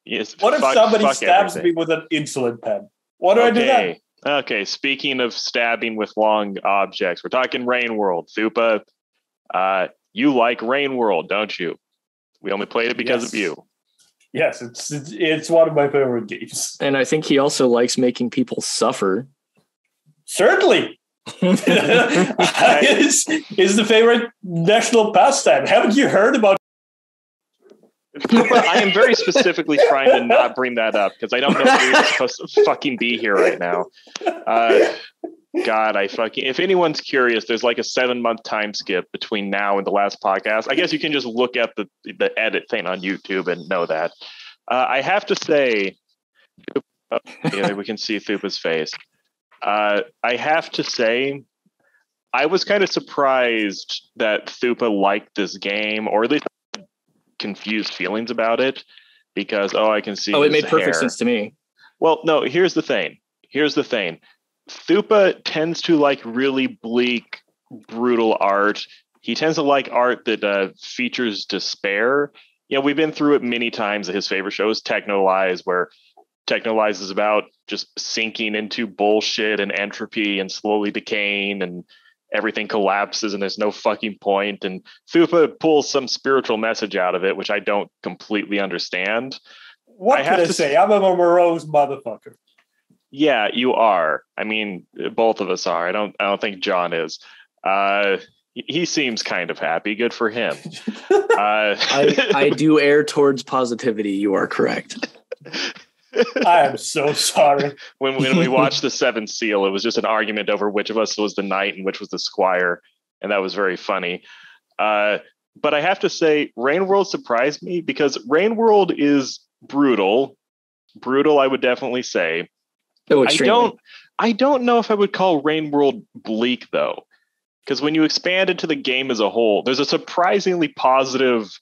Yes, What if somebody fuck stabs everything. me with an insulin pen? What do I do then? Okay, speaking of stabbing with long objects, we're talking Rain World. Thupa, you like Rain World, don't you? We only played it because of you. Yes, it's one of my favorite games. And I think he also likes making people suffer. Certainly. It's the favorite national pastime. Haven't you heard about Thupa, I am very specifically trying to not bring that up because I don't know if you're supposed to fucking be here right now. God, if anyone's curious, there's like a 7-month time skip between now and the last podcast. I guess you can just look at the edit thing on YouTube and know that. I have to say, we can see Thupa's face. I have to say, I was kind of surprised that Thupa liked this game, or at least confused feelings about it, because I can see. It made perfect sense to me. Well, no, here's the thing. Thupa tends to like really bleak, brutal art. He tends to like art that features despair. We've been through it many times. His favorite show is Technolize, where Technolize is about just sinking into bullshit and entropy and slowly decaying, and everything collapses and there's no fucking point. And Thupa pulls some spiritual message out of it, which I don't completely understand. What can I say? I'm a morose motherfucker. Yeah, you are. I mean, both of us are. I don't think John is. He seems kind of happy. Good for him. I do err towards positivity. You are correct. I am so sorry. When we watched The Seventh Seal, it was just an argument over which of us was the knight and which was the squire, and that was very funny. But I have to say, Rain World surprised me because Rain World is brutal. Brutal, I would definitely say. Oh, extremely. I don't know if I would call Rain World bleak, though, because when you expand into the game as a whole, there's a surprisingly positive.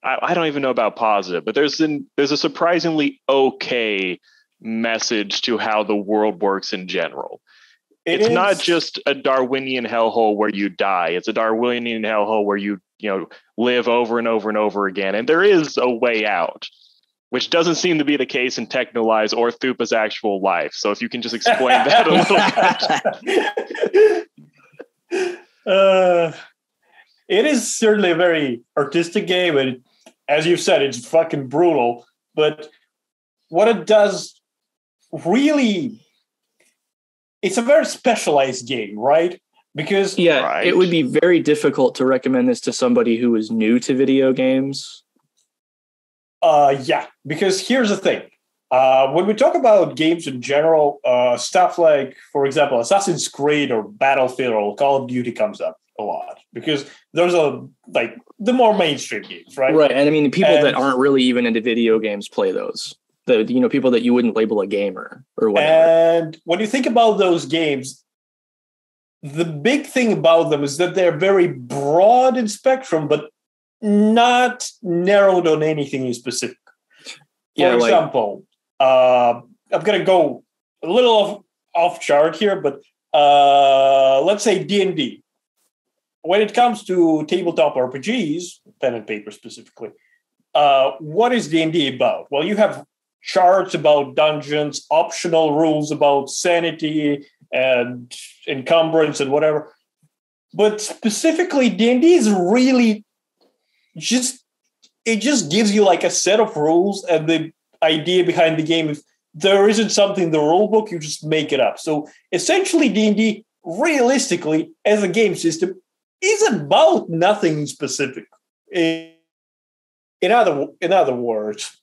I don't even know about positive, but there's a surprisingly okay message to how the world works in general. It's not just a Darwinian hellhole where you die. It's a Darwinian hellhole where you live over and over and over again, and there is a way out, which doesn't seem to be the case in Technolize or Thupa's actual life. So if you can just explain that a little bit. It is certainly a very artistic game, and as you said, it's fucking brutal. But what it does really, it's a very specialized game, right? Because It would be very difficult to recommend this to somebody who is new to video games. Because here's the thing. When we talk about games in general, stuff like, for example, Assassin's Creed or Battlefield or Call of Duty comes up a lot because those are like the more mainstream games, right? Right, and I mean, people that aren't really even into video games play those. People that you wouldn't label a gamer or whatever. And when you think about those games, the big thing about them is that they're very broad in spectrum, but not narrowed on anything in specific. For example, I'm going to go a little off chart here, but let's say D&D. When it comes to tabletop RPGs, pen and paper specifically, what is D&D about? Well, you have charts about dungeons, optional rules about sanity and encumbrance and whatever. But specifically, D&D is really just gives you like a set of rules, and the idea behind the game, if there isn't something in the rule book, you just make it up. So essentially, D&D, realistically, as a game system, is about nothing specific. In other words,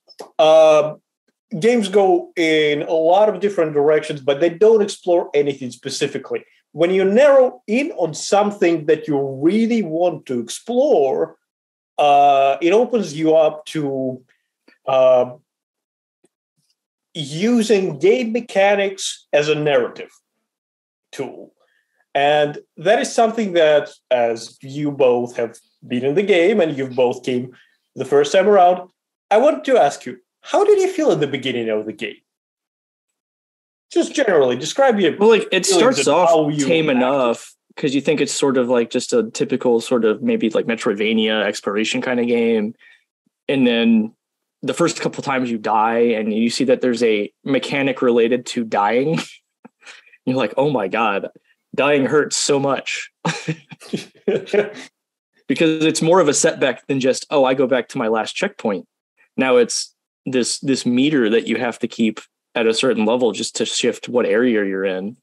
games go in a lot of different directions, but they don't explore anything specifically. When you narrow in on something that you really want to explore, it opens you up to using game mechanics as a narrative tool. And that is something that, as you both have been in the game and you both came the first time around, I wanted to ask you, how did you feel at the beginning of the game? Just generally, describe your... Well, it starts off tame enough because you think it's sort of like just a typical sort of maybe like Metroidvania exploration kind of game. And then the first couple times you die and you see that there's a mechanic related to dying, you're like, oh my God, dying hurts so much. Because it's more of a setback than just, oh, I go back to my last checkpoint. Now it's this meter that you have to keep at a certain level just to shift what area you're in.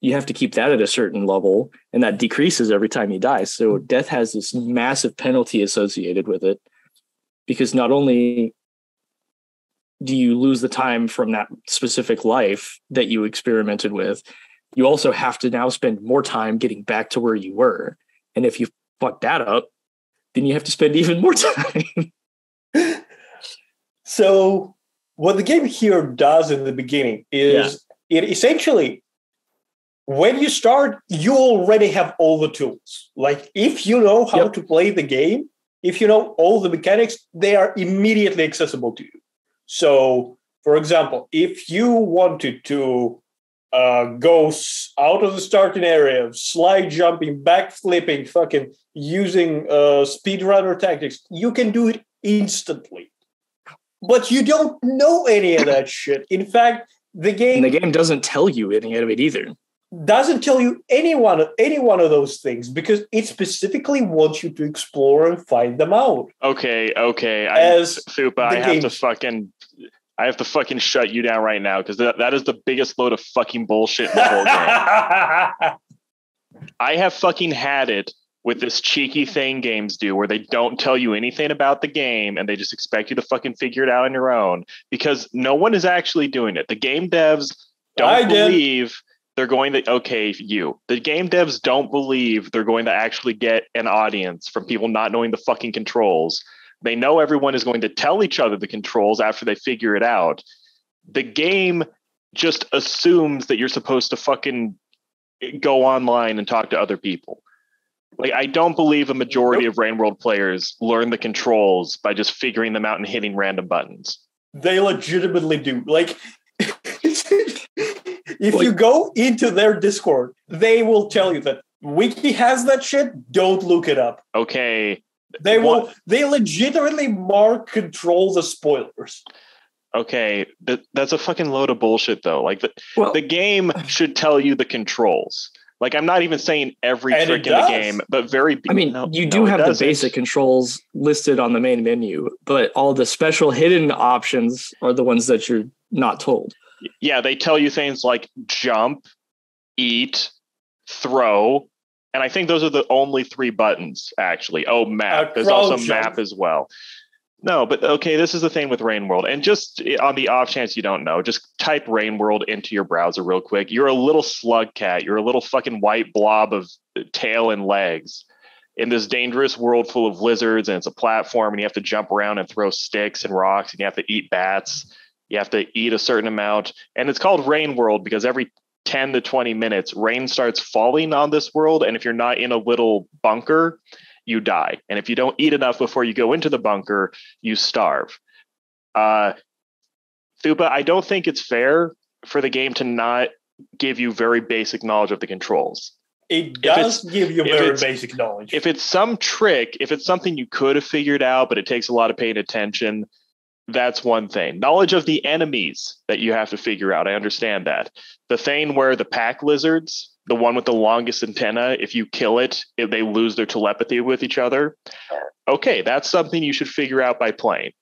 You have to keep that at a certain level, and that decreases every time you die. So death has this massive penalty associated with it, because not only do you lose the time from that specific life that you experimented with, you also have to now spend more time getting back to where you were. And if you fuck that up, then you have to spend even more time. So what the game here does in the beginning is it essentially, when you start, you already have all the tools. Like, if you know how to play the game, if you know all the mechanics, they are immediately accessible to you. So, for example, if you wanted to go out of the starting area, slide jumping, back flipping, fucking using speedrunner tactics, you can do it instantly. But you don't know any of that shit. In fact, the game doesn't tell you any of it either. Doesn't tell you any one of those things, because it specifically wants you to explore and find them out. Okay. Thupa, I have to fucking shut you down right now, because that is the biggest load of fucking bullshit in the whole game. I have fucking had it with this cheeky thing games do, where they don't tell you anything about the game and they just expect you to fucking figure it out on your own, because no one is actually doing it. The game devs don't believe they're going to, the game devs don't believe they're going to actually get an audience from people not knowing the fucking controls. They know everyone is going to tell each other the controls after they figure it out. The game just assumes that you're supposed to fucking go online and talk to other people. Like, I don't believe a majority of Rain World players learn the controls by just figuring them out and hitting random buttons. They legitimately do. Like, if you go into their Discord, they will tell you that Wiki has that shit. Don't look it up. Okay. They legitimately mark controls as spoilers. Okay. That's a fucking load of bullshit, though. Like, the game should tell you the controls. Like, I'm not even saying every trick in the game, but you do have the basic controls listed on the main menu, but all the special hidden options are the ones that you're not told. Yeah, they tell you things like jump, eat, throw, and I think those are the only 3 buttons, actually. Oh, map. There's also map as well. No, but okay, this is the thing with Rain World. And just on the off chance you don't know, just type Rain World into your browser real quick. You're a little slug cat. You're a little fucking white blob of tail and legs in this dangerous world full of lizards, and it's a platform, and you have to jump around and throw sticks and rocks, and you have to eat bats. You have to eat a certain amount. And it's called Rain World because every 10 to 20 minutes, rain starts falling on this world. And if you're not in a little bunker, you die. And if you don't eat enough before you go into the bunker, you starve. Thupa, I don't think it's fair for the game to not give you very basic knowledge of the controls. It does give you very basic knowledge. If it's some trick, if it's something you could have figured out, but it takes a lot of paying attention, that's one thing. Knowledge of the enemies that you have to figure out. I understand that. The thing where the pack lizards, the one with the longest antenna, if you kill it, if they lose their telepathy with each other. Okay, that's something you should figure out by playing.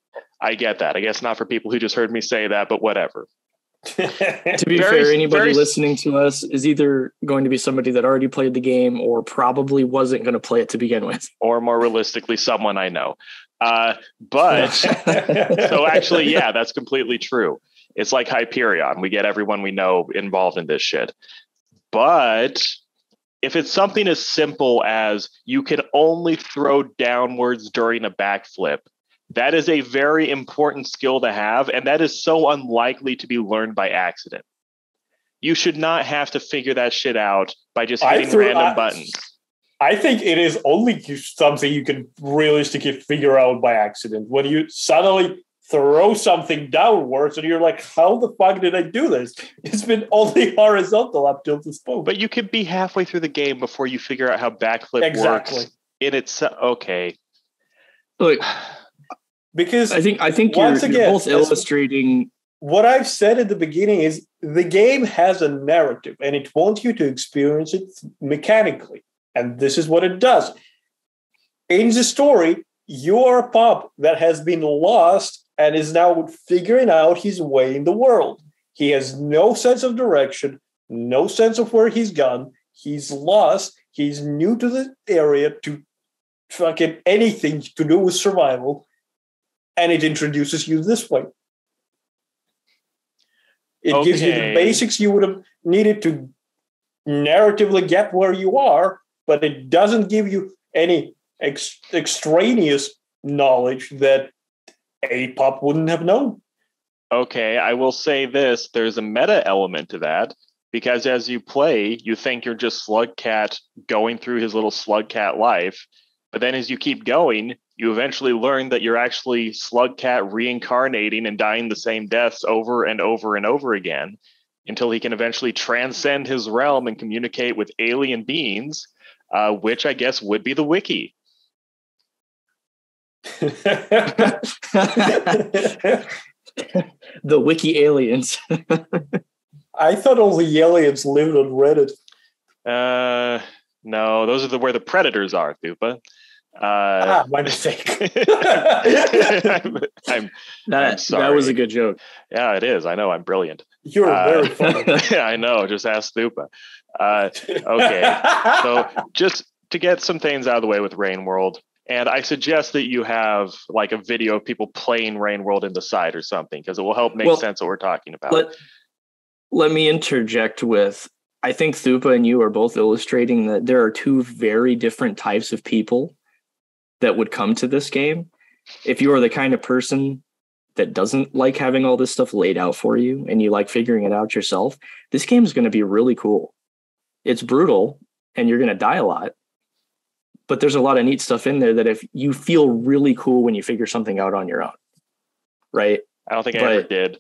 I get that. I guess not for people who just heard me say that, but whatever. To be fair, anybody listening to us is either going to be somebody that already played the game or probably wasn't going to play it to begin with. Or more realistically, someone I know. But so actually, yeah, that's completely true. It's like Hyperion. We get everyone we know involved in this shit. But if it's something as simple as you can only throw downwards during a backflip, that is a very important skill to have. And that is so unlikely to be learned by accident. You should not have to figure that shit out by just hitting random buttons. I think it is only something you can realistically figure out by accident. When you suddenly throw something downwards and you're like, how the fuck did I do this? It's been only horizontal up till this point. But you could be halfway through the game before you figure out how backflip works. In itself. Okay. Look, Because I think once you're again, both illustrating. what I've said at the beginning is the game has a narrative and it wants you to experience it mechanically. And this is what it does. In the story, you are a pup that has been lost and is now figuring out his way in the world. He has no sense of direction, no sense of where he's gone. He's lost. He's new to the area, to fucking anything to do with survival. And it introduces you this way. It gives you the basics you would have needed to narratively get where you are, but it doesn't give you any extraneous knowledge that a pup wouldn't have known. Okay, I will say this. There's a meta element to that, because as you play, you think you're just Slugcat going through his little Slugcat life. But then as you keep going, you eventually learn that you're actually Slugcat reincarnating and dying the same deaths over and over and over again until he can eventually transcend his realm and communicate with alien beings, which I guess would be the wiki. The wiki aliens. I thought all the aliens lived on Reddit. No, those are where the predators are, Thupa. My mistake. I'm sorry. That was a good joke. Yeah, it is. I know. I'm brilliant. You're very funny. I know. Just ask Thupa. Okay. So just to get some things out of the way with Rain World, and I suggest that you have like a video of people playing Rain World in the side or something, because it will help make sense what we're talking about. Let me interject with, I think Thupa and you are both illustrating that there are two very different types of people that would come to this game. If you are the kind of person that doesn't like having all this stuff laid out for you and you like figuring it out yourself, this game is going to be really cool. It's brutal and you're going to die a lot, but there's a lot of neat stuff in there that if you feel really cool when you figure something out on your own, right? I don't think I ever did.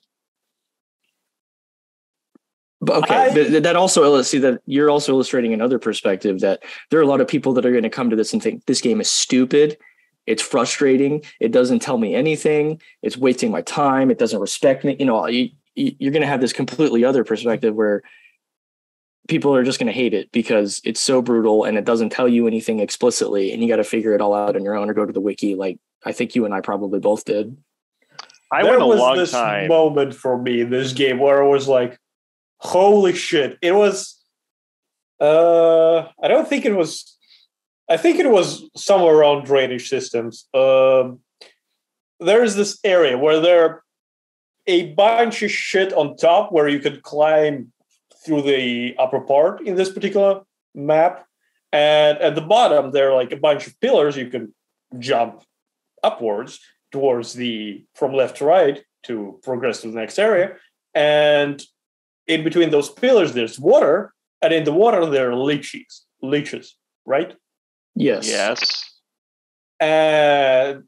But okay, that also, see that you're also illustrating another perspective, that there are a lot of people that are going to come to this and think this game is stupid. It's frustrating. It doesn't tell me anything. It's wasting my time. It doesn't respect me. You know, you're going to have this completely other perspective where people are just going to hate it because it's so brutal and it doesn't tell you anything explicitly. And you got to figure it all out on your own or go to the wiki. Like I think you and I probably both did. There was this moment for me in this game where I was like, holy shit. It was, I think it was somewhere around drainage systems. There is this area where there are a bunch of shit on top where you could climb through the upper part in this particular map. And at the bottom, there are like a bunch of pillars you can jump upwards towards from left to right to progress to the next area. And in between those pillars, there's water. And in the water, there are leeches, right? Yes. And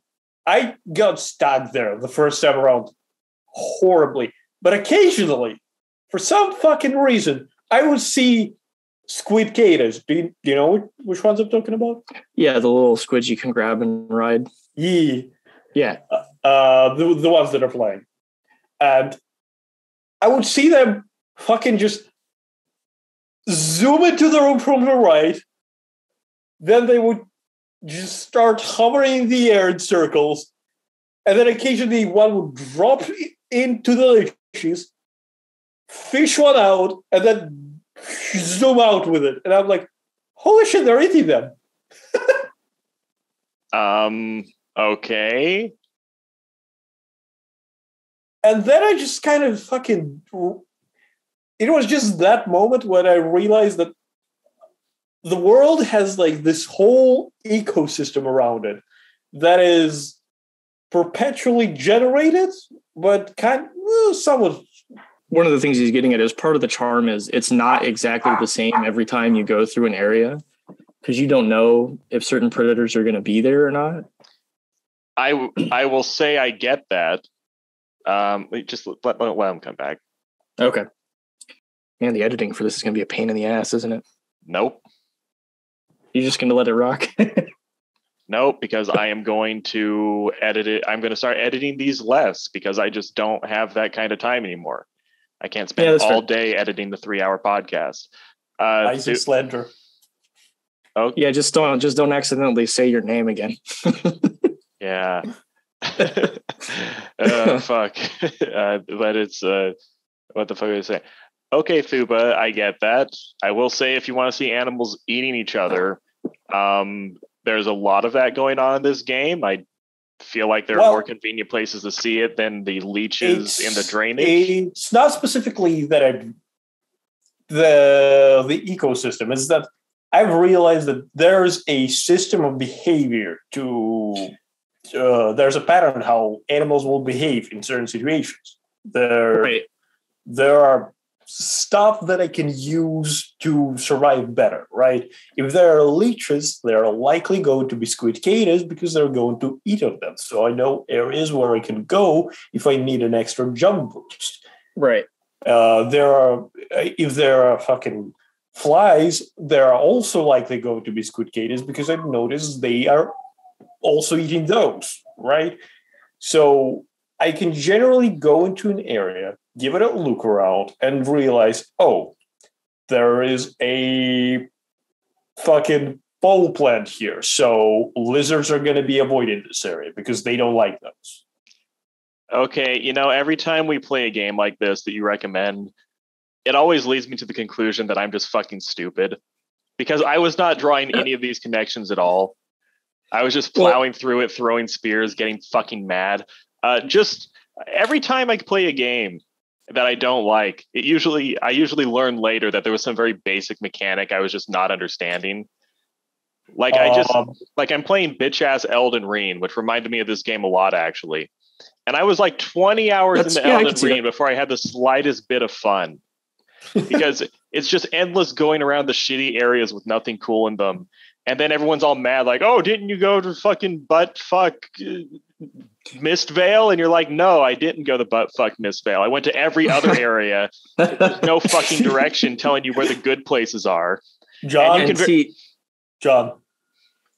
I got stuck there the first time around horribly. But occasionally, for some fucking reason, I would see squid caders. Do you know which ones I'm talking about? Yeah, the little squids you can grab and ride. Yeah. The ones that are flying. And I would see them fucking just zoom into the room from the right. Then they would just start hovering in the air in circles. And then occasionally one would drop into the leashes, fish one out, and then zoom out with it. And I'm like, holy shit, they're eating them. Okay. And then I just kind of fucking... It was just that moment when I realized that the world has like this whole ecosystem around it that is perpetually generated, but somewhat. One of the things he's getting at is part of the charm is it's not exactly the same every time you go through an area because you don't know if certain predators are going to be there or not. I will say I get that. Just let him come back. Okay. Man, the editing for this is going to be a pain in the ass, isn't it? Nope. You're just going to let it rock? Nope, because I am going to edit it. I'm going to start editing these less because I just don't have that kind of time anymore. I can't spend all day editing the 3-hour podcast. Isaac Slender. Oh yeah, just don't accidentally say your name again. Yeah. Fuck. But it's what the fuck did I say? Okay, Thupa, I get that. I will say, if you want to see animals eating each other, there's a lot of that going on in this game. I feel like there are more convenient places to see it than the leeches in the drainage. It's not specifically that the ecosystem. It's that I've realized that there's a system of behavior there's a pattern how animals will behave in certain situations. There are stuff that I can use to survive better, right? If there are leeches, they're likely going to be squidcadas because they're going to eat of them. So I know areas where I can go if I need an extra jump boost. Right. If there are fucking flies, there are also likely going to be squidcadas because I've noticed they are also eating those, right? So I can generally go into an area, give it a look around, and realize, oh, there is a fucking pole plant here. So lizards are going to be avoided this area because they don't like those. Okay, every time we play a game like this that you recommend, it always leads me to the conclusion that I'm just fucking stupid because I was not drawing any of these connections at all. I was just plowing through it, throwing spears, getting fucking mad. Just every time I play a game that I don't like, I usually learn later that there was some very basic mechanic I was just not understanding. Like I'm playing bitch ass Elden Ring, which reminded me of this game a lot actually. And I was like 20 hours into Elden Ring before I had the slightest bit of fun. Because it's just endless going around the shitty areas with nothing cool in them. And then everyone's all mad, like, oh, didn't you go to fucking Mist Vale? And you're like, no, I didn't go to Mist Vale. I went to every other area. There's no fucking direction telling you where the good places are. John,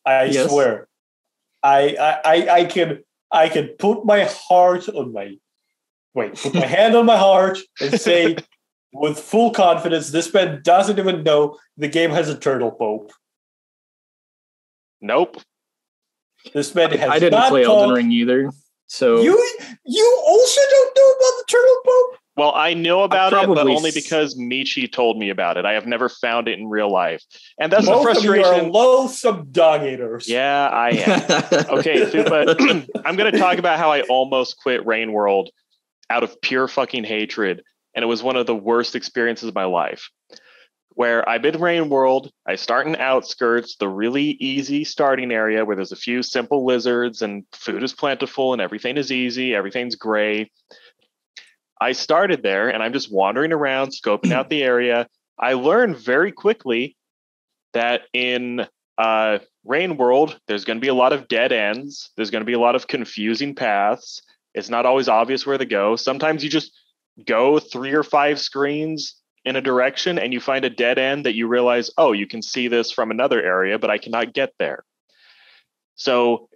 I swear, I can put my hand on my heart and say with full confidence, this man doesn't even know the game has a turtle pope. Nope. This man has I didn't play Elden Ring either. So you also don't know about the turtle pope? Well, I know about it, but only because Michi told me about it. I have never found it in real life. And that's the frustration. Of you are loathsome dog eaters. Yeah, I am. Okay, Thupa, I'm going to talk about how I almost quit Rain World out of pure fucking hatred. And it was one of the worst experiences of my life. Where I'm in Rain World, I start in Outskirts, the really easy starting area where there's a few simple lizards and food is plentiful and everything is easy, everything's gray. I started there and I'm just wandering around, scoping out the area. I learned very quickly that in Rain World, there's going to be a lot of dead ends. There's going to be a lot of confusing paths. It's not always obvious where to go. Sometimes you just go 3 or 5 screens in a direction and you find a dead end that you realize, oh, you can see this from another area, but I cannot get there. So,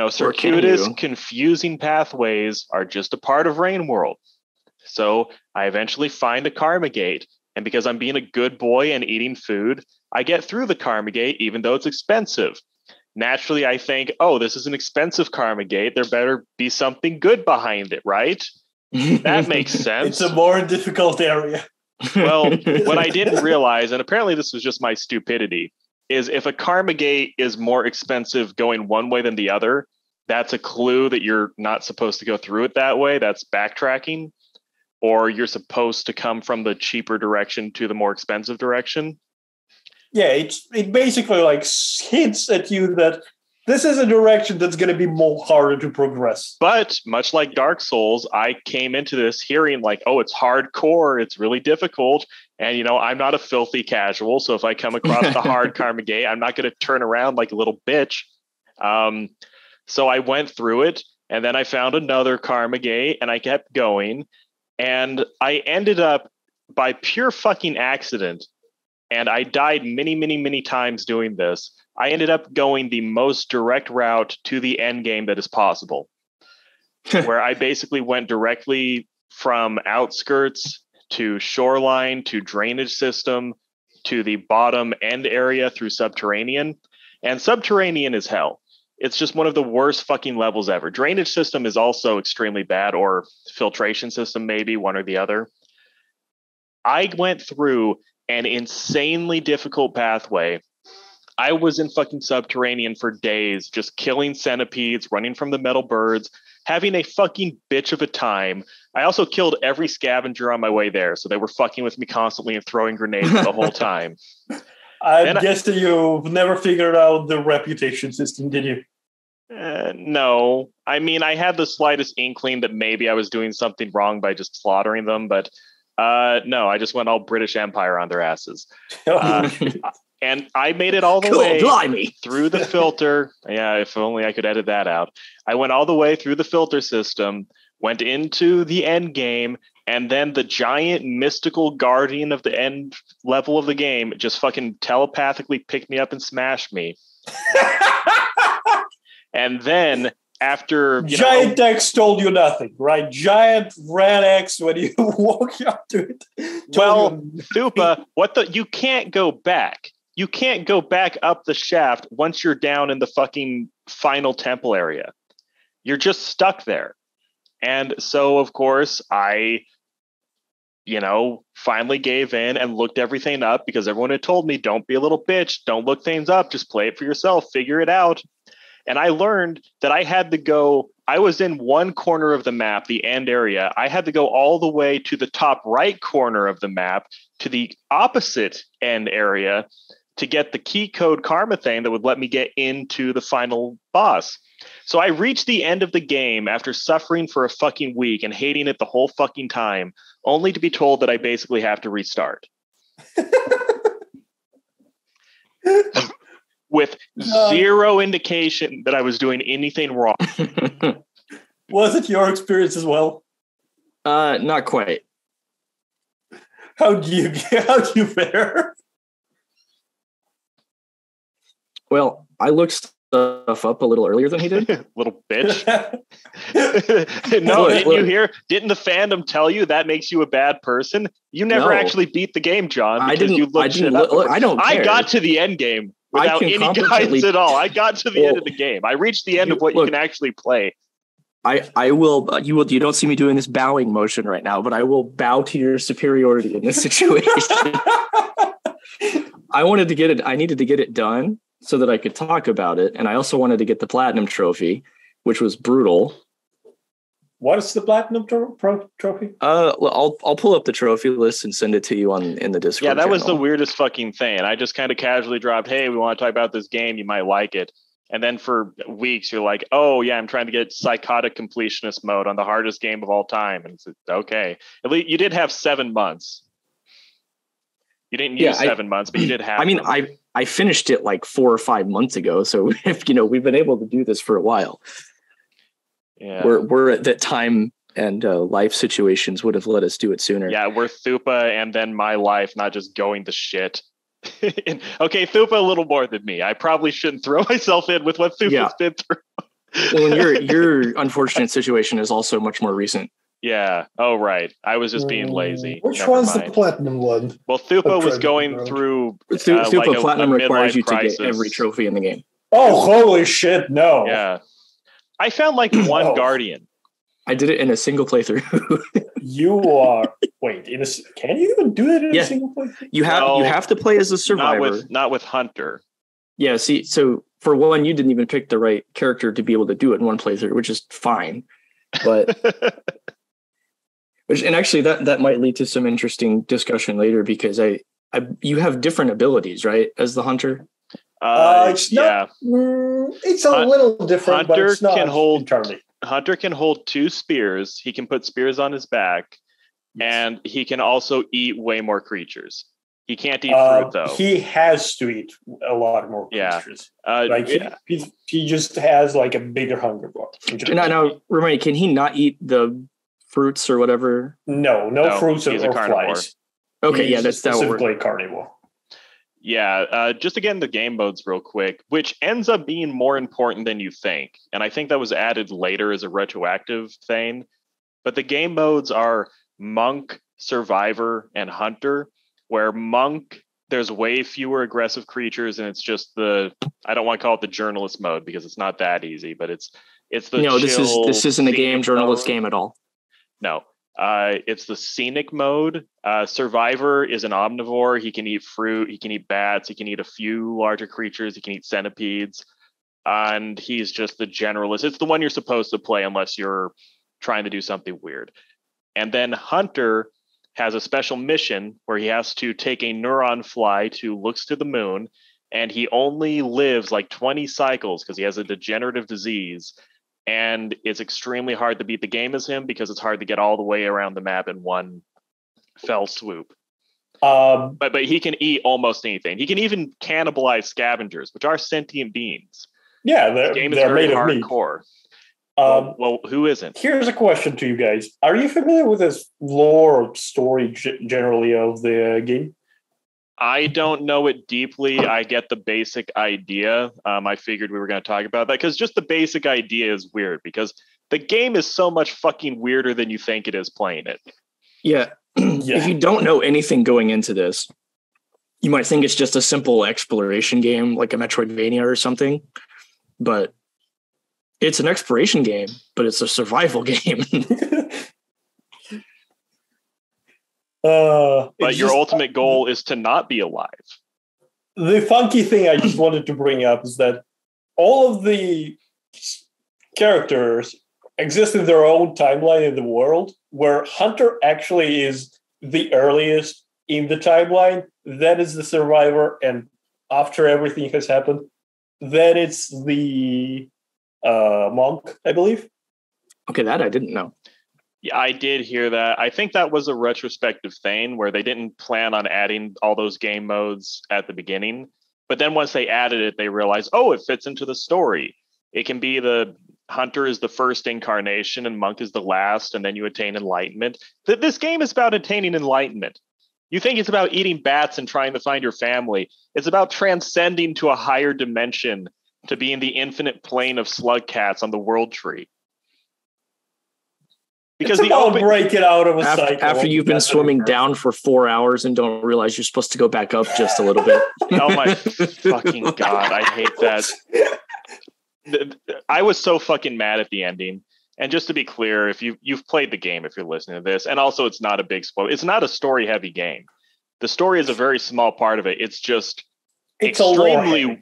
circuitous, confusing pathways are just a part of Rain World. So I eventually find a Karma Gate. And because I'm being a good boy and eating food, I get through the Karma Gate, even though it's expensive. Naturally, I think, oh, this is an expensive Karma Gate. There better be something good behind it, right? That makes sense. It's a more difficult area. Well, what I didn't realize, and apparently this was just my stupidity, is if a Karma Gate is more expensive going one way than the other, that's a clue that you're not supposed to go through it that way. That's backtracking. Or you're supposed to come from the cheaper direction to the more expensive direction. Yeah, it basically like hints at you that this is a direction that's going to be more harder to progress. But much like Dark Souls, I came into this hearing like, oh, it's hardcore. It's really difficult. And, I'm not a filthy casual. So if I come across the hard Karma Gate, I'm not going to turn around like a little bitch. So I went through it and then I found another Karma Gate and I kept going. And I ended up by pure fucking accident and I died many, many, many times doing this. I ended up going the most direct route to the end game that is possible, where I basically went directly from outskirts to shoreline to drainage system to the bottom end area through subterranean. And subterranean is hell. It's just one of the worst fucking levels ever. Drainage system is also extremely bad, or filtration system, maybe one or the other. I went through an insanely difficult pathway. I was in fucking subterranean for days, just killing centipedes, running from the metal birds, having a fucking bitch of a time. I also killed every scavenger on my way there, so they were fucking with me constantly and throwing grenades the whole time. I guess that you've never figured out the reputation system, did you? No. I mean, I had the slightest inkling that maybe I was doing something wrong by just slaughtering them, but no, I just went all British Empire on their asses. And I made it all the way through the filter. Yeah, if only I could edit that out. I went all the way through the filter system, went into the end game, and then the giant mystical guardian of the end level of the game just fucking telepathically picked me up and smashed me. And then after Giant X told you nothing, right? Giant red X when you walk up to it. Well, Thupa, you can't go back. You can't go back up the shaft once you're down in the fucking final temple area. You're just stuck there. And so, of course, I, finally gave in and looked everything up because everyone had told me, don't be a little bitch. Don't look things up. Just play it for yourself. Figure it out. And I learned that I was in one corner of the map, the end area. I had to go all the way to the top right corner of the map to the opposite end area to get the key code karma thing that would let me get into the final boss. So I reached the end of the game after suffering for a fucking week and hating it the whole fucking time, only to be told that I basically have to restart. With zero indication that I was doing anything wrong. Was it your experience as well? Not quite. How do you fare? Well, I looked stuff up a little earlier than he did. Little bitch. No, didn't you hear? Didn't the fandom tell you that makes you a bad person? You never actually beat the game, John. I didn't. I don't care. I got to the end game without any guidance at all. I got to the end of the game. I reached the end of what you can actually play. I will. You don't see me doing this bowing motion right now, but I will bow to your superiority in this situation. I needed to get it done so that I could talk about it, and I also wanted to get the platinum trophy, which was brutal. What is the platinum trophy? I'll pull up the trophy list and send it to you in the Discord. Yeah, that channel. was the weirdest fucking thing. I just kind of casually dropped, "Hey, we want to talk about this game. You might like it." And then for weeks, you're like, "Oh yeah, I'm trying to get psychotic completionist mode on the hardest game of all time." And it's okay. At least you did have 7 months. You didn't use 7 months, but you did have. I mean, I finished it like 4 or 5 months ago, so if we've been able to do this for a while. Yeah, we're at that time and life situations would have let us do it sooner. Yeah, we're Thupa and then my life, not just going to shit. Okay, Thupa a little more than me. I probably shouldn't throw myself in with what Thupa's been through. Well, and your unfortunate situation is also much more recent. Yeah. Oh, right. I was just being lazy. Which one's the platinum one? Well, Thupa was going through. Thupa like platinum requires you crisis. to get every trophy in the game. Oh, holy shit! No. Yeah. I found like one guardian. I did it in a single playthrough. You are can you even do that in a single playthrough? You have to play as a survivor. Not with Hunter. Yeah, see, so for one, you didn't even pick the right character to be able to do it in one playthrough, which is fine. But and actually that might lead to some interesting discussion later because you have different abilities, right, as the Hunter? It's not. It's a little different, but it's not entirely. Hunter can hold 2 spears. He can put spears on his back, and he can also eat way more creatures. He can't eat fruit, though. He has to eat a lot more creatures. He just has like a bigger hunger bar. Now, remind me, can he not eat the fruits or whatever? No fruits or flies. Okay, that's specifically carnivore. Yeah, just again, the game modes real quick, which ends up being more important than you think. And I think that was added later as a retroactive thing. But the game modes are Monk, Survivor, and Hunter, where Monk, there's way fewer aggressive creatures, and it's just I don't want to call it the journalist mode because it's not that easy, but it's the this isn't a game journalist mode. game at all. No. It's the scenic mode. Survivor is an omnivore. He can eat fruit. He can eat bats. He can eat a few larger creatures. He can eat centipedes. And he's just the generalist. It's the one you're supposed to play unless you're trying to do something weird. And then Hunter has a special mission where he has to take a neuron fly to looks to the moon. And he only lives like 20 cycles because he has a degenerative disease. And it's extremely hard to beat the game as him because it's hard to get all the way around the map in one fell swoop. But he can eat almost anything. He can even cannibalize scavengers, which are sentient beings. Yeah, the game is very hardcore. Well, who isn't? Here's a question to you guys. Are you familiar with this lore or story generally of the game? I don't know it deeply. I get the basic idea. I figured we were going to talk about that because just the basic idea is weird because the game is so much fucking weirder than you think it is playing it. Yeah. If you don't know anything going into this, you might think it's just a simple exploration game like a Metroidvania or something. But it's an exploration game, but it's a survival game. But your ultimate goal is to not be alive. The funky thing I just wanted to bring up is that all of the characters exist in their own timeline in the world, where Hunter actually is the earliest in the timeline, then is the survivor, and after everything has happened, then it's the monk, I believe. Okay, that I didn't know. Yeah, I did hear that. I think that was a retrospective thing where they didn't plan on adding all those game modes at the beginning. But then once they added it, they realized, oh, it fits into the story. It can be the Hunter is the first incarnation and Monk is the last, and then you attain enlightenment. This game is about attaining enlightenment. You think it's about eating bats and trying to find your family. It's about transcending to a higher dimension to be in the infinite plane of slug cats on the world tree. Because it's about break it out of a cycle. After you've been swimming down for 4 hours and don't realize you're supposed to go back up just a little bit. Oh my fucking God. I hate that. I was so fucking mad at the ending. And just to be clear, if you've played the game, if you're listening to this, and also it's not a big spoiler. It's not a story heavy game. The story is a very small part of it. It's just extremely,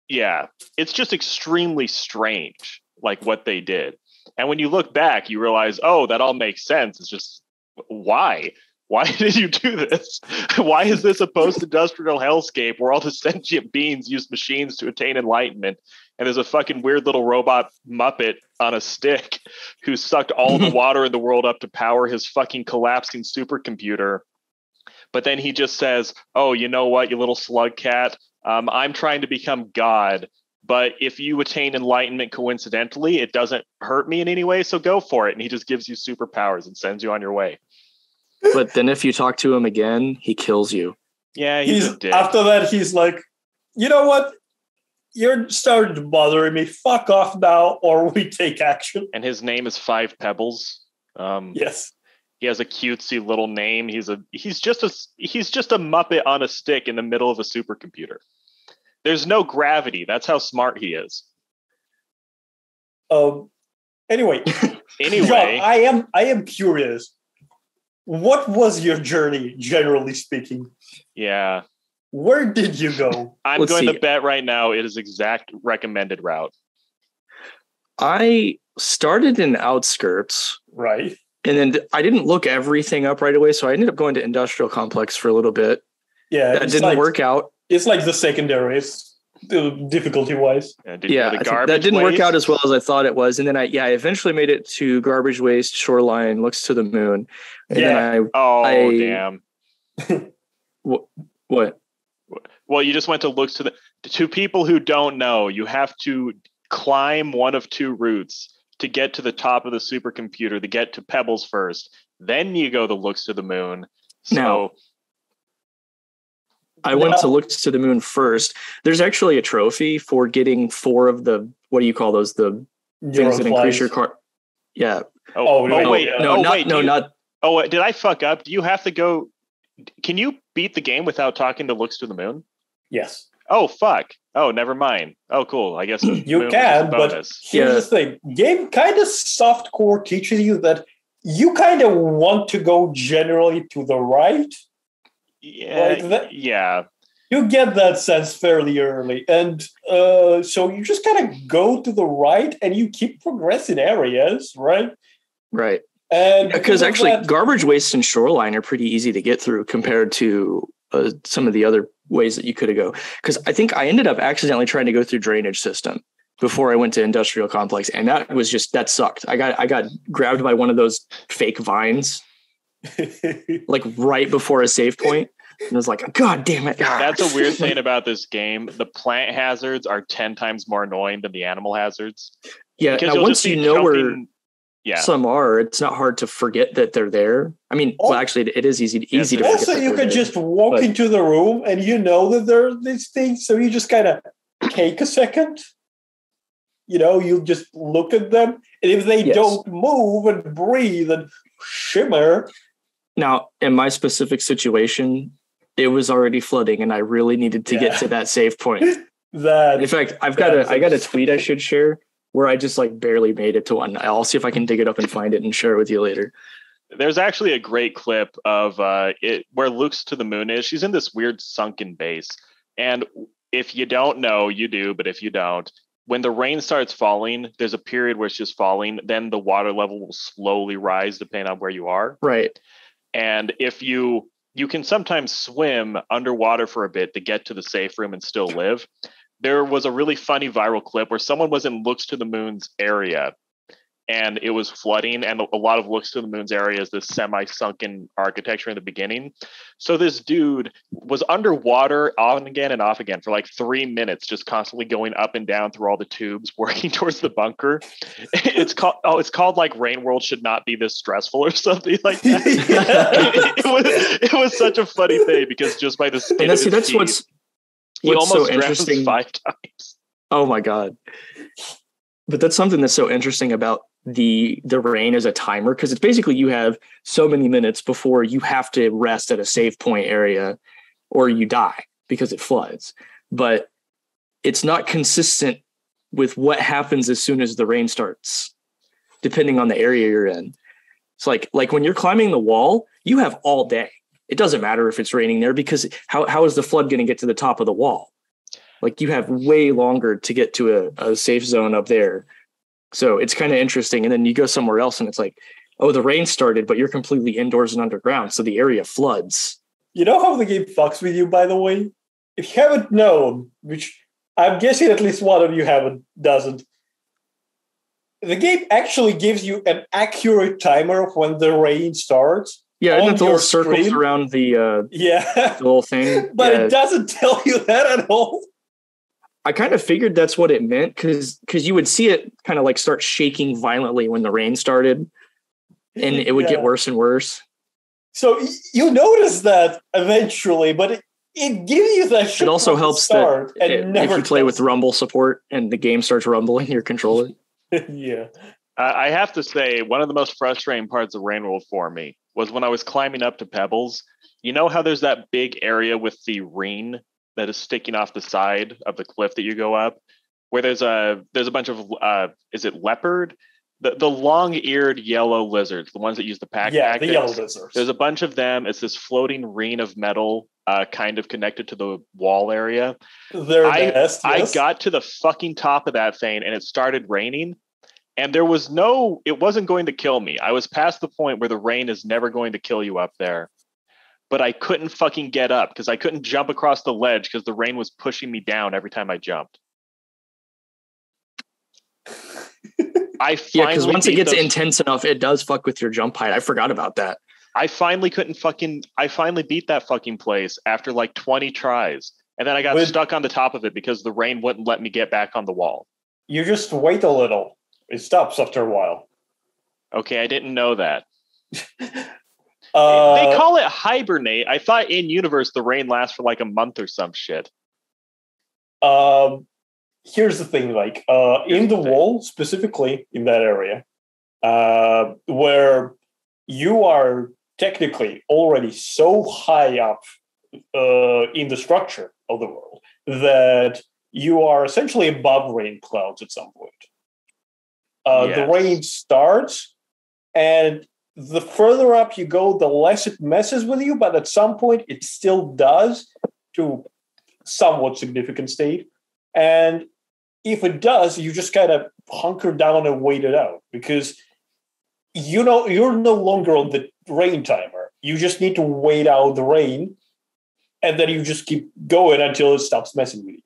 it's just extremely strange, like what they did. And when you look back, you realize, oh, that all makes sense. It's just, why? Why did you do this? Why is this a post-industrial hellscape where all the sentient beings use machines to attain enlightenment? And there's a fucking weird little robot Muppet on a stick who sucked all the water in the world up to power his fucking collapsing supercomputer. But then he just says, oh, you know what, you little slug cat? I'm trying to become God. But if you attain enlightenment coincidentally, it doesn't hurt me in any way. So go for it. And he just gives you superpowers and sends you on your way. But then if you talk to him again, he kills you. Yeah, he's a dick. After that, he's like, you know what? You're starting to bother me. Fuck off now, or we take action. And his name is Five Pebbles. Yes. He has a cutesy little name. He's just a Muppet on a stick in the middle of a supercomputer. There's no gravity. That's how smart he is. Anyway, John, I am curious. What was your journey, generally speaking? Yeah. Where did you go? I'm going to bet right now it is exact recommended route. I started in Outskirts. Right. And then I didn't look everything up right away, so I ended up going to Industrial Complex for a little bit. Yeah. That didn't work out. It's like the secondaries, difficulty-wise. That didn't work out as well as I thought it was. And then I eventually made it to Garbage Waste, Shoreline, Looks to the Moon. And then damn. What? Well, you just went to Looks to the... To people who don't know, you have to climb one of two routes to get to the top of the supercomputer, to get to Pebbles first. Then you go to Looks to the Moon. So... Now, I went to look to the moon first. There's actually a trophy for getting 4 of the, what do you call those? The things that increase your car. Yeah. Not. Oh, did I fuck up? Do you have to go? Can you beat the game without talking to Looks to the Moon? Yes. Oh, fuck. Oh, never mind. Oh, cool. I guess you can, but here's the thing. Game kind of softcore teaches you that you kind of want to go generally to the right. Yeah. You get that sense fairly early. And so you just kind of go to the right and you keep progressing areas, right? Right. And because actually garbage waste and shoreline are pretty easy to get through compared to some of the other ways that you could go. Because I think I ended up accidentally trying to go through drainage system before I went to industrial complex. And that sucked. I got grabbed by one of those fake vines like right before a save point. And I was like, God damn it. That's a weird thing about this game. The plant hazards are 10 times more annoying than the animal hazards. Yeah. Now, once you know where some are, it's not hard to forget that they're there. I mean, well, actually, it is easy to forget. Also, you can just walk into the room and you know that there are these things. So you just kind of take a second. You just look at them. And if they don't move and breathe and shimmer. Now, in my specific situation, it was already flooding and I really needed to get to that save point. In fact, I got a tweet I should share where I just like barely made it to one. I'll see if I can dig it up and find it and share it with you later. There's actually a great clip of it where Luke's to the moon is. She's in this weird sunken base. And if you don't know, you do, but if you don't, when the rain starts falling, there's a period where it's just falling. Then the water level will slowly rise depending on where you are. Right. And if you can sometimes swim underwater for a bit to get to the safe room and still live. There was a really funny viral clip where someone was in Looks to the Moon's area and it was flooding, and a lot of Looks to the Moon's area is this semi-sunken architecture in the beginning. So this dude was underwater on again and off again for like 3 minutes, just constantly going up and down through all the tubes, working towards the bunker. It's called like Rain World should not be this stressful or something like that. it was such a funny thing because just by the skin of his teeth, he almost so interesting 5 times. Oh my God. But that's something that's so interesting about the rain as a timer, because it's basically you have so many minutes before you have to rest at a save point area or you die because it floods. But it's not consistent with what happens as soon as the rain starts, depending on the area you're in. It's like when you're climbing the wall, you have all day. It doesn't matter if it's raining there because how is the flood going to get to the top of the wall? Like you have way longer to get to a safe zone up there. So it's kind of interesting. And then you go somewhere else and it's like, oh, the rain started, but you're completely indoors and underground. So the area floods. You know how the game fucks with you, by the way? If you haven't known, which I'm guessing at least one of you doesn't, the game actually gives you an accurate timer of when the rain starts. Yeah, and it's all circles around the whole thing. But it doesn't tell you that at all. I kind of figured that's what it meant because you would see it kind of like start shaking violently when the rain started, and it would get worse and worse. So you notice that eventually, but it gives you that. It also helps that if you play with rumble support and the game starts rumbling your controller. Yeah. I have to say, one of the most frustrating parts of Rain World for me was when I was climbing up to Pebbles. You know how there's that big area with the ring that is sticking off the side of the cliff that you go up, where there's a bunch of is it leopard? The long-eared yellow lizards, the ones that use the pack. Yeah, the yellow lizards. There's a bunch of them. It's this floating ring of metal, kind of connected to the wall area. I got to the fucking top of that thing, and it started raining. And it wasn't going to kill me. I was past the point where the rain is never going to kill you up there. But I couldn't fucking get up because I couldn't jump across the ledge because the rain was pushing me down every time I jumped. Because once it gets intense enough, it does fuck with your jump height. I forgot about that. I finally beat that fucking place after like 20 tries. And then I got stuck on the top of it because the rain wouldn't let me get back on the wall. You just wait a little. It stops after a while. Okay, I didn't know that. They call it hibernate. I thought in universe the rain lasts for like a month or some shit. Here's the thing, like in the wall, specifically in that area, where you are technically already so high up in the structure of the world that you are essentially above rain clouds at some point. Yes. The rain starts, and the further up you go, the less it messes with you, but at some point it still does to somewhat significant state. And if it does, you just kind of hunker down and wait it out, because you know you're no longer on the rain timer. You just need to wait out the rain, and then you just keep going until it stops messing with you.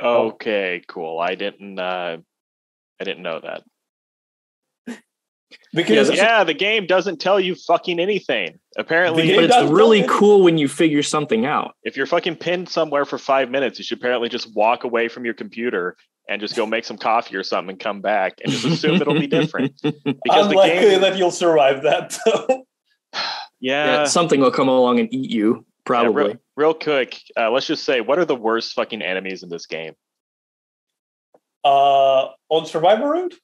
Okay, cool. I didn't know that. Because the game doesn't tell you fucking anything. Apparently, but it's really cool when you figure something out. If you're fucking pinned somewhere for 5 minutes, you should apparently just walk away from your computer and just go make some coffee or something and come back and just assume it'll be different. Because unlikely that you'll survive that, though. Yeah, something will come along and eat you, probably. Yeah, real quick, let's just say, what are the worst fucking enemies in this game? On Survivor Route?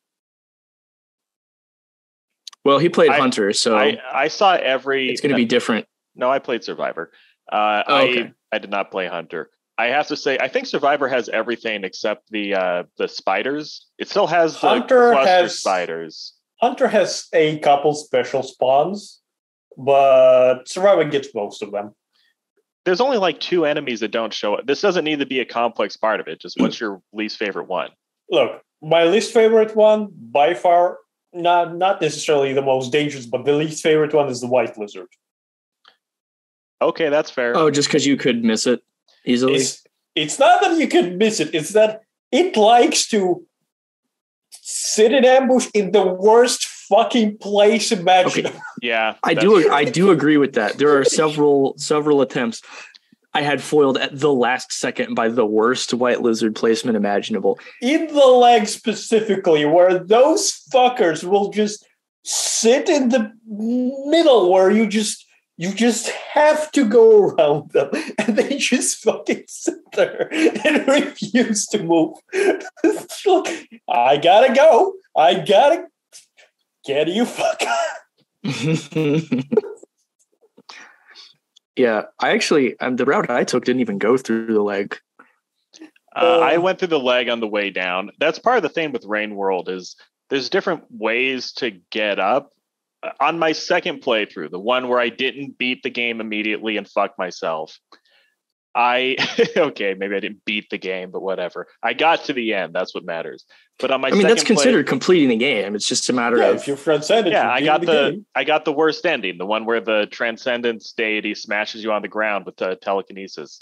Well, he played Hunter, so I saw every. It's going to be different. No, I played Survivor. Okay. I did not play Hunter. I have to say, I think Survivor has everything except the spiders. It still has the cluster spiders. Hunter has a couple special spawns, but Survivor gets most of them. There's only like 2 enemies that don't show up. This doesn't need to be a complex part of it. Just what's your least favorite one? Look, my least favorite one, by far, not necessarily the most dangerous, but the least favorite one is the white lizard. Okay, that's fair. Oh, just because you could miss it easily? It's not that you can miss it. It's that it likes to sit in ambush in the worst fucking place imaginable. Okay. Yeah, I do agree with that. There are several attempts. I had foiled at the last second by the worst white lizard placement imaginable. In the leg specifically, where those fuckers will just sit in the middle where you just have to go around them, and they just fucking sit there and refuse to move. I gotta go. I gotta get you fucker. Yeah, I actually, the route I took didn't even go through the leg. I went through the leg on the way down. That's part of the thing with Rain World is there's different ways to get up. On my second playthrough, the one where I didn't beat the game immediately and fuck myself, okay, maybe I didn't beat the game, but whatever. I got to the end. That's what matters. But on my that's considered completing the game. It's just a matter of if you're transcendent. Yeah, I got the worst ending, the one where the transcendence deity smashes you on the ground with telekinesis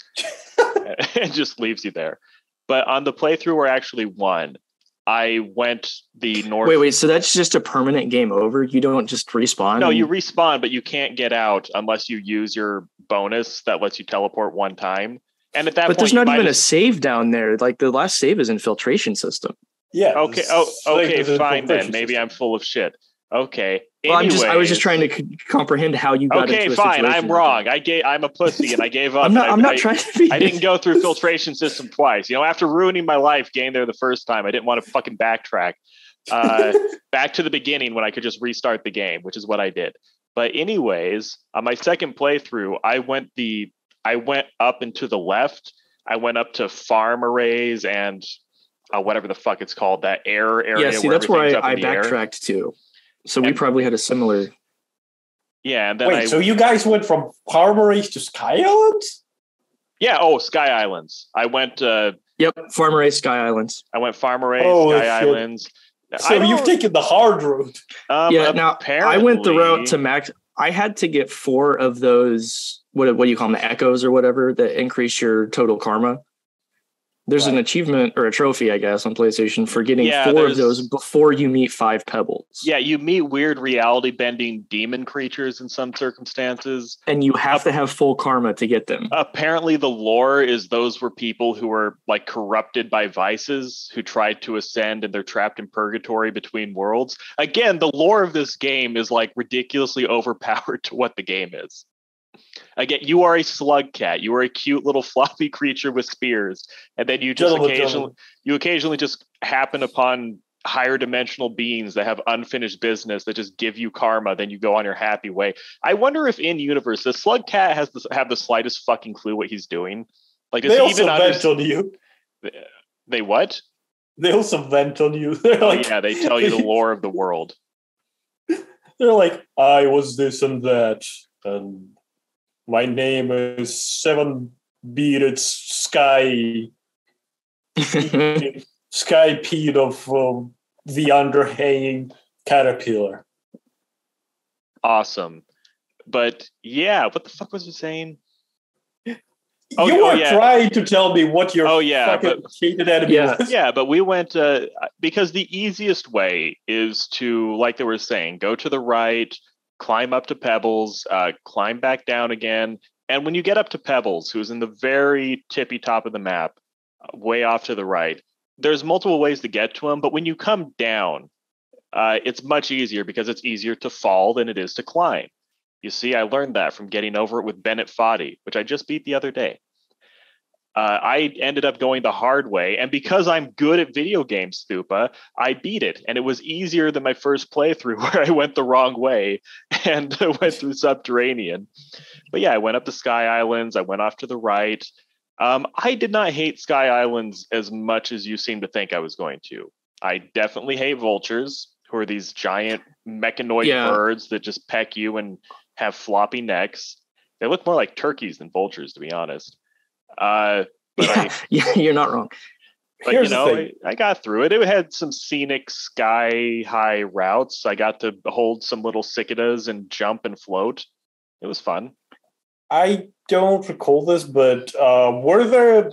and just leaves you there. But on the playthrough where I actually won, I went the north. Wait. So that's just a permanent game over? You don't just respawn? No, you respawn, but you can't get out unless you use your bonus that lets you teleport one time. And at that point, there's not even a save down there. Like the last save is infiltration system. Yeah. Okay. Okay. Fine then. Maybe I'm full of shit. Okay. Well, I was just trying to comprehend how you got into a fine. situation. I'm wrong. I'm a pussy and I gave up. I'm not trying to be. I didn't go through filtration system twice. After ruining my life getting there the first time, I didn't want to fucking backtrack back to the beginning when I could just restart the game, which is what I did. But anyways, on my second playthrough, I went up and to the left. I went up to farm arrays and whatever the fuck it's called, that air area. Yeah, see, that's where I backtracked to. So we probably had a similar. Yeah, and then wait. So you guys went from farm arrays to Sky Islands? Yeah. Oh, Sky Islands. I went. Yep, farm arrays, Sky Islands. I went farm arrays, Sky Islands. So you've taken the hard route. Yeah. Now I went the route to max. I had to get 4 of those. What do you call them? The echoes or whatever that increase your total karma. There's an achievement or a trophy, I guess, on PlayStation for getting 4 of those before you meet 5 pebbles. Yeah, you meet weird reality-bending demon creatures in some circumstances. And you have to have full karma to get them. Apparently, the lore is those were people who were like corrupted by vices, who tried to ascend, and they're trapped in purgatory between worlds. Again, the lore of this game is like ridiculously overpowered to what the game is. Again, you are a slug cat. You are a cute little floppy creature with spears, and then you just occasionally just happen upon higher dimensional beings that have unfinished business that just give you karma. Then you go on your happy way. I wonder if in universe the slug cat have the slightest fucking clue what he's doing. Like, does they he also even vent on you. They what? They also vent on you. They're like, yeah, they tell you the lore of the world. They're like, I was this and that, and my name is Seven-Bearded Sky Peed of the underhanging caterpillar. Awesome. But yeah, what the fuck was he saying? You were trying to tell me what your fucking hated enemy was. Yeah, but we went because the easiest way is to, like they were saying, go to the right, climb up to Pebbles, climb back down again. And when you get up to Pebbles, who's in the very tippy top of the map, way off to the right, there's multiple ways to get to him. But when you come down, it's much easier because it's easier to fall than it is to climb. You see, I learned that from getting over it with Bennett Foddy, which I just beat the other day. I ended up going the hard way, and because I'm good at video games, Thupa, I beat it, and it was easier than my first playthrough where I went the wrong way and went through Subterranean. But yeah, I went up to Sky Islands, I went off to the right. I did not hate Sky Islands as much as you seem to think I was going to. I definitely hate vultures, who are these giant mechanoid birds that just peck you and have floppy necks. They look more like turkeys than vultures, to be honest. You're not wrong. But I got through it. It had some scenic sky high routes. I got to hold some little cicadas and jump and float. It was fun. I don't recall this, but were there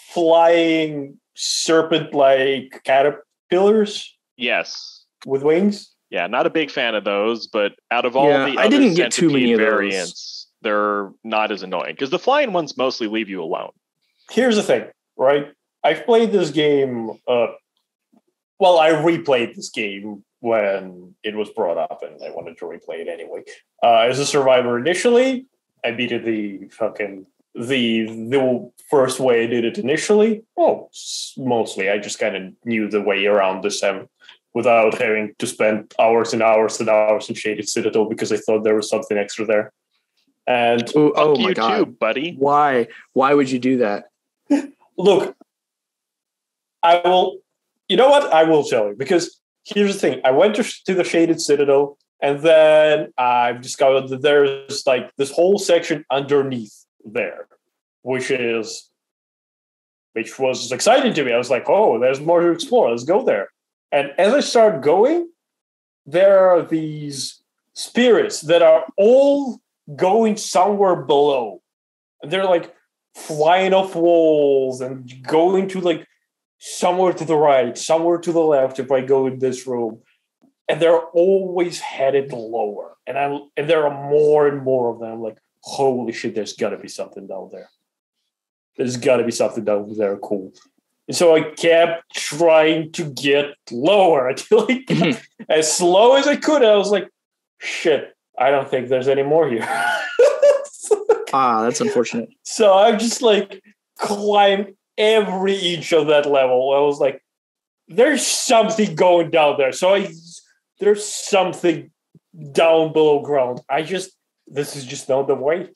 flying serpent-like caterpillars? Yes. With wings? Yeah, not a big fan of those, but out of all the I didn't get too many variants, they're not as annoying because the flying ones mostly leave you alone. Here's the thing, right? I've played this game. I replayed this game when it was brought up, and I wanted to replay it anyway. As a survivor initially, I beat it the first way I did it initially. Well, mostly I just kind of knew the way around this without having to spend hours and hours and hours in Shaded Citadel because I thought there was something extra there. And oh my god, too, buddy! Why would you do that? Look, I will. You know what? I will tell you because here's the thing. I went to the Shaded Citadel, and then I've discovered that there's like this whole section underneath there, which was exciting to me. I was like, oh, there's more to explore. Let's go there. And as I start going, there are these spirits that are all going somewhere below. And they're like flying off walls and going to like somewhere to the right, somewhere to the left if I go in this room. And they're always headed lower. And there are more and more of them. I'm like, holy shit, there's got to be something down there. There's got to be something down there cool. And so I kept trying to get lower until I got as slow as I could. I was like, shit, I don't think there's any more here. That's unfortunate. So I've just like climbed every inch of that level. I was like, there's something going down there. So there's something down below ground. This is just not the way.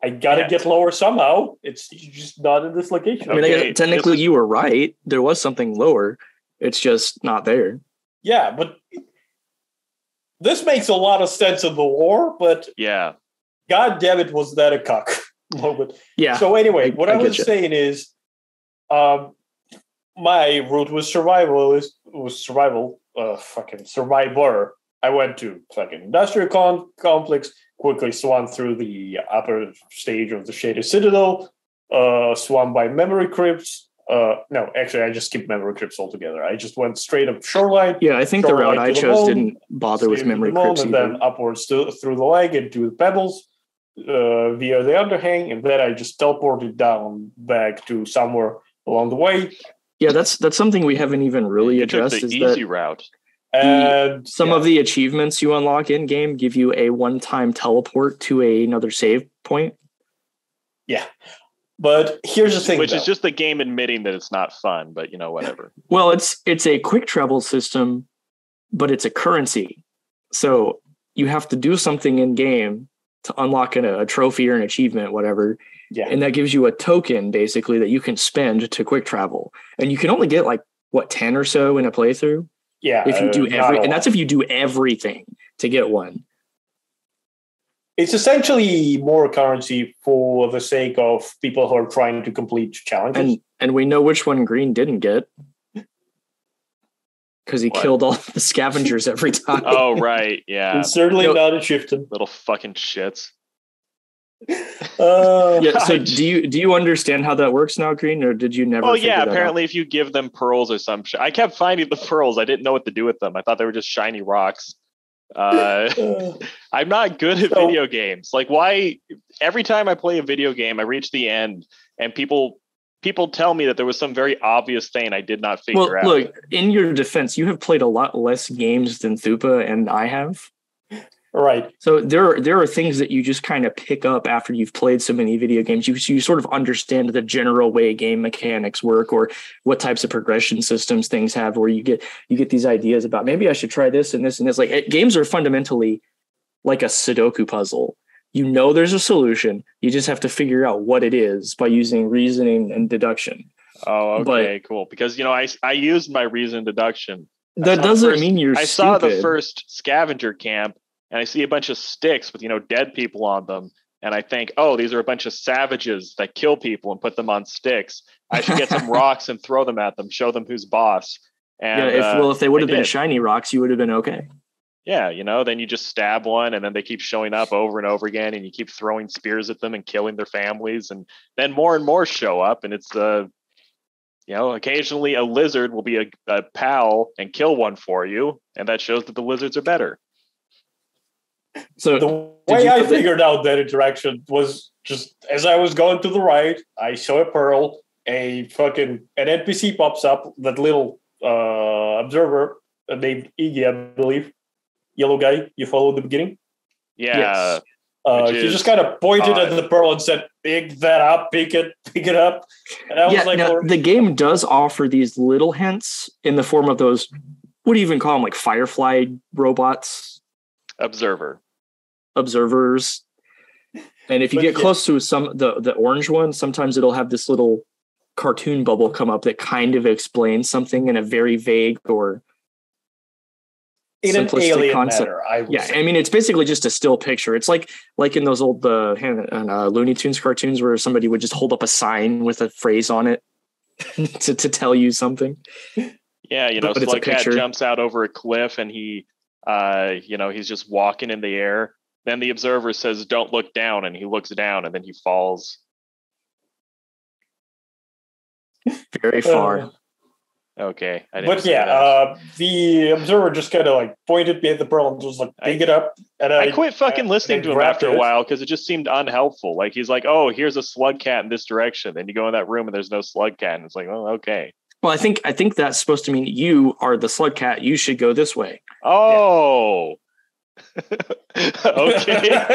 I gotta get lower somehow. It's just not in this location. I mean, technically you were right. There was something lower. It's just not there. Yeah, but this makes a lot of sense in the lore, but yeah, god damn it, was that a cuck moment. Yeah. So anyway, what I was saying is my route was survival. Fucking survivor. I went to fucking industrial complex, quickly swam through the upper stage of the Shaded Citadel, swam by memory crypts, No, actually, I just skipped memory crypts altogether. I just went straight up shoreline. Yeah, I think the route I chose didn't bother with memory crypts and then upwards through the leg into the pebbles via the underhang, and then I just teleported down back to somewhere along the way. Yeah, that's something we haven't even really addressed. Is the easy route. And some of the achievements you unlock in game give you a one-time teleport to another save point. Yeah. But here's the thing, which is just the game admitting that it's not fun, but whatever. Well, it's a quick travel system, but it's a currency. So you have to do something in game to unlock a trophy or an achievement, whatever. Yeah. And that gives you a token basically that you can spend to quick travel. And you can only get 10 or so in a playthrough. Yeah. If you do and that's if you do everything to get one. It's essentially more currency for the sake of people who are trying to complete challenges. And we know which one Green didn't get. Because he killed all the scavengers every time. Oh, right. Yeah. And certainly not a Shifton. Little fucking shits. So do you understand how that works now, Green, or did you never? Oh yeah, apparently if you give them pearls or some shit. I kept finding the pearls. I didn't know what to do with them. I thought they were just shiny rocks. I'm not good at video games. Why every time I play a video game, I reach the end and people tell me that there was some very obvious thing I did not figure out. Look, in your defense, you have played a lot less games than Thupa and I have. Right. So there are things that you just kind of pick up after you've played so many video games. You sort of understand the general way game mechanics work or what types of progression systems things have, where you get these ideas about maybe I should try this and this and this. Games are fundamentally like a Sudoku puzzle. There's a solution. You just have to figure out what it is by using reasoning and deduction. Oh, okay, cool. Because I used my reason and deduction. That doesn't mean you're I saw the first scavenger camp. And I see a bunch of sticks with, dead people on them. And I think, oh, these are a bunch of savages that kill people and put them on sticks. I should get some rocks and throw them at them, show them who's boss. And if they would have been shiny rocks, you would have been okay. Yeah, then you just stab one and then they keep showing up over and over again and you keep throwing spears at them and killing their families. And then more and more show up and it's, occasionally a lizard will be a pal and kill one for you. And that shows that the lizards are better. So the way I figured out that interaction was just as I was going to the right, I saw a pearl, an NPC pops up, that little observer named Iggy, I believe, yellow guy you followed at the beginning. Yeah. Yes. He just kind of pointed at the pearl and said, "Pick that up, pick it up." And I was now, the game does offer these little hints in the form of those, what do you even call them, firefly robots? Observers. And if you get close to the orange one, sometimes it'll have this little cartoon bubble come up that kind of explains something in a very vague or in an alien manner. It's basically just a still picture. It's like in those old Looney Tunes cartoons where somebody would just hold up a sign with a phrase on it to tell you something. Yeah, Slugcat jumps out over a cliff and he he's just walking in the air. Then the observer says, "Don't look down," and he looks down, and then he falls very far. Okay, the observer just kind of pointed me at the pearl and was like, "Pick it up." And I quit fucking listening to him after a while because it just seemed unhelpful. He's like, "Oh, here's a slug cat in this direction," then you go in that room and there's no slug cat, and it's like, "Oh, okay." Well, I think that's supposed to mean you are the slug cat. You should go this way. Oh, yeah. Okay.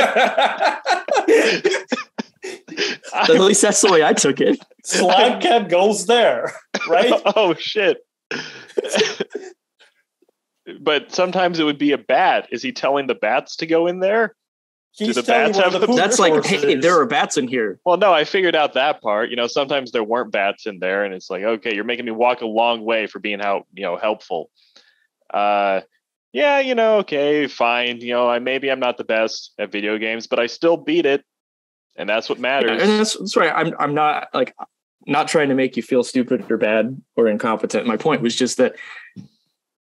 At least that's the way I took it. Slug cat goes there, right? Oh shit! But sometimes it would be a bat. Is he telling the bats to go in there? He's telling that's like, hey, there are bats in here. Well, no, I figured out that part. Sometimes there weren't bats in there, and it's like, okay, you're making me walk a long way for being helpful. Yeah, okay, fine. Maybe I'm not the best at video games, but I still beat it, and that's what matters. Yeah, and that's right. I'm not trying to make you feel stupid or bad or incompetent. My point was just that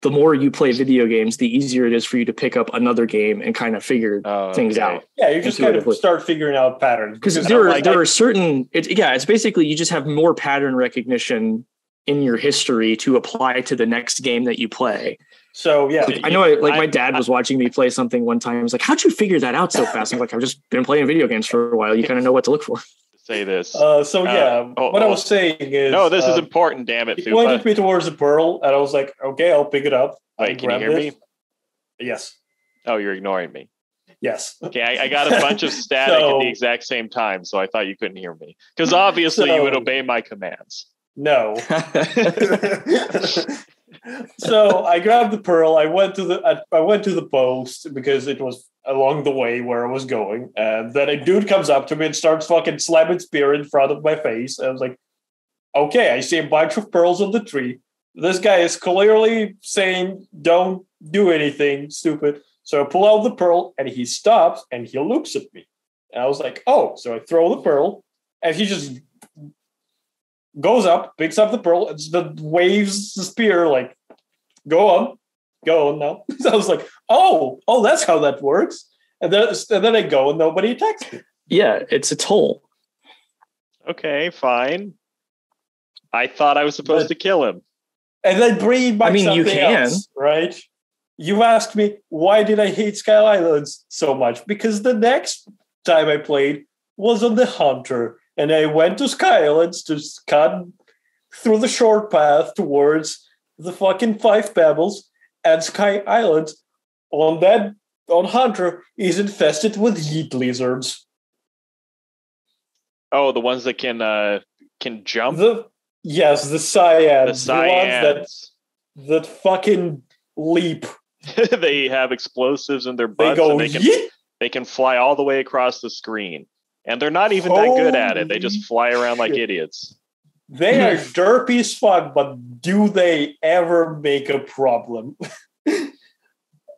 the more you play video games, the easier it is for you to pick up another game and kind of figure things out. Yeah, you just kind of start figuring out patterns. Because there are certain, it's basically you just have more pattern recognition in your history to apply to the next game that you play. So yeah, I know. My dad was watching me play something one time. He was like, "How'd you figure that out so fast?" I'm like, "I've just been playing video games for a while. You kind of know what to look for." Say this. What I was saying is, no, this is important. Damn it! He pointed me towards the pearl, and I was like, "Okay, I'll pick it up." Wait, can you hear me? Yes. Oh, you're ignoring me. Yes. Okay, I got a bunch of static at the exact same time, so I thought you couldn't hear me because obviously you would obey my commands. No. So I grabbed the pearl. I went to the post because it was along the way where I was going, and then a dude comes up to me and starts fucking slamming spear in front of my face. And I was like, "Okay, I see a bunch of pearls on the tree. This guy is clearly saying don't do anything stupid." So I pull out the pearl, and he stops and he looks at me. And I was like, "Oh!" So I throw the pearl, and he just goes up, picks up the pearl, and just waves the spear like, go on now. So I was like, oh, that's how that works. And then I go and nobody attacks me. Yeah, it's a toll. Okay, fine. I thought I was supposed to kill him. And then bring back something you can. else, right? You asked me, why did I hate Sky Islands so much? Because the next time I played was on the Hunter. And I went to Sky Islands to cut through the short path towards the fucking Five Pebbles, and Sky Islands on Hunter is infested with heat lizards. Oh, the ones that can jump? The cyads. The cyads. The ones that fucking leap. They have explosives in their butts. They can fly all the way across the screen. And they're not even that good at it. They just fly around like idiots. They are derpy as fuck, but do they ever make a problem?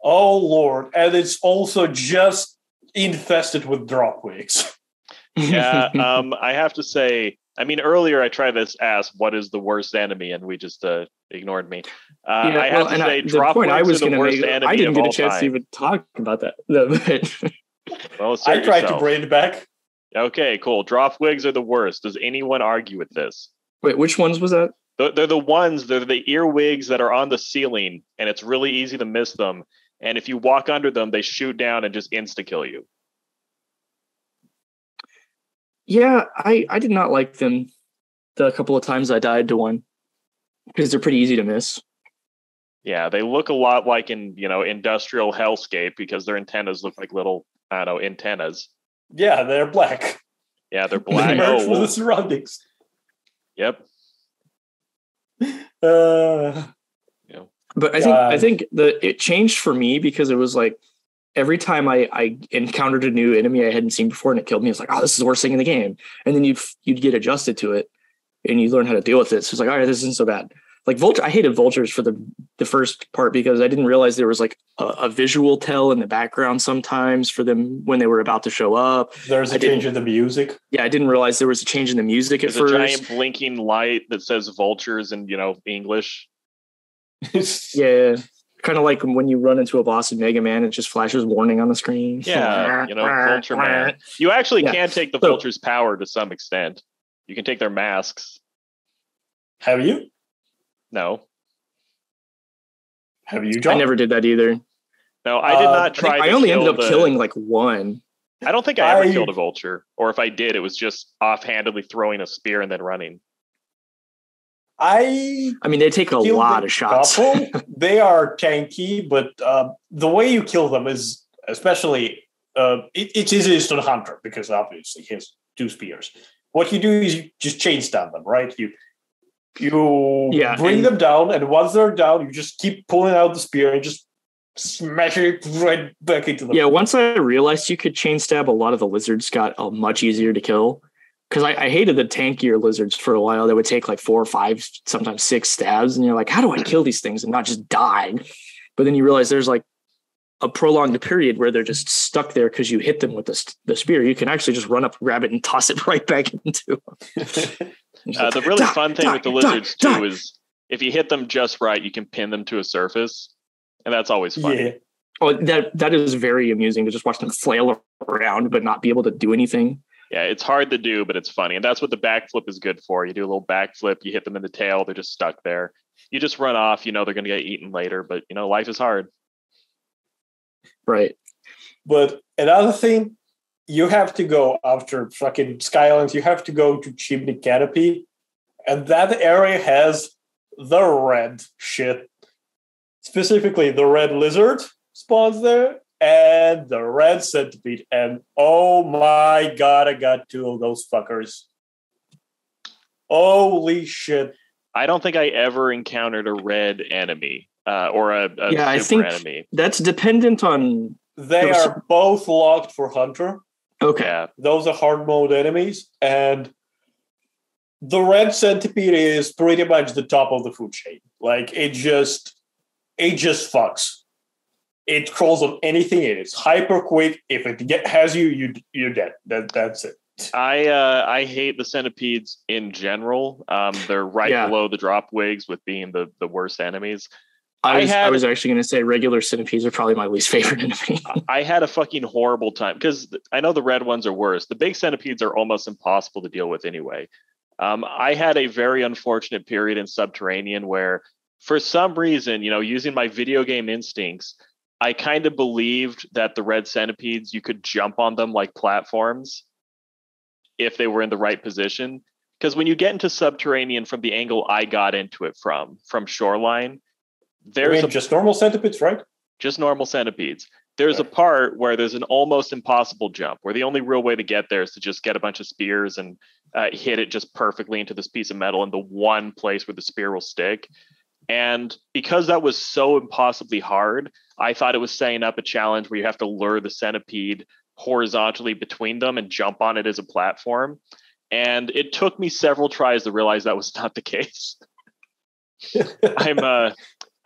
Oh, Lord. And it's also just infested with drop wigs. Yeah, I have to say, earlier I tried to ask what is the worst enemy, and we just ignored me. I have to say, drop wigs are the worst enemy. I didn't get a chance to even talk about that. Well, I tried to bring it back. Okay, cool. Drop wigs are the worst. Does anyone argue with this? Wait, which ones was that? They're the earwigs that are on the ceiling, and it's really easy to miss them. And if you walk under them, they shoot down and just insta-kill you. Yeah, I did not like them the couple of times I died to one, because they're pretty easy to miss. Yeah, they look a lot like in, industrial hellscape because their antennas look like little, antennas. Yeah, they're black. Yeah, they're black. Merge with the surroundings. Yep. But I think it changed for me because it was like every time I encountered a new enemy I hadn't seen before and it killed me, it's like, oh, this is the worst thing in the game. And then you'd get adjusted to it and you learn how to deal with it. So it's like, all right, this isn't so bad. Like I hated vultures for the first part because I didn't realize there was like a visual tell in the background sometimes for them when they were about to show up. There's a change in the music. Yeah, I didn't realize there was a change in the music at first. There's a giant blinking light that says vultures in, English. Yeah. Kind of like when you run into a boss in Mega Man, it just flashes warning on the screen. Yeah, Vulture Man. You actually can take the vulture's power to some extent. You can take their masks. Have you? No. Have you, John? I never did that either. No, I did not try. I only ended up killing like one. I don't think I ever killed a vulture. Or if I did, it was just offhandedly throwing a spear and then running. I mean, they take a lot of shots. They are tanky, but the way you kill them is especially it's easiest on Hunter because obviously he has 2 spears. What you do is you just chain stun them, right? You bring them down, and once they're down, you just keep pulling out the spear and just smash it right back into them. Yeah, once I realized you could chain stab, a lot of the lizards got much easier to kill. Because I hated the tankier lizards for a while. They would take like 4 or 5, sometimes 6 stabs. And you're like, how do I kill these things and not just die? But then you realize there's like a prolonged period where they're just stuck there because you hit them with the spear. You can actually just run up, grab it, and toss it right back into them. The really fun thing with the lizards too is if you hit them just right, you can pin them to a surface, and that's always funny. Yeah. Oh, that is very amusing to just watch them flail around but not be able to do anything. Yeah, it's hard to do, but it's funny. And that's what the backflip is good for. You do a little backflip, you hit them in the tail, they're just stuck there. You just run off, they're going to get eaten later, but life is hard. Right. But another thing, you have to go after fucking Skylands, you have to go to Chimney Canopy, and that area has the red shit. Specifically, the red lizard spawns there, and the red centipede. And oh my god, I got 2 of those fuckers. Holy shit. I don't think I ever encountered a red enemy or a I super think enemy. that's dependent on... They are both locked for Hunter. Okay. Yeah. Those are hard mode enemies, and the red centipede is pretty much the top of the food chain. Like, it just fucks. It crawls on anything. It is hyper quick. If it has you, you're dead. That's it. I hate the centipedes in general. They're right below the drop wigs with being the worst enemies. I was actually going to say regular centipedes are probably my least favorite enemy. I had a fucking horrible time because I know the red ones are worse. The big centipedes are almost impossible to deal with anyway. I had a very unfortunate period in Subterranean where, for some reason, using my video game instincts, I kind of believed that the red centipedes, you could jump on them like platforms if they were in the right position. Because when you get into Subterranean from the angle I got into it from Shoreline, there's just normal centipedes, right? Just normal centipedes. There's a part where there's an almost impossible jump, where the only real way to get there is to just get a bunch of spears and hit it just perfectly into this piece of metal in the one place where the spear will stick. And because that was so impossibly hard, I thought it was setting up a challenge where you have to lure the centipede horizontally between them and jump on it as a platform. And it took me several tries to realize that was not the case.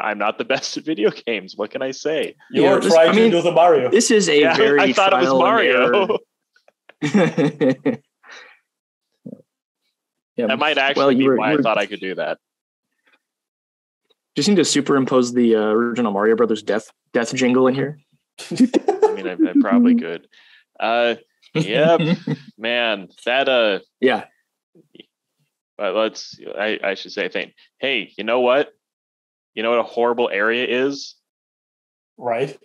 I'm not the best at video games. What can I say? You were trying to do the Mario. This is a very I thought it was Mario. That might actually be why I thought I could do that. Just need to superimpose the original Mario Brothers death jingle in here. I mean, I probably could. Yep, man. That yeah. But I should say, hey, you know what? You know what a horrible area is? Right.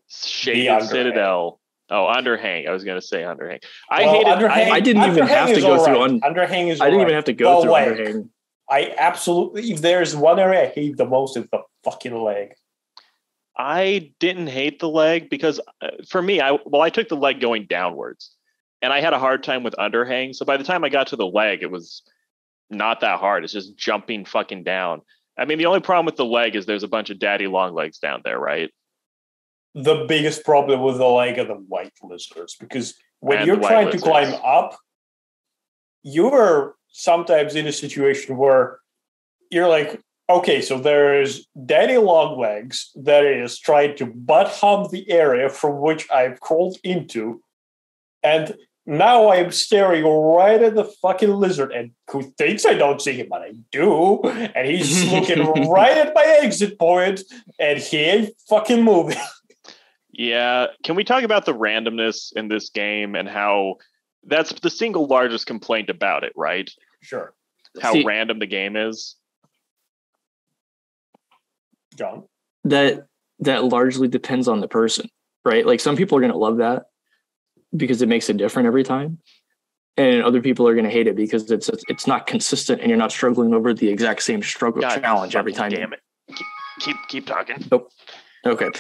Shaded Citadel. Oh, Underhang. I was going to say Underhang. I didn't even have to go through Underhang is I didn't even have to go through Underhang. I absolutely, if there's one area I hate the most, it's the fucking leg. I didn't hate the leg because for me, I took the leg going downwards and I had a hard time with Underhang. So by the time I got to the leg, it was not that hard. It's just jumping fucking down. I mean, the only problem with the leg is there's a bunch of daddy long legs down there, right? The biggest problem with the leg are the white lizards, because when you're trying to climb up, you're sometimes in a situation where you're like, okay, so there's daddy long legs that is trying to butt hump the area from which I've crawled into, and now I'm staring right at the fucking lizard, and who thinks I don't see him, but I do. And he's looking right at my exit point, and he ain't fucking moving. Yeah. Can we talk about the randomness in this game and how that's the single largest complaint about it, right? Sure. How random the game is. John? That largely depends on the person, right? Like, some people are going to love that because it makes it different every time, and other people are going to hate it because it's not consistent and you're not struggling over the exact same challenge every time. Damn it! Keep talking. Oh, okay,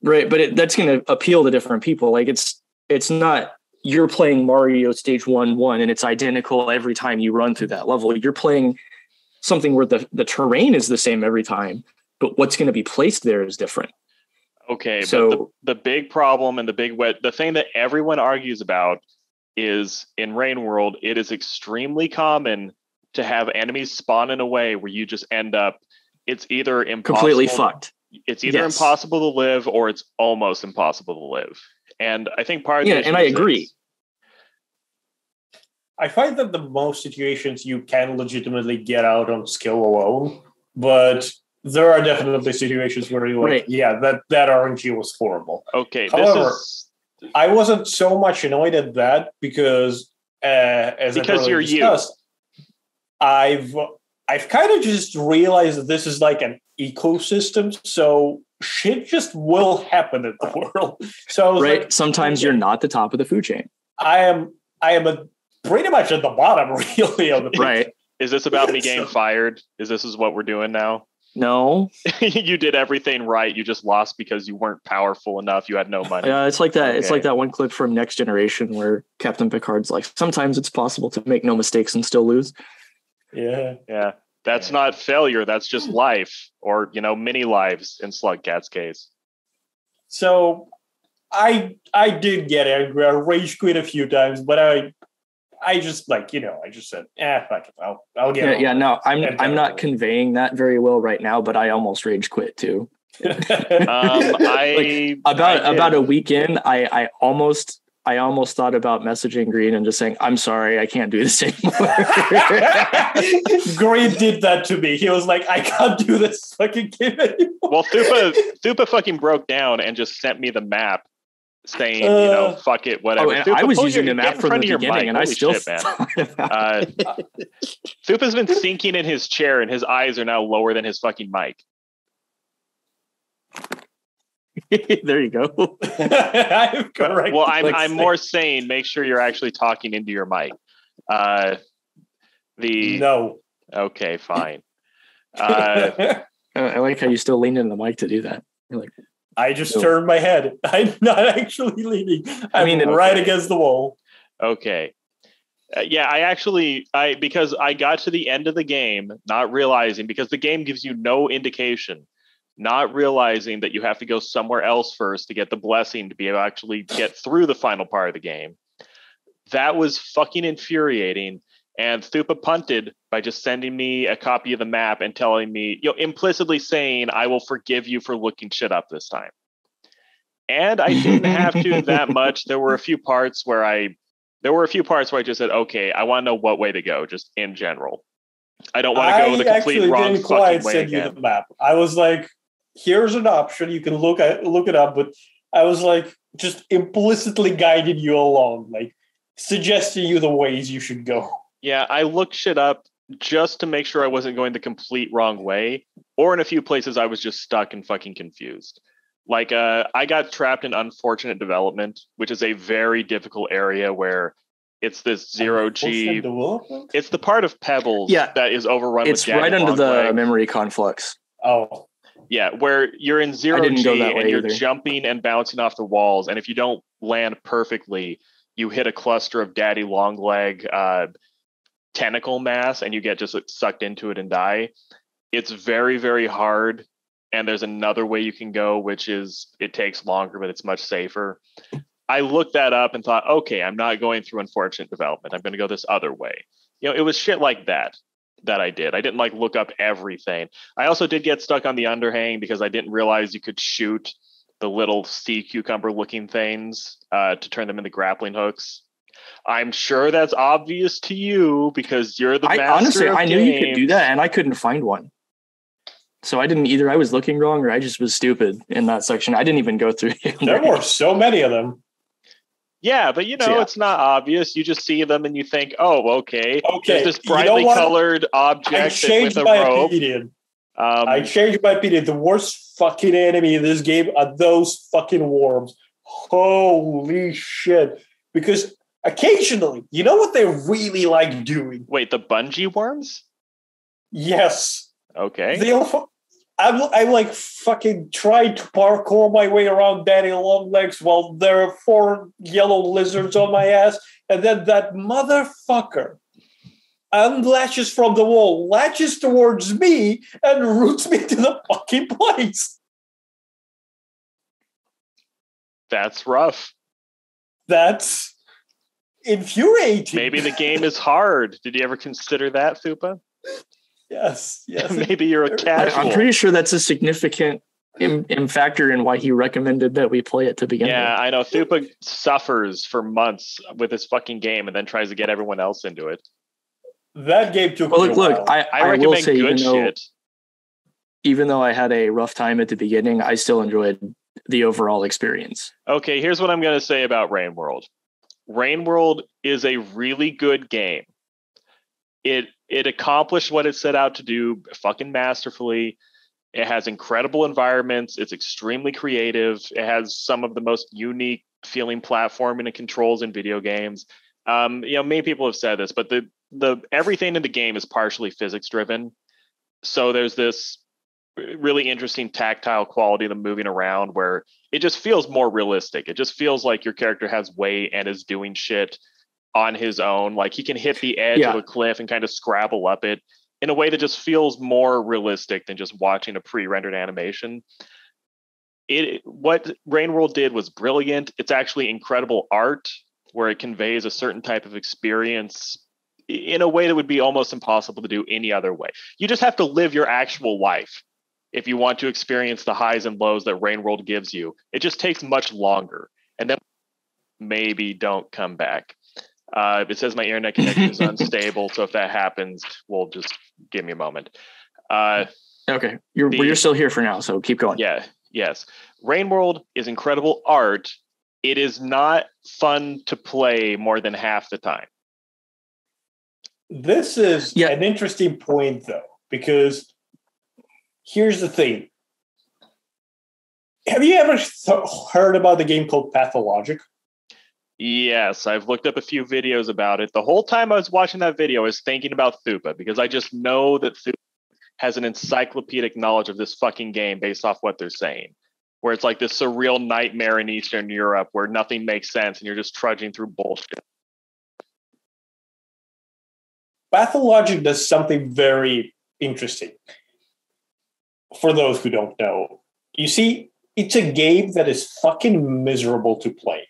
right. But that's going to appeal to different people. Like, it's not you're playing Mario Stage 1-1 and it's identical every time you run through that level. You're playing something where the terrain is the same every time, but what's going to be placed there is different. Okay, so but the big problem and the thing that everyone argues about is in Rain World, it is extremely common to have enemies spawn in a way where you just end up, it's either impossible, completely fucked. It's either impossible to live or it's almost impossible to live. And I think part of and I agree. I find that the most situations you can legitimately get out on skill alone but there are definitely situations where you're like, Right. yeah, that RNG was horrible. Okay, However, this is I wasn't so much annoyed at that because, as I've already discussed, I've kind of just realized that this is like an ecosystem, so shit just will happen in the world. So Right. like, Sometimes you're not the top of the food chain. I am pretty much at the bottom, really. Of the Right. Is this about me getting fired? Is what we're doing now? No. You did everything right. You just lost because you weren't powerful enough. You had no money. It's like that. Okay. It's like that one clip from Next Generation where Captain Picard's like, sometimes it's possible to make no mistakes and still lose. Yeah. That's not failure. That's just life, or mini lives in Slugcat's case. So I did get angry. I rage quit a few times, but I just I just said, fuck it. I'll get it. Yeah, no, I'm not conveying that very well right now, but I almost rage quit too. About a week in, I almost thought about messaging Green and just saying, I'm sorry, I can't do this anymore. Green did that to me. He was like, I can't do this fucking game anymore. Well, Thupa fucking broke down and just sent me the map saying, fuck it, whatever. And Thupa, I was using the map from the beginning, and I still shit, thought about it. Thupa's been sinking in his chair, and his eyes are now lower than his fucking mic. There you go. I'm correct. Well, I'm more saying, make sure you're actually talking into your mic. No. Okay, fine. I like how you still leaned into the mic to do that. You're like, I just turned my head. I'm not actually leaning. I'm right against the wall. Okay. Because I got to the end of the game, not realizing, because the game gives you no indication, not realizing that you have to go somewhere else first to get the blessing to be able to actually get through the final part of the game. That was fucking infuriating. And Thupa punted by just sending me a copy of the map and telling me, implicitly saying, I will forgive you for looking shit up this time. And I didn't have to that much. There were a few parts where I just said, okay, I want to know what way to go, just in general. I don't want to go the complete wrong fucking way again. You the map. I was like, here's an option. You can look it up. But I was like, just implicitly guiding you along, like suggesting you the ways you should go. Yeah, I looked shit up just to make sure I wasn't going the complete wrong way. Or in a few places, I was just stuck and fucking confused. Like, I got trapped in Unfortunate Development, which is a very difficult area where it's this zero-G. It's the part of Pebbles that is overrun with right under the memory conflux. Oh. Yeah, where you're in zero-G and you're jumping and bouncing off the walls. And if you don't land perfectly, you hit a cluster of daddy longleg tentacle mass and you get just sucked into it and die. It's very, very hard. And there's another way you can go, which is it takes longer, but it's much safer. I looked that up and thought, okay, I'm not going through Unfortunate Development. I'm going to go this other way. It was shit like that I did. I didn't look up everything. I also did get stuck on the underhang because I didn't realize you could shoot the little sea cucumber looking things to turn them into grappling hooks. I'm sure that's obvious to you because you're the master honestly, of I knew games. you could do that, and I couldn't find one. So I didn't either. I was looking wrong, or I just was stupid in that section. I didn't even go through it. There were so many of them. Yeah, but it's not obvious. You just see them and you think, "Oh, okay." There's this brightly colored object with a rope. I changed my opinion. The worst fucking enemy in this game are those fucking worms. Holy shit! Because occasionally, you know what they really like doing? Wait, the bungee worms? Yes. Okay. I'm like fucking trying to parkour my way around daddy long legs while there are 4 yellow lizards on my ass, and then that motherfucker unlatches from the wall, latches towards me, and roots me to the fucking place. That's rough. That's infuriating. Maybe the game is hard. Did you ever consider that, Thupa? Yes. Maybe you're a casual. I'm pretty sure that's a significant factor in why he recommended that we play it to begin with. Yeah, I know. Thupa suffers for months with his fucking game and then tries to get everyone else into it. That game took me a while. I recommend will say, good shit. even though I had a rough time at the beginning, I still enjoyed the overall experience. Okay, here's what I'm going to say about Rain World. Rain World is a really good game. It accomplished what it set out to do fucking masterfully. It has incredible environments. It's extremely creative. It has some of the most unique feeling platforming and controls in video games. Many people have said this, but the everything in the game is partially physics driven. So there's this really interesting tactile quality of the moving around where it just feels more realistic. It just feels like your character has weight and is doing shit on his own. Like he can hit the edge of a cliff and kind of scrabble up it in a way that just feels more realistic than just watching a pre-rendered animation. What Rain World did was brilliant. It's actually incredible art where it conveys a certain type of experience in a way that would be almost impossible to do any other way. You just have to live your actual life if you want to experience the highs and lows that Rain World gives you. It just takes much longer. And then maybe don't come back. It says my internet connection is unstable, so if that happens, we'll just give me a moment. Okay, you're still here for now, so keep going. Yeah, yes. Rain World is incredible art. It is not fun to play more than half the time. This is an interesting point, though, because here's the thing. Have you ever heard about the game called Pathologic? Yes, I've looked up a few videos about it. The whole time I was watching that video, I was thinking about Thupa because I just know that Thupa has an encyclopedic knowledge of this fucking game based off what they're saying. Where it's like this surreal nightmare in Eastern Europe where nothing makes sense and you're just trudging through bullshit. Pathologic does something very interesting. For those who don't know, you see, it's a game that is fucking miserable to play.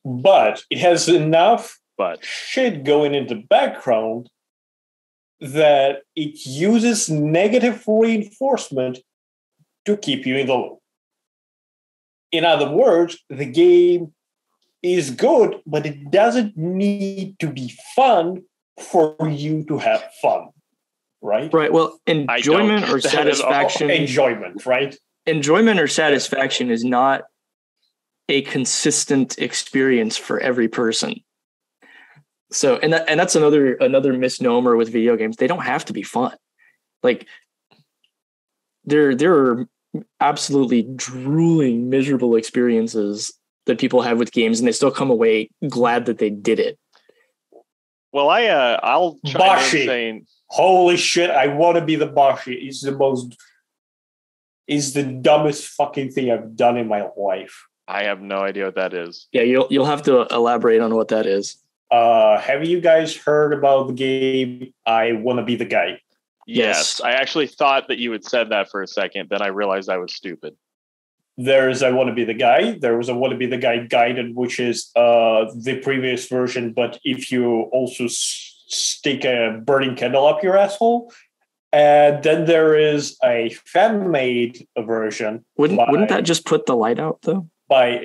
But it has enough shit going in the background that it uses negative reinforcement to keep you in the loop. In other words, the game is good, but it doesn't need to be fun for you to have fun, right? Right. Well, enjoyment or satisfaction. Enjoyment, right? Enjoyment or satisfaction is not a consistent experience for every person. So, and that's another misnomer with video games. They don't have to be fun. Like there are absolutely drooling, miserable experiences that people have with games, and they still come away glad that they did it. Well, I'll try saying, holy shit, I want to be the Bashi. It's the dumbest fucking thing I've done in my life. I have no idea what that is. Yeah, you'll have to elaborate on what that is. Have you guys heard about the game I Want to Be the Guy? Yes. I actually thought that you had said that for a second. Then I realized I was stupid. There's I Want to Be the Guy. There was a Want to Be the Guy Guided, which is the previous version. But if you also stick a burning candle up your asshole. And then there is a fan-made version. Wouldn't that just put the light out, though? Well,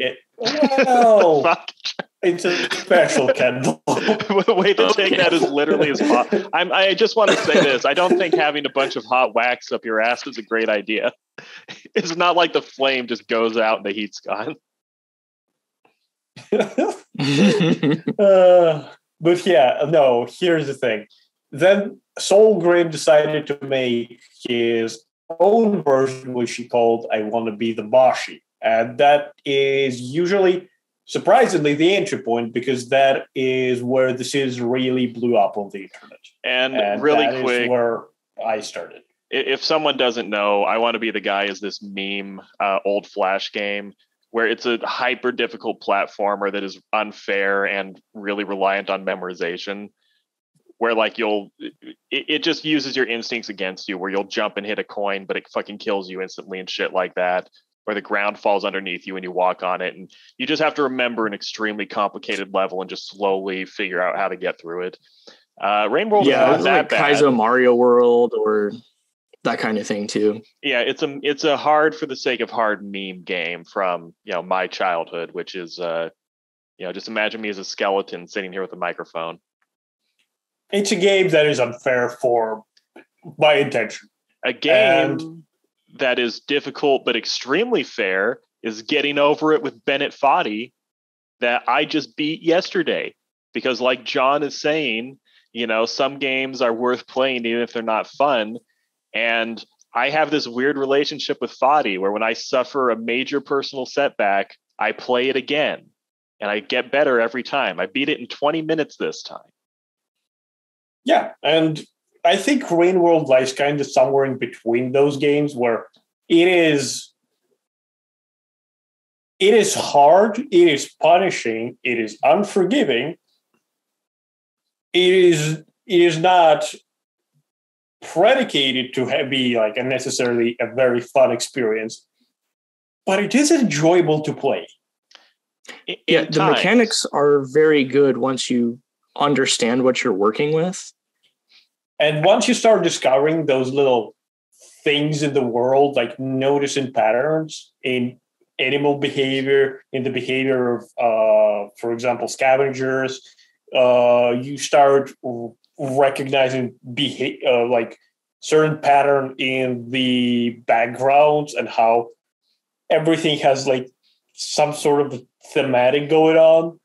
it's a special candle. Way to take that as literally as possible. I just want to say this. I don't think having a bunch of hot wax up your ass is a great idea. It's not like the flame just goes out and the heat's gone. But yeah, no, here's the thing. Then Solgrim decided to make his own version, which he called I Want to Be the Bashi. And that is usually, surprisingly, the entry point, because that is where this is really blew up on the internet. And really that quick, is where I started. If someone doesn't know, I Want to Be the Guy is this meme old Flash game where it's a hyper difficult platformer that is unfair and really reliant on memorization. Where like it just uses your instincts against you, where you'll jump and hit a coin, but it fucking kills you instantly and shit like that. Where the ground falls underneath you and you walk on it, and you just have to remember an extremely complicated level and just slowly figure out how to get through it. Rain World is not that like bad. Kaizo Mario World or that kind of thing too. Yeah, it's a hard for the sake of hard meme game from my childhood, which is just imagine me as a skeleton sitting here with a microphone. It's a game that is unfair by intention. A game that is difficult but extremely fair is Getting Over It with Bennett Foddy that I just beat yesterday. Because like John is saying, some games are worth playing even if they're not fun. And I have this weird relationship with Foddy where when I suffer a major personal setback, I play it again and I get better every time. I beat it in 20 minutes this time. Yeah, and I think Rain World lies kind of somewhere in between those games where it is hard, it is punishing, it is unforgiving. It is not predicated to be like necessarily a very fun experience, but it is enjoyable to play. The mechanics are very good once you understand what you're working with. And once you start discovering those little things in the world, like noticing patterns in animal behavior, in the behavior of, for example, scavengers, you start recognizing like certain pattern in the backgrounds and how everything has like some sort of thematic going on.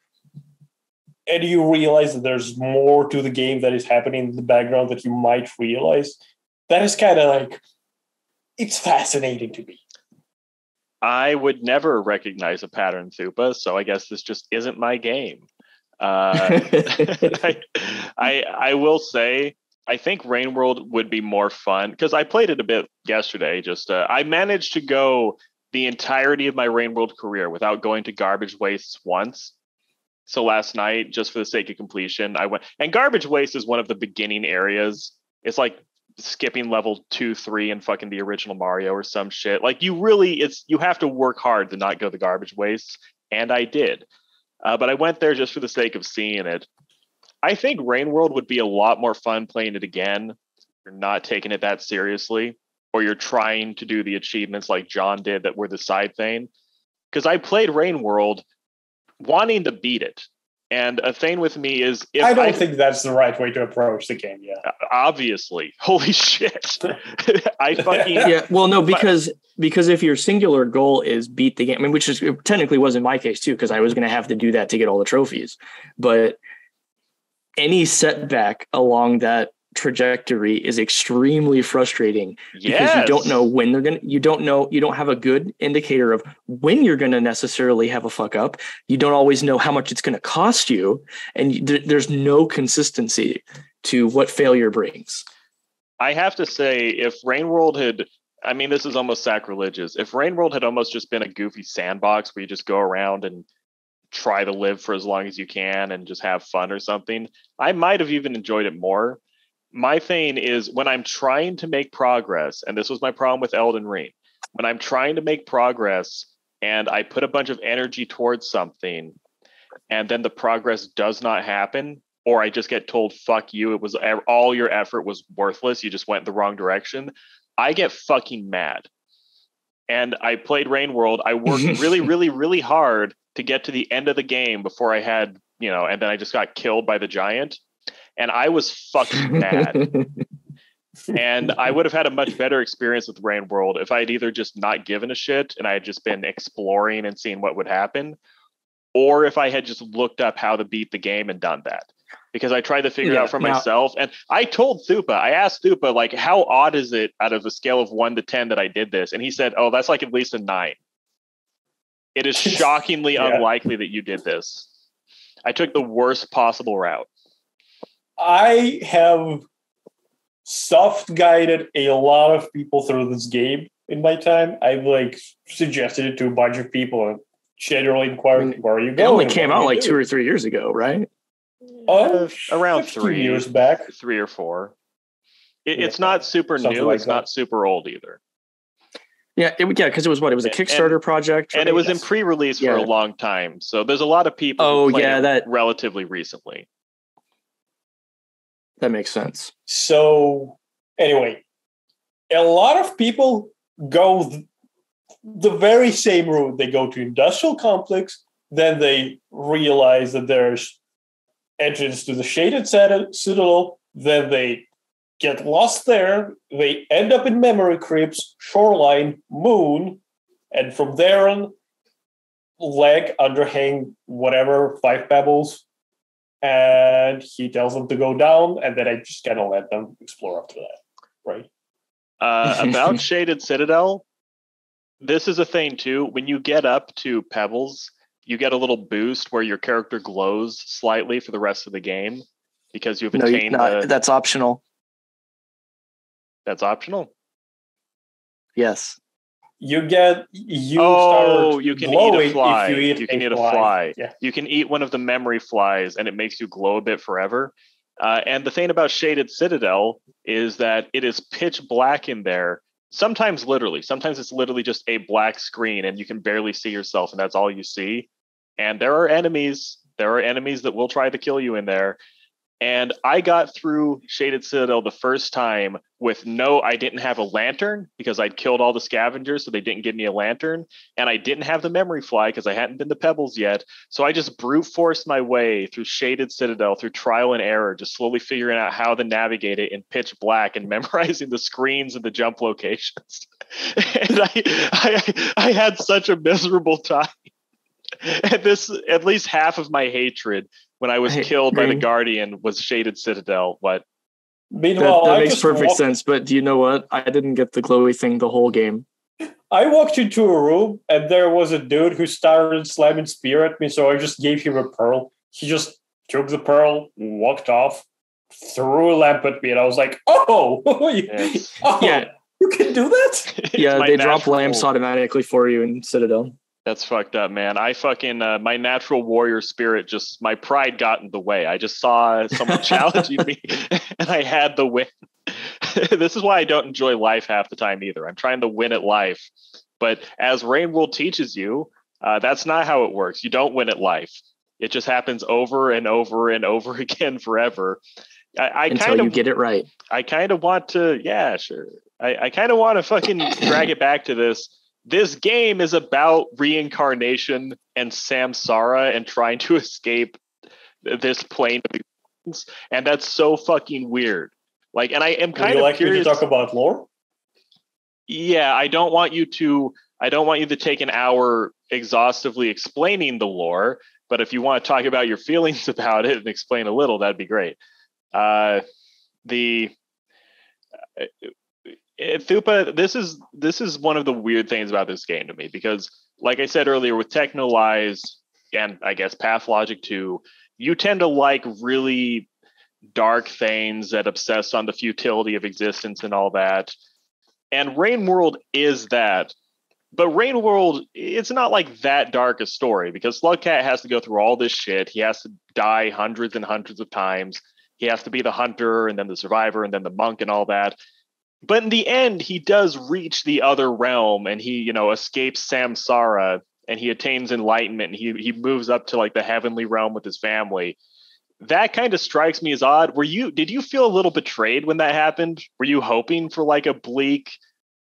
And you realize that there's more to the game that is happening in the background that you might realize. That is kind of like, it's fascinating to me. I would never recognize a pattern, Thupa, so I guess this just isn't my game. I will say, I think Rain World would be more fun because I played it a bit yesterday. I managed to go the entirety of my Rain World career without going to Garbage Wastes once. So last night, just for the sake of completion, I went, and Garbage Waste is one of the beginning areas. It's like skipping level 2, 3 in fucking the original Mario or some shit. Like you have to work hard to not go the Garbage Waste, and I did. But I went there just for the sake of seeing it. I think Rain World would be a lot more fun playing it again. You're not taking it that seriously, or you're trying to do the achievements like John did that were the side thing. Because I played Rain World wanting to beat it. And a thing with me is... I don't think that's the right way to approach the game, yeah. Obviously. Holy shit. I fucking... Yeah, well, no, because if your singular goal is beat the game, I mean, which is technically was in my case too, because I was going to have to do that to get all the trophies. But any setback along that trajectory is extremely frustrating because you don't know when you don't have a good indicator of when you're going to necessarily have a fuck up. You don't always know how much it's going to cost you. And there's no consistency to what failure brings. I have to say, if Rain World this is almost sacrilegious. If Rain World had almost just been a goofy sandbox where you just go around and try to live for as long as you can and just have fun or something, I might have even enjoyed it more. My thing is when I'm trying to make progress, and this was my problem with Elden Ring, when I'm trying to make progress and I put a bunch of energy towards something and then the progress does not happen, or I just get told, fuck you, it was all your effort was worthless, you just went in the wrong direction, I get fucking mad. And I played Rain World. I worked really, really, really hard to get to the end of the game before I had, and then I just got killed by the giant. And I was fucking mad. And I would have had a much better experience with Rain World if I had either just not given a shit and I had just been exploring and seeing what would happen, or if I had just looked up how to beat the game and done that. Because I tried to figure it out for myself. And I told Thupa, I asked Thupa, like, how odd is it out of a scale of 1 to 10 that I did this? And he said, oh, that's like at least a 9. It is shockingly unlikely that you did this. I took the worst possible route. I have soft guided a lot of people through this game in my time. I've suggested it to a bunch of people and generally inquired, where are you going? It only came out 2 or 3 years ago, right? Around 3 years back, 3 or 4. It's not super new. It's not super old either. Yeah, because it was what? It was a Kickstarter project, and it was in pre-release for a long time. So there's a lot of people who played it relatively recently. That makes sense. So anyway, a lot of people go the very same route. They go to industrial complex, then they realize that there's entrance to the shaded citadel, then they get lost there. They end up in memory crypts, shoreline, moon, and from there on, leg, underhang, whatever, 5 pebbles. And he tells them to go down, and then I just kind of let them explore up to that, right? About Shaded Citadel, this is a thing too. When you get up to pebbles, you get a little boost where your character glows slightly for the rest of the game because you've attained that's optional. That's optional? You Yes. can eat a fly. You can eat a fly. Yeah. You can eat one of the memory flies, and it makes you glow a bit forever. And the thing about Shaded Citadel is that it is pitch black in there. Sometimes it's literally just a black screen, and you can barely see yourself, and that's all you see. And there are enemies that will try to kill you in there. And I got through Shaded Citadel the first time with I didn't have a lantern because I'd killed all the scavengers, so they didn't give me a lantern. And I didn't have the memory fly because I hadn't been to Pebbles yet. So I just brute forced my way through Shaded Citadel through trial and error, just slowly figuring out how to navigate it in pitch black and memorizing the screens and the jump locations. And I had such a miserable time. And at least half of my hatred when I was killed by the Guardian was Shaded Citadel. What? Meanwhile, that makes perfect sense. But do you know what? I didn't get the glowy thing the whole game. I walked into a room and there was a dude who started slamming spear at me, so I just gave him a pearl. He just took the pearl, walked off, threw a lamp at me, and I was like, "Oh, yeah, you can do that." Yeah, they drop lamps automatically for you in Citadel. That's fucked up, man. I fucking, my natural warrior spirit, my pride got in the way. I just saw someone challenging me and I had the win. This is why I don't enjoy life half the time either. I'm trying to win at life. But as Rain World teaches you, that's not how it works. You don't win at life. It just happens over and over and over again forever. Until you get it right. I kind of want to, yeah, sure. I kind of want to fucking drag it back to this. This game is about reincarnation and samsara and trying to escape this plane of existence, and that's so fucking weird. Like, and I am kind of curious. Me to talk about lore? Yeah, I don't want you to take an hour exhaustively explaining the lore, but if you want to talk about your feelings about it and explain a little, that'd be great. Thupa, this is one of the weird things about this game to me, because like I said earlier, with Technolize and I guess Pathologic 2, you tend to like really dark things that obsess on the futility of existence and all that. And Rain World is that. But Rain World, it's not like that dark a story, because Slugcat has to go through all this shit. He has to die hundreds and hundreds of times. He has to be the hunter and then the survivor and then the monk and all that. But in the end, he does reach the other realm, and he, escapes samsara, and he attains enlightenment, and he moves up to like the heavenly realm with his family. That kind of strikes me as odd. Did you feel a little betrayed when that happened? Were you hoping for like a bleak,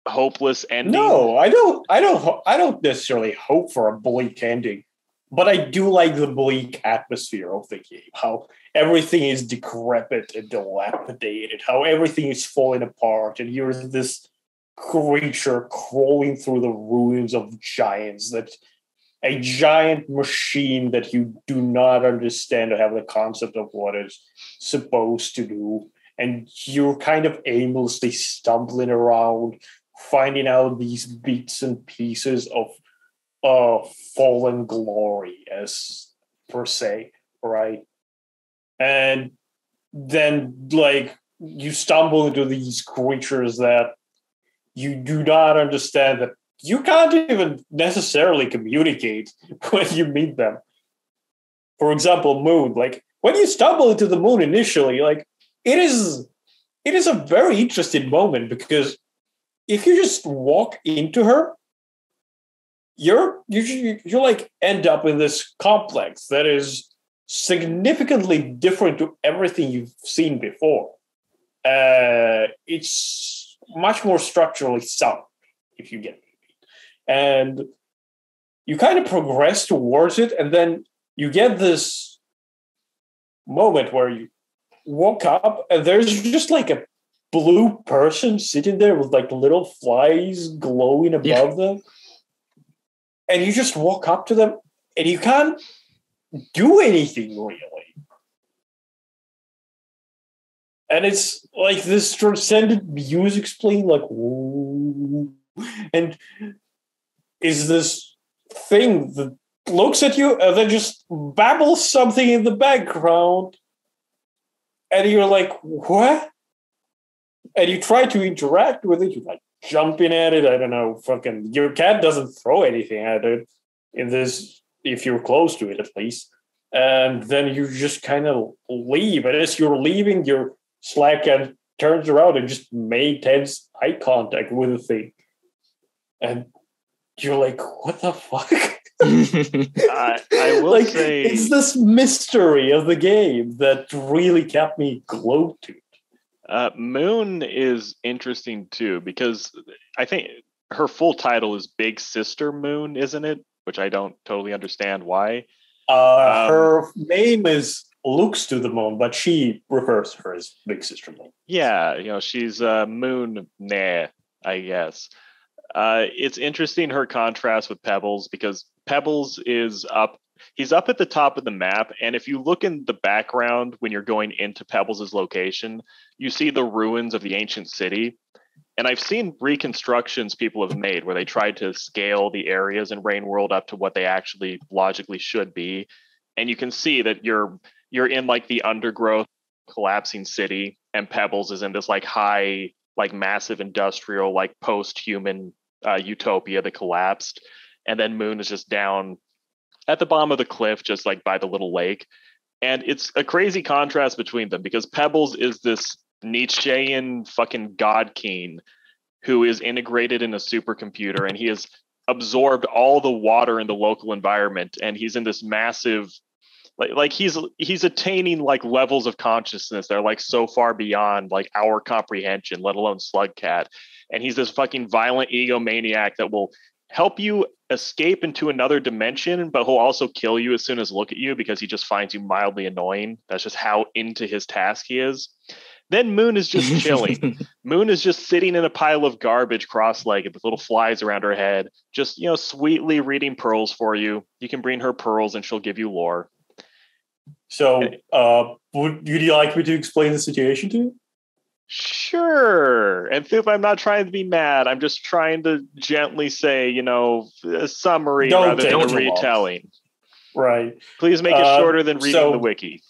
hopeless ending? No, I don't necessarily hope for a bleak ending, but I do like the bleak atmosphere of the game. How everything is decrepit and dilapidated, how everything is falling apart, and you're this creature crawling through the ruins of giants, that a giant machine that you do not understand or have the concept of what it's supposed to do, and you're kind of aimlessly stumbling around, finding out these bits and pieces of fallen glory, as per se, right? And then, like, you stumble into these creatures that you do not understand, that you can't even necessarily communicate when you meet them. For example, Moon. Like, when you stumble into the Moon initially, like, it is a very interesting moment, because if you just walk into her, you're like end up in this complex that is significantly different to everything you've seen before. It's much more structurally sound, if you get me. And you kind of progress towards it, and then you get this moment where you woke up and there's just like a blue person sitting there with like little flies glowing above them. And you just walk up to them and you can't do anything really. And it's like this transcendent music playing, like, whoa, and is this thing that looks at you and then just babbles something in the background. And you're like, what? And you try to interact with it. You're like jumping at it. I don't know. Fucking your cat doesn't throw anything at it in this, if you're close to it at least. And then you just kind of leave. And as you're leaving, your Slack cat turns around and just maintains eye contact with the thing. And you're like, what the fuck? I will like, say it's this mystery of the game that really kept me glued to it. Moon is interesting too, because I think her full title is Big Sister Moon, isn't it? Which I don't totally understand why. Her name is Looks to the Moon, but she refers to her as Big Sister Moon. Yeah, she's Moon, I guess. It's interesting her contrast with Pebbles, because Pebbles is up. He's up at the top of the map, and if you look in the background when you're going into Pebbles' location, you see the ruins of the ancient city. And I've seen reconstructions people have made where they tried to scale the areas in Rain World up to what they actually logically should be. And you can see that you're in like the undergrowth collapsing city, and Pebbles is in this like high, like massive industrial, like post-human utopia that collapsed. And then Moon is just down at the bottom of the cliff, just like by the little lake. And it's a crazy contrast between them, because Pebbles is this Nietzschean fucking god king who is integrated in a supercomputer, and he has absorbed all the water in the local environment, and he's in this massive like he's attaining like levels of consciousness that are like so far beyond like our comprehension, let alone Slugcat. And he's this fucking violent egomaniac that will help you escape into another dimension, but he'll also kill you as soon as look at you, because he just finds you mildly annoying. That's just how into his task he is. Then Moon is just chilling. Moon is just sitting in a pile of garbage, cross-legged, with little flies around her head, just, sweetly reading pearls for you. You can bring her pearls and she'll give you lore. So, would you like me to explain the situation to you? Sure. And Thupa, I'm not trying to be mad. I'm just trying to gently say, a summary rather than a retelling. Right. Please make it shorter than reading the wiki.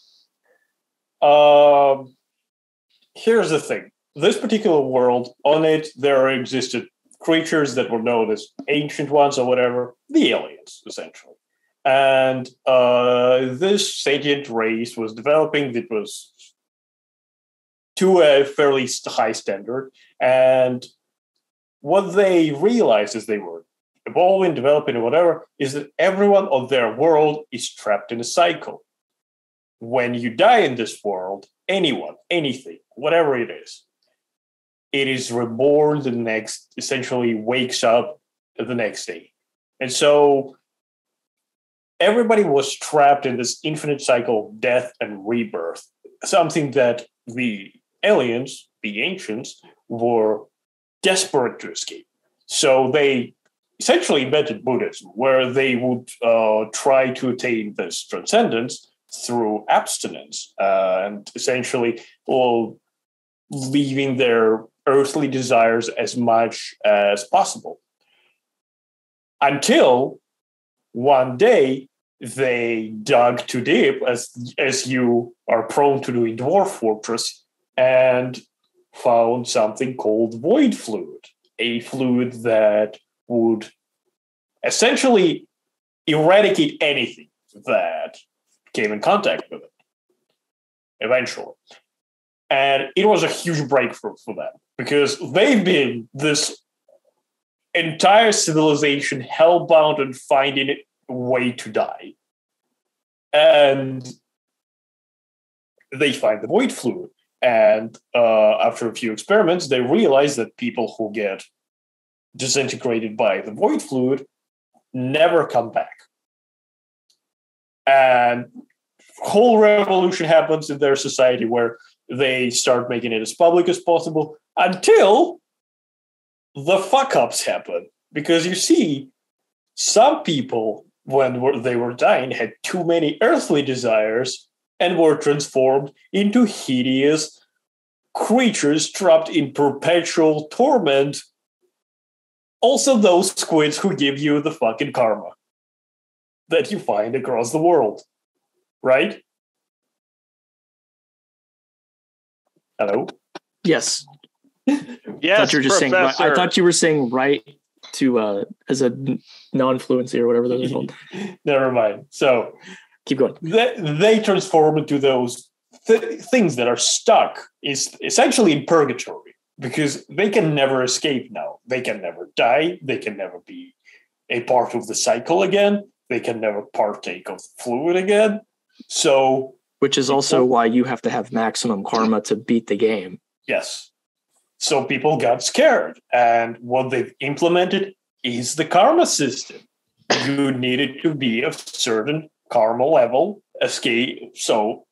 Here's the thing. This particular world, on it, there existed creatures that were known as ancient ones or whatever, the aliens, essentially. And this sentient race was developing. It was to a fairly high standard. And what they realized as they were evolving, developing, or whatever, is that everyone on their world is trapped in a cycle. When you die in this world, anyone, anything, whatever it is reborn the next, essentially wakes up the next day. And so everybody was trapped in this infinite cycle of death and rebirth, something that the aliens, the ancients, were desperate to escape. So they essentially invented Buddhism, where they would try to attain this transcendence through abstinence and essentially leaving their earthly desires as much as possible. Until one day they dug too deep, as you are prone to do in Dwarf Fortress, and found something called void fluid, a fluid that would essentially eradicate anything that came in contact with it eventually. And it was a huge breakthrough for them, because they've been this entire civilization hellbound on finding a way to die. And they find the void fluid. And after a few experiments, they realize that people who get disintegrated by the void fluid never come back. And whole revolution happens in their society where they start making it as public as possible until the fuck-ups happen. Because you see, some people, when they were dying, had too many earthly desires and were transformed into hideous creatures trapped in perpetual torment. Also those squids who give you the fucking karma that you find across the world. Right? Hello? Yes. Yes, I thought you were saying right to as a non-fluency or whatever those are called. Never mind. So keep going. They transform into those things that are stuck is essentially in purgatory because they can never escape now. They can never die. They can never be a part of the cycle again. They can never partake of the fluid again. So, which is also why you have to have maximum karma to beat the game. Yes. So people got scared, and what they've implemented is the karma system. You needed to be a certain karma level, escape. So,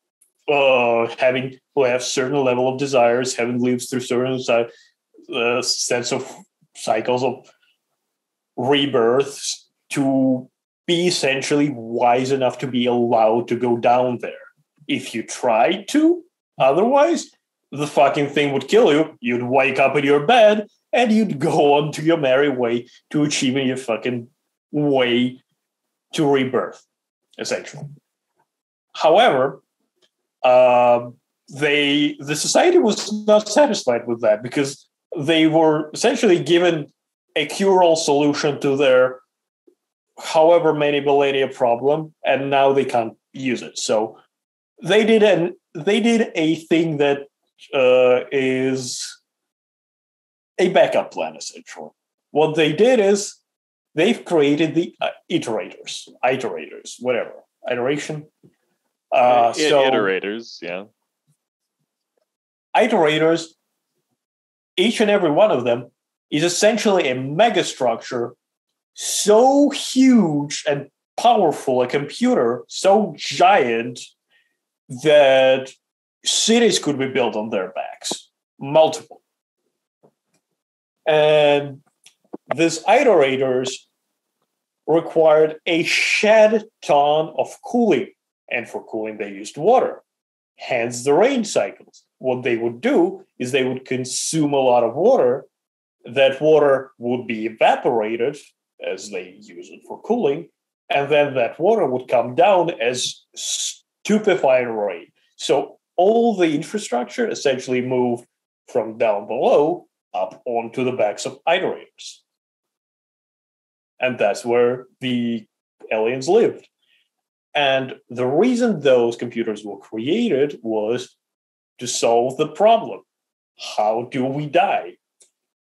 having to have certain level of desires, having lived through certain sets of cycles of rebirths to be essentially wise enough to be allowed to go down there. If you tried to, otherwise, the fucking thing would kill you. You'd wake up in your bed and you'd go on to your merry way to achieving your fucking way to rebirth, essentially. However, the society was not satisfied with that because they were essentially given a cure-all solution to their however many millennia problem, and now they can't use it. So they did a thing that is a backup plan, essentially. What they did is they've created the iterators, whatever, iteration. Iterators, yeah. Iterators, each and every one of them is essentially a megastructure so huge and powerful, a computer so giant that cities could be built on their backs, multiple. And these iterators required a shed ton of cooling, and for cooling they used water, hence the rain cycles. What they would do is they would consume a lot of water. That water would be evaporated as they use it for cooling, and then that water would come down as stupefying rain. So all the infrastructure essentially moved from down below up onto the backs of iterators. And that's where the aliens lived. And the reason those computers were created was to solve the problem. How do we die?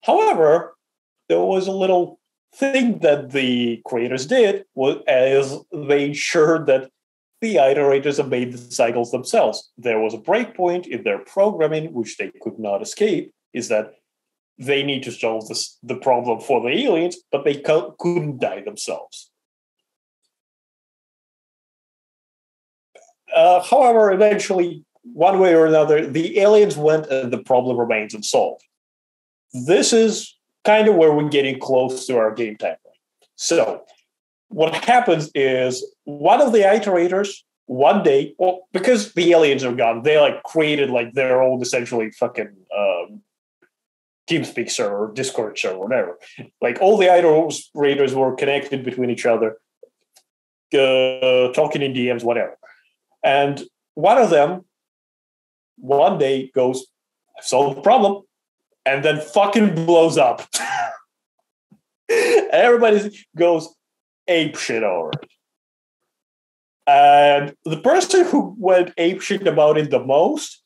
However, there was a little thing that the creators did was as they ensured that the iterators obeyed the cycles themselves. There was a breakpoint in their programming, which they could not escape, is that they need to solve the problem for the aliens, but they couldn't die themselves. However, eventually, one way or another, the aliens went and the problem remains unsolved. This is kind of where we're getting close to our game timeline. So what happens is one of the iterators one day, well, because the aliens are gone, they created their own essentially fucking TeamSpeak server, Discord server, whatever. All the iterators were connected between each other, talking in DMs, whatever. And one of them one day goes, I've solved the problem, and then fucking blows up. Everybody goes apeshit over it. And the person who went apeshit about it the most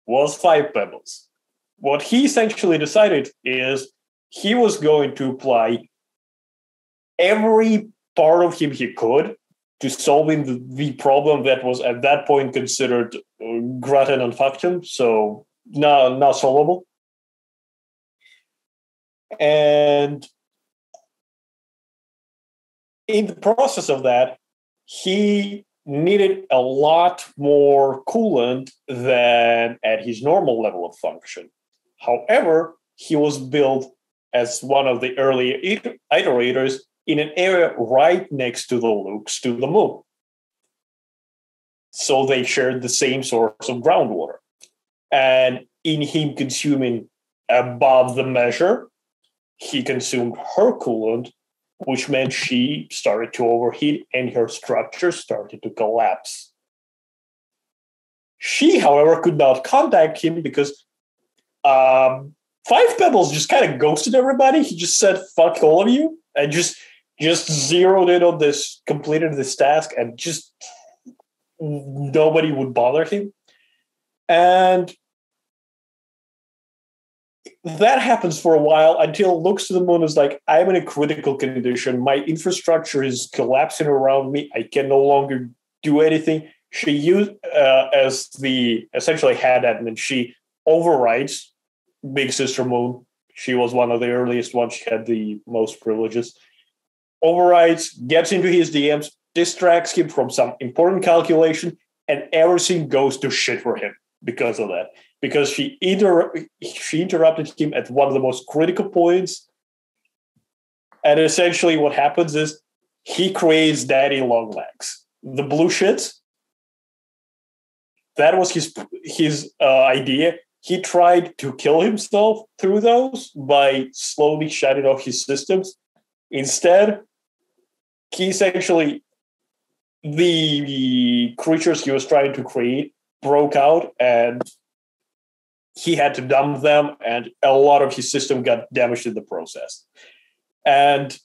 was Five Pebbles. What he essentially decided is he was going to apply every part of him he could to solving the problem that was at that point considered gratin and factum, so not solvable. And in the process of that, he needed a lot more coolant than at his normal level of function. However, he was built as one of the early iterators in an area right next to the looks to the moon. So they shared the same source of groundwater. And in him consuming above the measure, he consumed her coolant, which meant she started to overheat and her structure started to collapse. She, however, could not contact him because Five Pebbles just kind of ghosted everybody. He just said, fuck all of you, and just zeroed in on this, completed this task, and just nobody would bother him. And that happens for a while until Looks to the Moon is like, I'm in a critical condition. My infrastructure is collapsing around me. I can no longer do anything. She used, as the essentially head admin, she overrides Big Sister Moon. She was one of the earliest ones. She had the most privileges. Overrides, gets into his DMs, distracts him from some important calculation, and everything goes to shit for him because of that. Because she interrupted him at one of the most critical points. And essentially what happens is he creates Daddy Longlegs. The blue shits. That was his idea. He tried to kill himself through those by slowly shutting off his systems. Instead, he essentially, the creatures he was trying to create broke out and he had to dump them, and a lot of his system got damaged in the process. And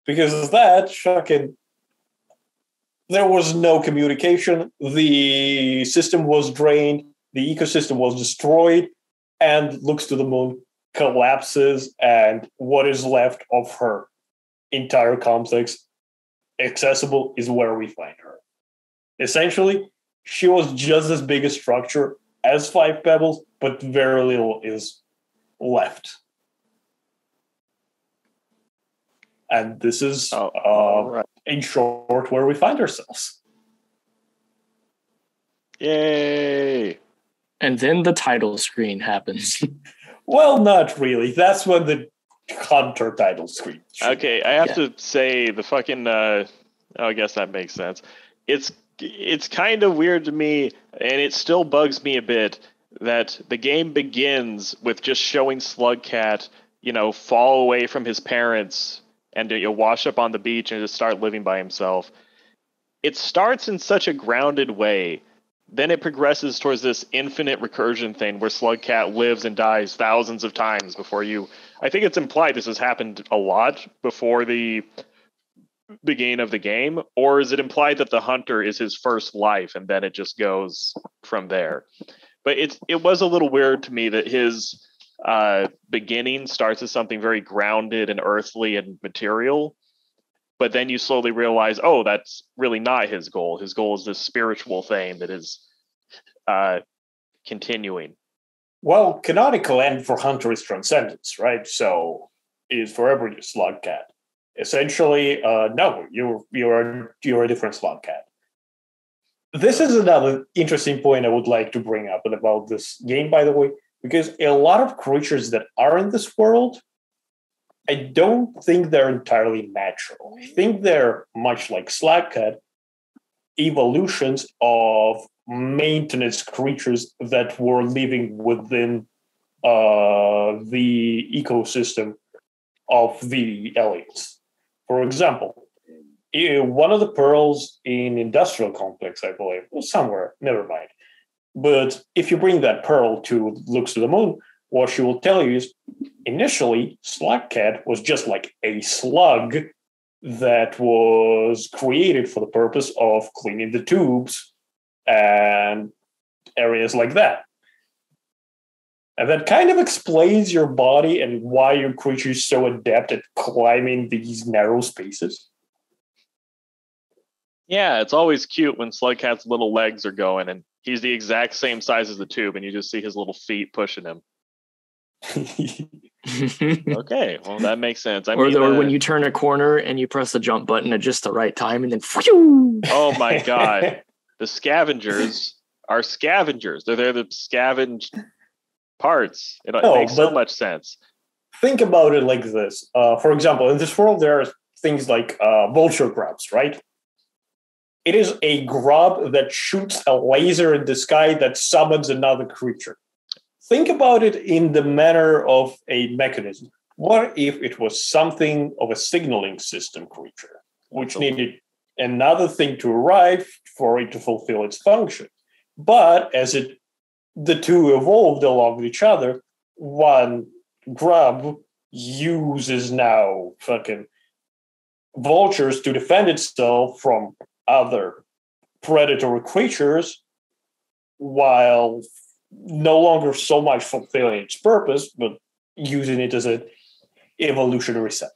because of that, there was no communication. The system was drained. The ecosystem was destroyed, and Looks to the Moon collapses, and what is left of her entire complex accessible is where we find her. Essentially, she was just as big a structure as Five Pebbles, but very little is left. And this is, right, in short, where we find ourselves. Yay! And then the title screen happens. Well, not really. That's when the Hunter title screen. Okay, I have to say the fucking. I guess that makes sense. It's kind of weird to me, and it still bugs me a bit that the game begins with just showing Slugcat, fall away from his parents and wash up on the beach and just start living by himself. It starts in such a grounded way. Then it progresses towards this infinite recursion thing where Slugcat lives and dies thousands of times before you. I think it's implied this has happened a lot before the beginning of the game, or is it implied that the Hunter is his first life and then it just goes from there? But it was a little weird to me that his beginning starts as something very grounded and earthly and material, but then you slowly realize, oh, that's really not his goal. His goal is this spiritual thing that is continuing. Well, canonical end for Hunter is transcendence, right? So is forever your Slugcat. Essentially, no, you're a different Slugcat. This is another interesting point I would like to bring up about this game, by the way, because a lot of creatures that are in this world, I don't think they're entirely natural. I think they're much like Slugcat, evolutions of maintenance creatures that were living within the ecosystem of the aliens. For example, one of the pearls in Industrial Complex, I believe, or somewhere, never mind. But if you bring that pearl to Looks to the Moon, what she will tell you is initially Slugcat was just like a slug that was created for the purpose of cleaning the tubes and areas like that. And that kind of explains your body and why your creature is so adept at climbing these narrow spaces. Yeah, it's always cute when Slugcat's little legs are going and he's the exact same size as the tube and you just see his little feet pushing him. Okay, well that makes sense. Or when you turn a corner and you press the jump button at just the right time, and then phew! Oh my god, the scavengers are scavengers. They're there to scavenge parts. It makes so much sense. Think about it like this. For example, in this world, there are things like vulture grubs, right? It is a grub that shoots a laser in the sky that summons another creature. Think about it in the manner of a mechanism. What if it was something of a signaling system creature, which needed another thing to arrive for it to fulfill its function? But as the two evolved along with each other, one grub uses now fucking vultures to defend itself from other predatory creatures, while no longer so much fulfilling its purpose, but using it as an evolutionary set.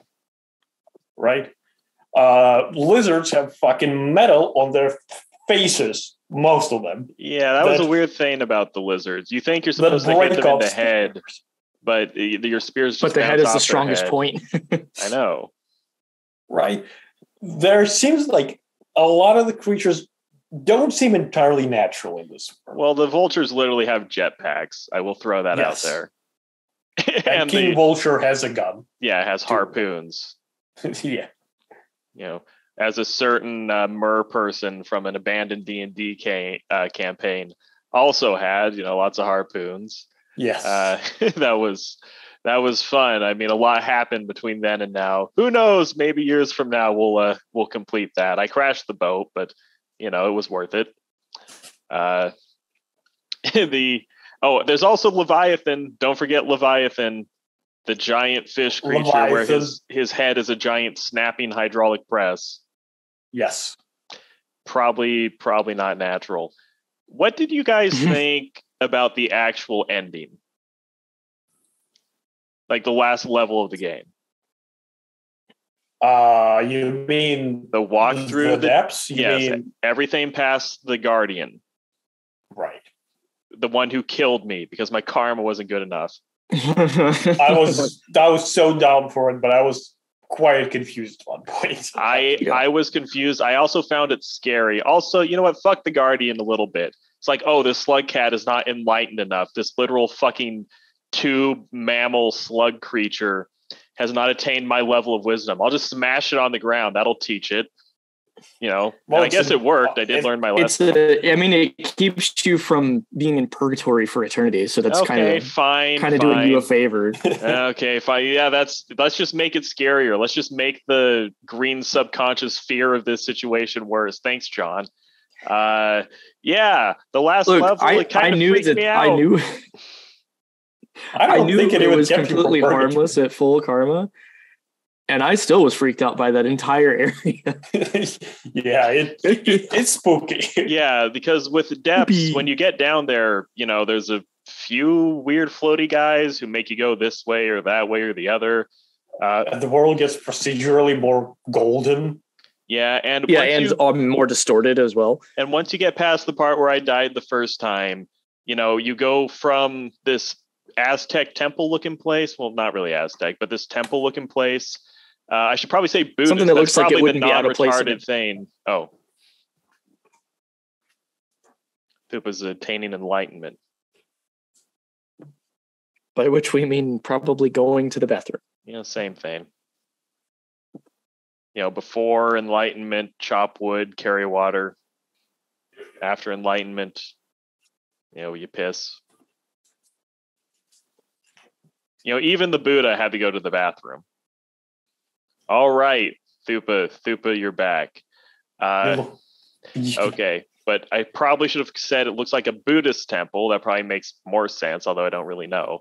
Right? Lizards have fucking metal on their faces, most of them. Yeah, that was a weird thing about the lizards. You think you're supposed to hit them in the head, but your spears just the head is the strongest point. I know. Right? There seems like a lot of the creatures don't seem entirely natural in this world. Well, the vultures literally have jetpacks. I will throw that out there. And King Vulture has a gun. Yeah, it has harpoons. Yeah. You know, as a certain mer person from an abandoned D&D campaign also had, lots of harpoons. Yes. That was fun. I mean, a lot happened between then and now. Who knows? Maybe years from now we'll complete that. I crashed the boat, but it was worth it. There's also Leviathan. Don't forget Leviathan, the giant fish creature where his head is a giant snapping hydraulic press. Yes. Probably not natural. What did you guys think about the actual ending? Like the last level of the game. You mean the walkthrough, the depths? Everything past the Guardian. Right. The one who killed me because my karma wasn't good enough. I was so down for it, but I was quite confused at one point. I was confused. I also found it scary. Also, you know what? Fuck the Guardian a little bit. It's like, oh, this slug cat is not enlightened enough. This literal fucking tube mammal slug creature has not attained my level of wisdom. I'll just smash it on the ground. That'll teach it. Well, I guess it worked. I did learn my lesson. It keeps you from being in purgatory for eternity. So that's kind of doing you a favor. Okay, fine. Yeah, let's just make it scarier. Let's just make the green subconscious fear of this situation worse. Thanks, John. The last level, it kind of freaked me out. I knew it was completely harmless at full karma, and I still was freaked out by that entire area. Yeah, it's spooky. Yeah, because with the depths, when you get down there, there's a few weird floaty guys who make you go this way or that way or the other. The world gets procedurally more golden. Yeah, and more distorted as well. And once you get past the part where I died the first time, you go from this Aztec temple looking place. Well, not really Aztec, but this temple looking place. I should probably say Buddhist. Something that looks like it wouldn't be out of place. Thing. Oh. Thupa's attaining enlightenment. By which we mean probably going to the bathroom. Same thing. Before enlightenment, chop wood, carry water. After enlightenment, you piss. Even the Buddha had to go to the bathroom. All right, Thupa, you're back. Okay, but I probably should have said it looks like a Buddhist temple. That probably makes more sense, although I don't really know.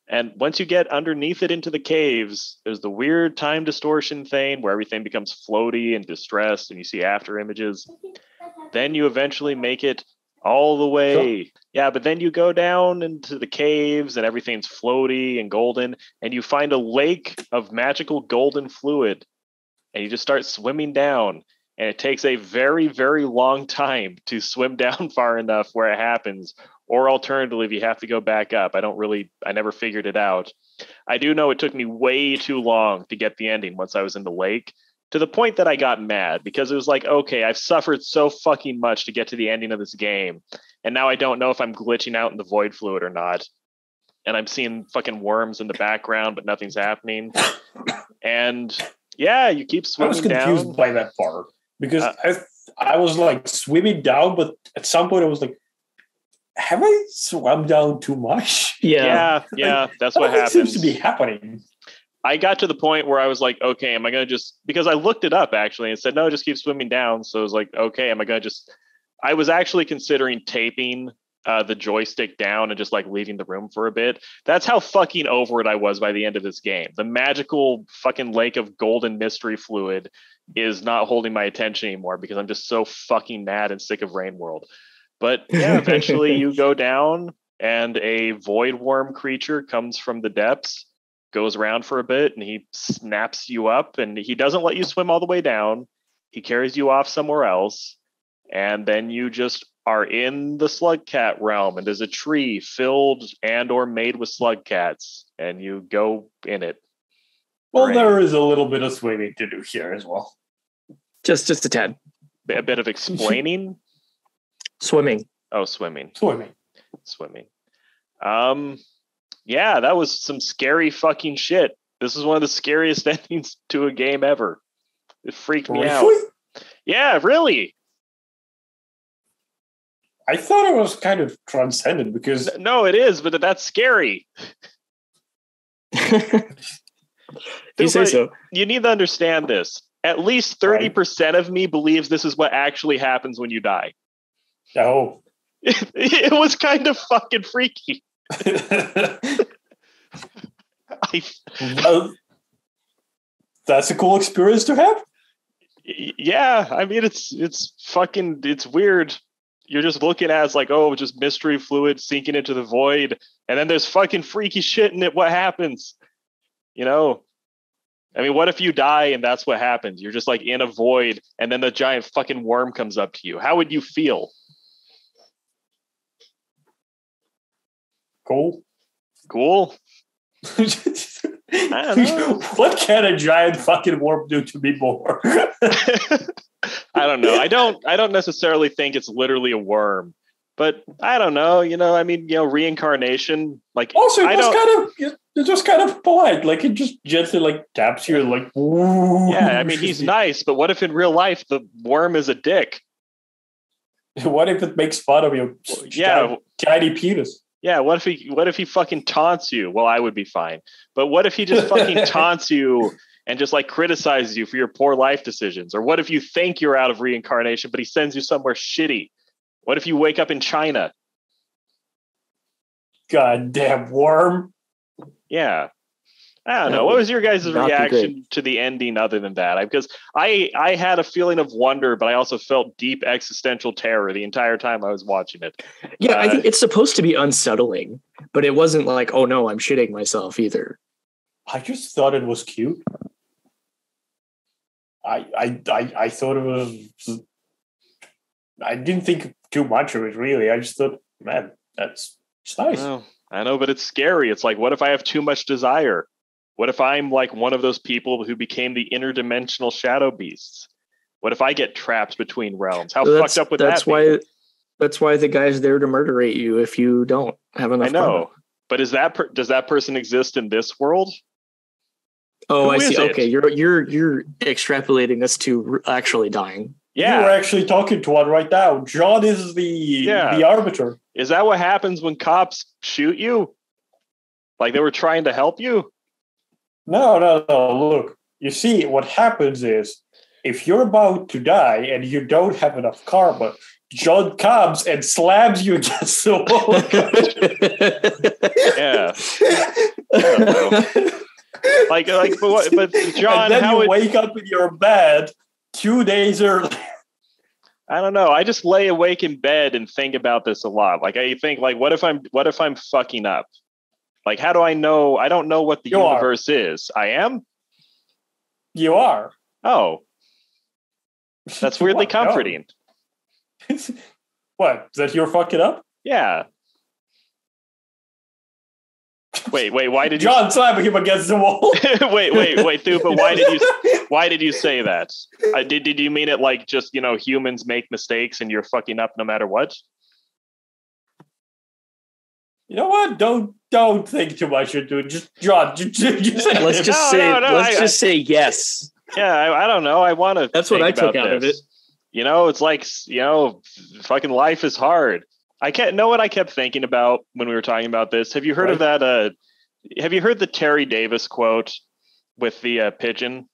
And once you get underneath it into the caves, there's the weird time distortion thing where everything becomes floaty and distressed, and you see after images. Then you eventually make it all the way. Sure. Yeah, but then you go down into the caves and everything's floaty and golden, and you find a lake of magical golden fluid, and you just start swimming down. and it takes a very, very long time to swim down far enough where it happens. Or alternatively, if you have to go back up. I never figured it out. I do know it took me way too long to get the ending once I was in the lake, to the point that I got mad because it was like, okay, I've suffered so fucking much to get to the ending of this game. And now I don't know if I'm glitching out in the void fluid or not. And I'm seeing fucking worms in the background, but nothing's happening. And yeah, you keep swimming down. I was confused by that part because I was like swimming down, but at some point I was like, have I swum down too much? Yeah, that's what happens. Seems to be happening. I got to the point where I was like, okay, am I going to just, because I looked it up actually and said, no, just keep swimming down. So I was like, okay, am I going to just, I was actually considering taping the joystick down and just like leaving the room for a bit. That's how fucking over it I was by the end of this game. The magical fucking lake of golden mystery fluid is not holding my attention anymore because I'm just so fucking mad and sick of Rain World. But yeah, eventually you go down and a void worm creature comes from the depths, goes around for a bit, and he snaps you up, and he doesn't let you swim all the way down. He carries you off somewhere else, and then you just are in the slug cat realm, and there's a tree filled and or made with slug cats, and you go in it. Well, there is a little bit of swimming to do here as well. Just a tad. A bit of explaining. Swimming. Oh, swimming. Yeah, that was some scary fucking shit. This is one of the scariest endings to a game ever. It freaked me out. Yeah, really. I thought it was kind of transcendent because... No, it is, but that's scary. You say so. You need to understand this. At least 30% of me believes this is what actually happens when you die. Oh. It was kind of fucking freaky. Well, that's a cool experience to have. Yeah, I mean it's weird. You're just looking at it's like, oh, just mystery fluid sinking into the void, and then there's fucking freaky shit in it. What happens? You know? I mean, what if you die and that's what happens? You're just like in a void, and then the giant fucking worm comes up to you. How would you feel? Cool. I don't know. What can a giant fucking worm do to me more? I don't know. I don't necessarily think it's literally a worm, but I don't know. I mean, reincarnation. Like, also, it's just kind of polite. Like, it just gently like taps you, like. Yeah, I mean, he's nice, but what if in real life the worm is a dick? What if it makes fun of your tiny penis? Yeah, what if he fucking taunts you? Well, I would be fine. But what if he just fucking taunts you and just like criticizes you for your poor life decisions? Or what if you think you're out of reincarnation, but he sends you somewhere shitty? What if you wake up in China? Goddamn worm. Yeah. I don't know. What was your guys' reaction to the ending other than that? Because I had a feeling of wonder, but I also felt deep existential terror the entire time I was watching it. Yeah, I think it's supposed to be unsettling, but it wasn't like, oh no, I'm shitting myself either. I just thought it was cute. I thought it was... I didn't think too much of it, really. I just thought, man, it's nice. I know, but it's scary. It's like, what if I have too much desire? What if I'm like one of those people who became the interdimensional shadow beasts? What if I get trapped between realms? How fucked up would that be? That's why the guy's there to murderate you if you don't have enough. I know, karma. But does that person exist in this world? Oh, I see. Okay, you're extrapolating this to actually dying. Yeah, we're actually talking to one right now. John is the arbiter. Is that what happens when cops shoot you? Like they were trying to help you? No. Look, you see, what happens is if you're about to die and you don't have enough karma, John comes and slams you against the wall. Yeah. But John, and then you wake up in your bed 2 days early. I don't know. I just lay awake in bed and think about this a lot. Like I think, like, what if I'm fucking up? Like, how do I know? I don't know what the universe is. I am? You are. Oh. That's weirdly What? No. comforting. What? That you're fucking up? Yeah. Wait, why did John slapping him against the wall. wait, Thupa, why did you say that? Did you mean it like just, humans make mistakes and you're fucking up no matter what? You know what? Don't think too much into it. Just John, let's just say yes. Yeah, I don't know. I want to. That's what I took out of it. It's like, fucking life is hard. I can't know what I kept thinking about when we were talking about this. Have you heard of that? Have you heard the Terry Davis quote with the pigeon?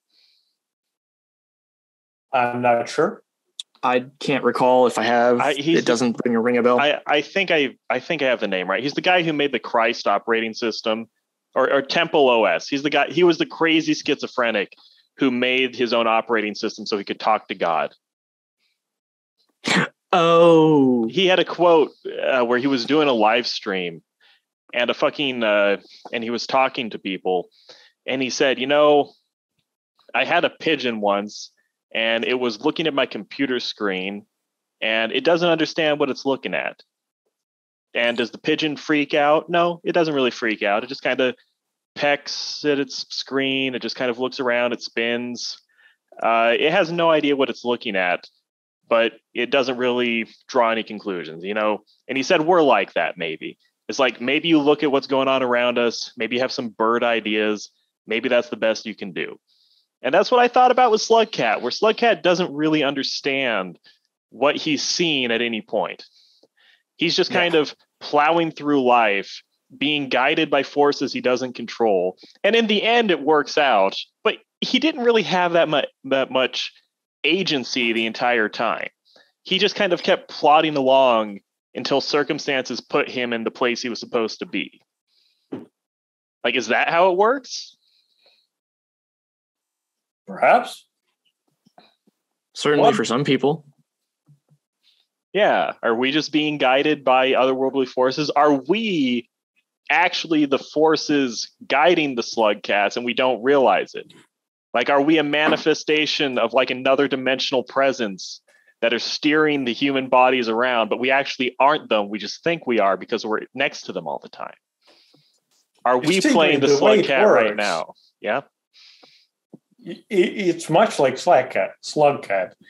I'm not sure. I can't recall if I have. It doesn't ring a bell. I think I have the name right. He's the guy who made the Christ operating system or Temple OS. He's the guy. He was the crazy schizophrenic who made his own operating system so he could talk to God. Oh, he had a quote where he was doing a live stream and and he was talking to people and he said, I had a pigeon once and it was looking at my computer screen and it doesn't understand what it's looking at. And does the pigeon freak out? No, it doesn't really freak out. It just kind of pecks at its screen. It just kind of looks around. It spins. It has no idea what it's looking at. But it doesn't really draw any conclusions, And he said, we're like that, maybe. It's like, maybe you look at what's going on around us. Maybe you have some bird ideas. Maybe that's the best you can do. And that's what I thought about with Slugcat, where Slugcat doesn't really understand what he's seeing at any point. He's just kind of plowing through life, being guided by forces he doesn't control. And in the end, it works out. But he didn't really have that much agency the entire time. He just kind of kept plodding along until circumstances put him in the place he was supposed to be. Like, is that how it works? Perhaps. Certainly for some people. Yeah. Are we just being guided by otherworldly forces? Are we actually the forces guiding the Slugcats and we don't realize it? Like, are we a manifestation of like another dimensional presence that are steering the human bodies around, but we actually aren't them. We just think we are because we're next to them all the time. Are we playing the Slugcat right now? Yeah. It's much like Slugcat.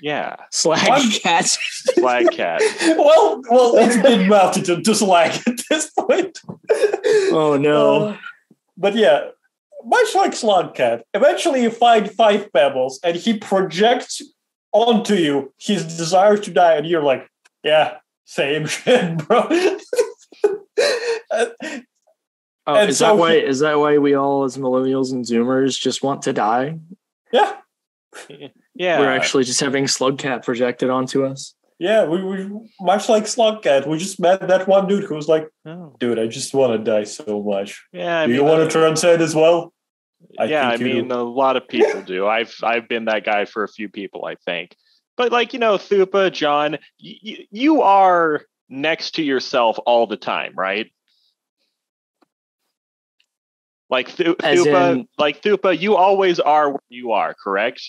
Yeah. Slugcat. Slugcat. well, it's been melted to slag at this point. Oh, no. But yeah, much like Slugcat, eventually you find 5 pebbles and he projects onto you his desire to die, and you're like, yeah, same shit, bro. Is that why we all as millennials and Zoomers just want to die? Yeah. Yeah. We're actually just having Slugcat projected onto us. Yeah, we much like Slugcat. We just met that one dude who was like, dude, I just want to die so much. Yeah. Do you want to transcend as well? I mean, a lot of people do. I've been that guy for a few people, I think. But like, Thupa, John, you are next to yourself all the time, right? Like Thupa, you always are where you are, correct?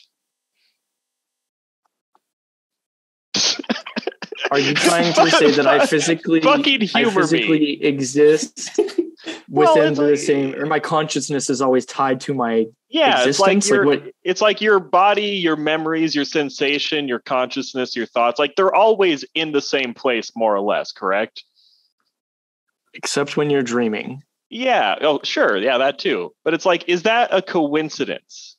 Are you trying to say that I physically exist within the same, or my consciousness is always tied to my existence? It's like your body, your memories, your sensation, your consciousness, your thoughts, like they're always in the same place, more or less, correct? Except when you're dreaming. Yeah. Oh, sure. Yeah, that too. But it's like, is that a coincidence?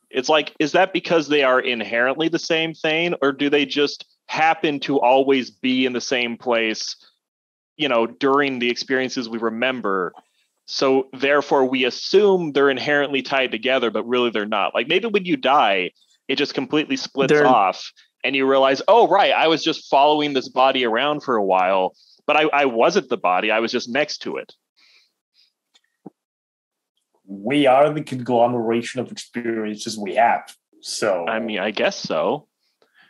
It's like, is that because they are inherently the same thing, or do they just happen to always be in the same place, during the experiences we remember? So therefore we assume they're inherently tied together, but really they're not. Like maybe when you die, it just completely splits off and you realize, oh, right, I was just following this body around for a while, but I wasn't the body. I was just next to it. We are the conglomeration of experiences we have. So I mean, I guess so.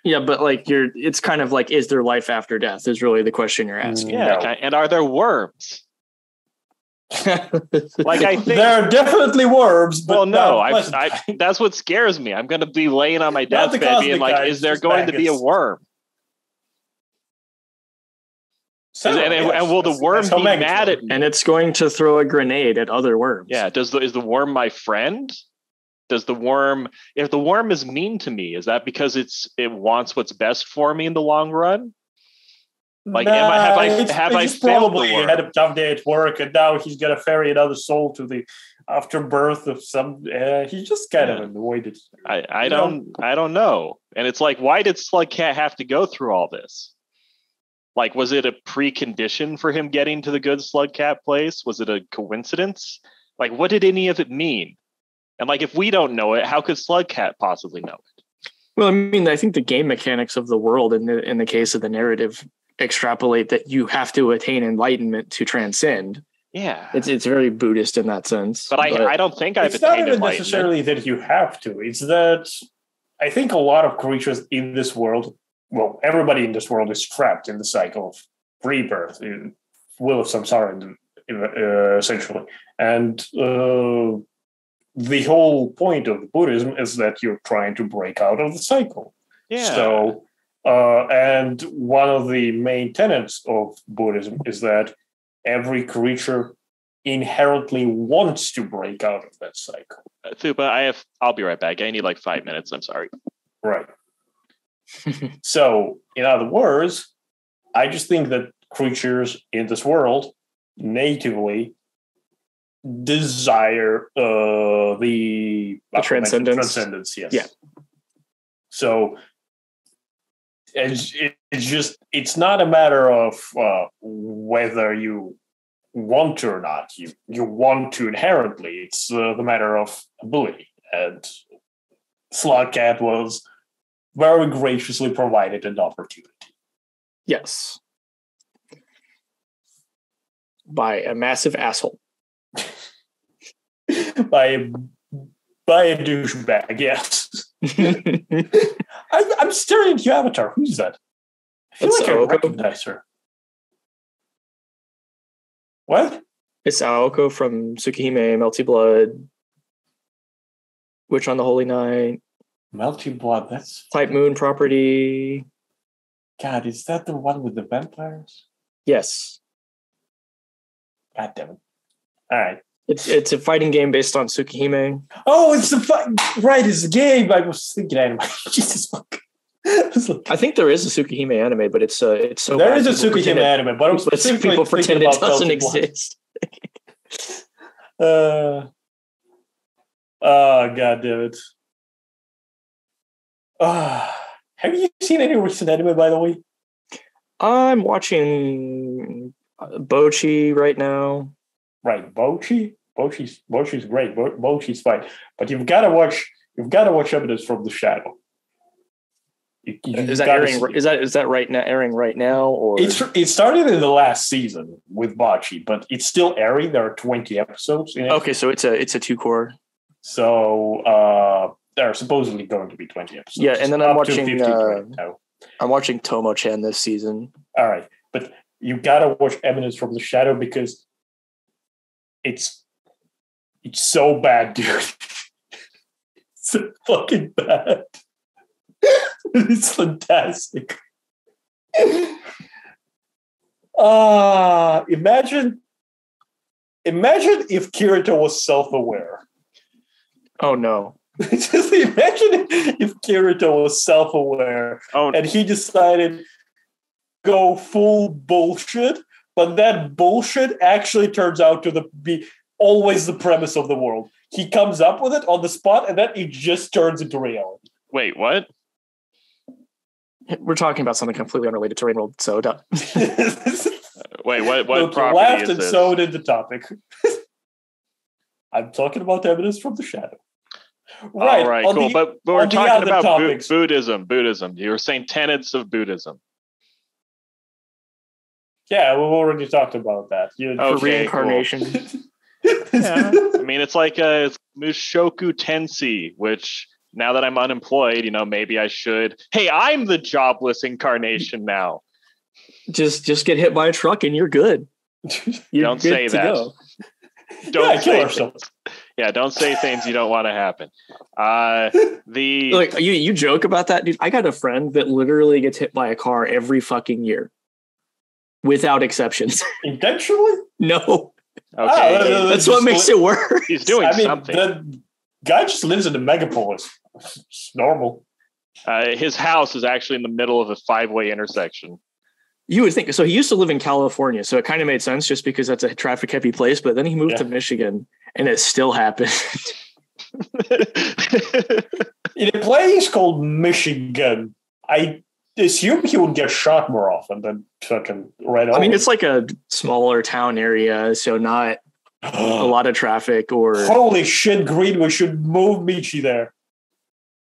Yeah, but it's kind of like, is there life after death is really the question you're asking. Yeah. And are there worms? Like, I think there are definitely worms, but well, no, not that's what scares me. I'm going to be laying on my Not the deathbed being cosmic like, kinds, is there just going to be a maggots. worm? And will the worm be mad at me? And it's going to throw a grenade at other worms. Yeah. Is the worm my friend? Does the worm, if the worm is mean to me, is that because it wants what's best for me in the long run? Like, have I failed probably the worm? had a tough day at work, and now he's gonna ferry another soul to the afterbirth of some. He's just kind of annoyed. I don't know. And it's like, why did Slugcat have to go through all this? Like, was it a precondition for him getting to the good Slugcat place? Was it a coincidence? Like, what did any of it mean? And like, if we don't know it, how could Slugcat possibly know it? Well, I mean, I think the game mechanics of the world, in the case of the narrative, extrapolate that you have to attain enlightenment to transcend. Yeah, it's very Buddhist in that sense. But I don't think I've attained enlightenment. It's not even necessarily that you have to. It's that I think a lot of creatures in this world, well, everybody in this world is trapped in the cycle of rebirth, will of samsara, essentially, and the whole point of Buddhism is that you're trying to break out of the cycle. Yeah. So, and one of the main tenets of Buddhism is that every creature inherently wants to break out of that cycle. Thupa, I'll be right back. I need like 5 minutes. I'm sorry. Right. So, in other words, I just think that creatures in this world natively desire the transcendence. Yes. Yeah. So it's not a matter of whether you want to or not. You want to inherently. It's the matter of ability. And Slugcat was very graciously provided an opportunity. Yes. By a massive asshole. by a douchebag, yes. I'm staring at your avatar. Who's that? I feel like I recognize her. What? It's Aoko from Tsukihime, Melty Blood, Witch on the Holy Night. Melty Blood, that's... Type Moon property. God, is that the one with the vampires? Yes. God damn it. All right. It's a fighting game based on Tsukihime. Oh, it's right, it's a game. I was thinking anime. Jesus fuck. I think there is a Tsukihime anime, but it's so there is a Tsukihime anime, but people pretend it doesn't exist. God damn it. Have you seen any recent anime, by the way? I'm watching Bochi right now. Right, Bochi's great. Bochi's fine, but you've got to watch Evidence from the Shadow. Is that right now? Airing right now, or it started in the last season with Bochi, but it's still airing. There are 20 episodes in it. Okay, so it's a 2-core. So there are supposedly going to be 20 episodes. Yeah, and then I'm watching. Right now. I'm watching Tomo-chan this season. All right, but you gotta watch Eminence from the Shadow because it's so bad, dude. It's so fucking bad. It's fantastic. Imagine if Kirito was self-aware. Oh no. Just imagine if Kirito was self-aware and he decided go full bullshit, but that bullshit actually turns out to be always the premise of the world. He comes up with it on the spot, and then it just turns into reality. Wait, what? We're talking about something completely unrelated to Rainworld, so Wait, what Look, property laughed is and this? sewed into topic. I'm talking about Evidence from the Shadow. Right, all right, cool. But we're talking about Buddhism. You were saying tenets of Buddhism. Yeah, we've already talked about that. Reincarnation. Cool. Yeah. I mean, it's like it's Mushoku Tensei, which now that I'm unemployed, maybe I should. Hey, I'm the jobless incarnation now. Just get hit by a truck and you're good. Don't say that. Don't kill say ourselves. don't say things you don't want to happen. Like you joke about that, dude. I got a friend that literally gets hit by a car every fucking year, without exceptions. Intentionally? No. Okay, That's what makes it worse. he's doing something. The guy just lives in the megapolis. It's normal. His house is actually in the middle of a 5-way intersection. You would think so. He used to live in California, so it kind of made sense just because that's a traffic heavy place. But then he moved to Michigan, and it still happened. In a place called Michigan, I assume he would get shot more often than fucking right over. I mean, it's like a smaller town area, so not a lot of traffic. Or holy shit, Green! We should move Michi there.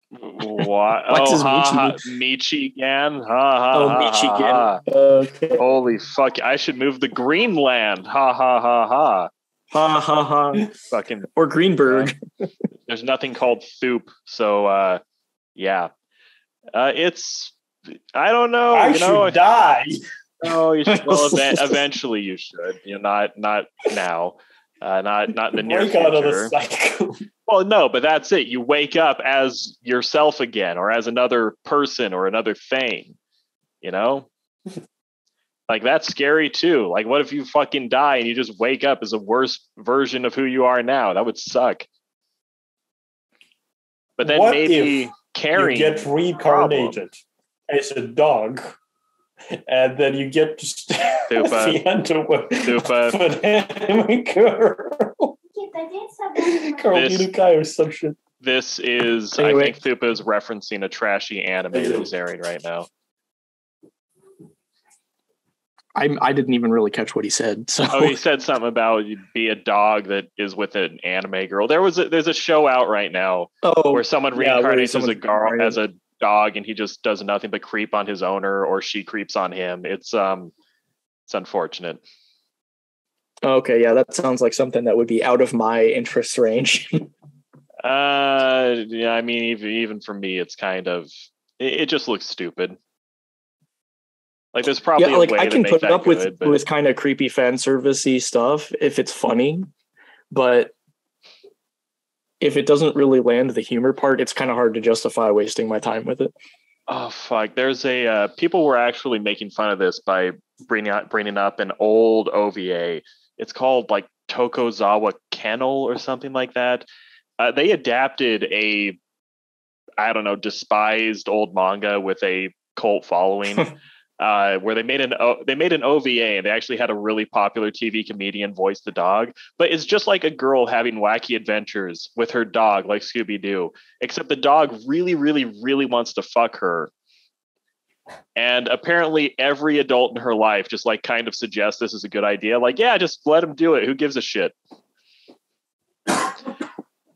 What? What's his Michigan? Michigan. Okay. Holy fuck! I should move the Greenland. Ha ha ha ha. Ha ha ha. Fucking or Greenberg. There's nothing called Thupa, so yeah. It's I don't know. I should die. No, you should. Well, eventually you should. Not now. Not in the near future. Out of the cycle. Well, no, but that's it. You wake up as yourself again, or as another person, or another thing. Like that's scary too. Like, what if you fucking die and you just wake up as a worse version of who you are now? That would suck. But then maybe carrying you get reincarnated as a dog, and then you get to the end of a girl. Or some shit. This is, anyway. I think Thupa is referencing a trashy anime that is airing right now. I didn't even really catch what he said. So he said something about you'd be a dog that is with an anime girl. There's a show out right now where someone reincarnates as a girl, as a dog, and he just does nothing but creep on his owner, or she creeps on him. It's unfortunate. Okay, yeah, that sounds like something that would be out of my interest range. Yeah, I mean, even for me, it's kind of it just looks stupid. Like there's probably a way I can to put make up that with kind of creepy fan servicey stuff if it's funny, but if it doesn't really land the humor part, it's kind of hard to justify wasting my time with it. Oh fuck! There's people were actually making fun of this by bringing up an old OVA. It's called like Tokozawa Kennel or something like that. They adapted a, despised old manga with a cult following. Where they made an OVA, and they actually had a really popular TV comedian voice the dog, but it's just like a girl having wacky adventures with her dog, like Scooby-Doo, except the dog really, really, really wants to fuck her. And apparently every adult in her life just like kind of suggests this is a good idea. Like, yeah, just let him do it. Who gives a shit?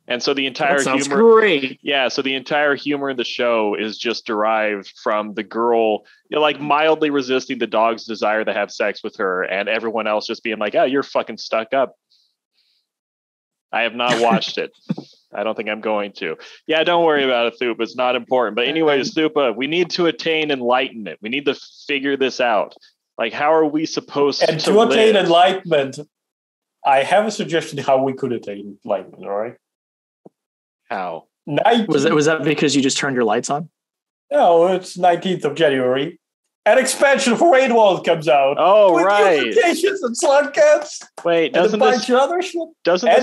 And so the entire humor, great. Yeah. So the entire humor in the show is just derived from the girl, like mildly resisting the dog's desire to have sex with her, and everyone else just being like, "Oh, you're fucking stuck up." I have not watched it. I don't think I'm going to. Yeah, don't worry about it, Thupa. It's not important. But anyways, Thupa, we need to attain enlightenment. We need to figure this out. Like, how are we supposed to attain enlightenment? I have a suggestion how we could attain enlightenment. All right. How? Was that because you just turned your lights on? No, it's 19th of January. An expansion for Raidwall comes out. Oh, with right. Mutations and slot cats. Wait, doesn't this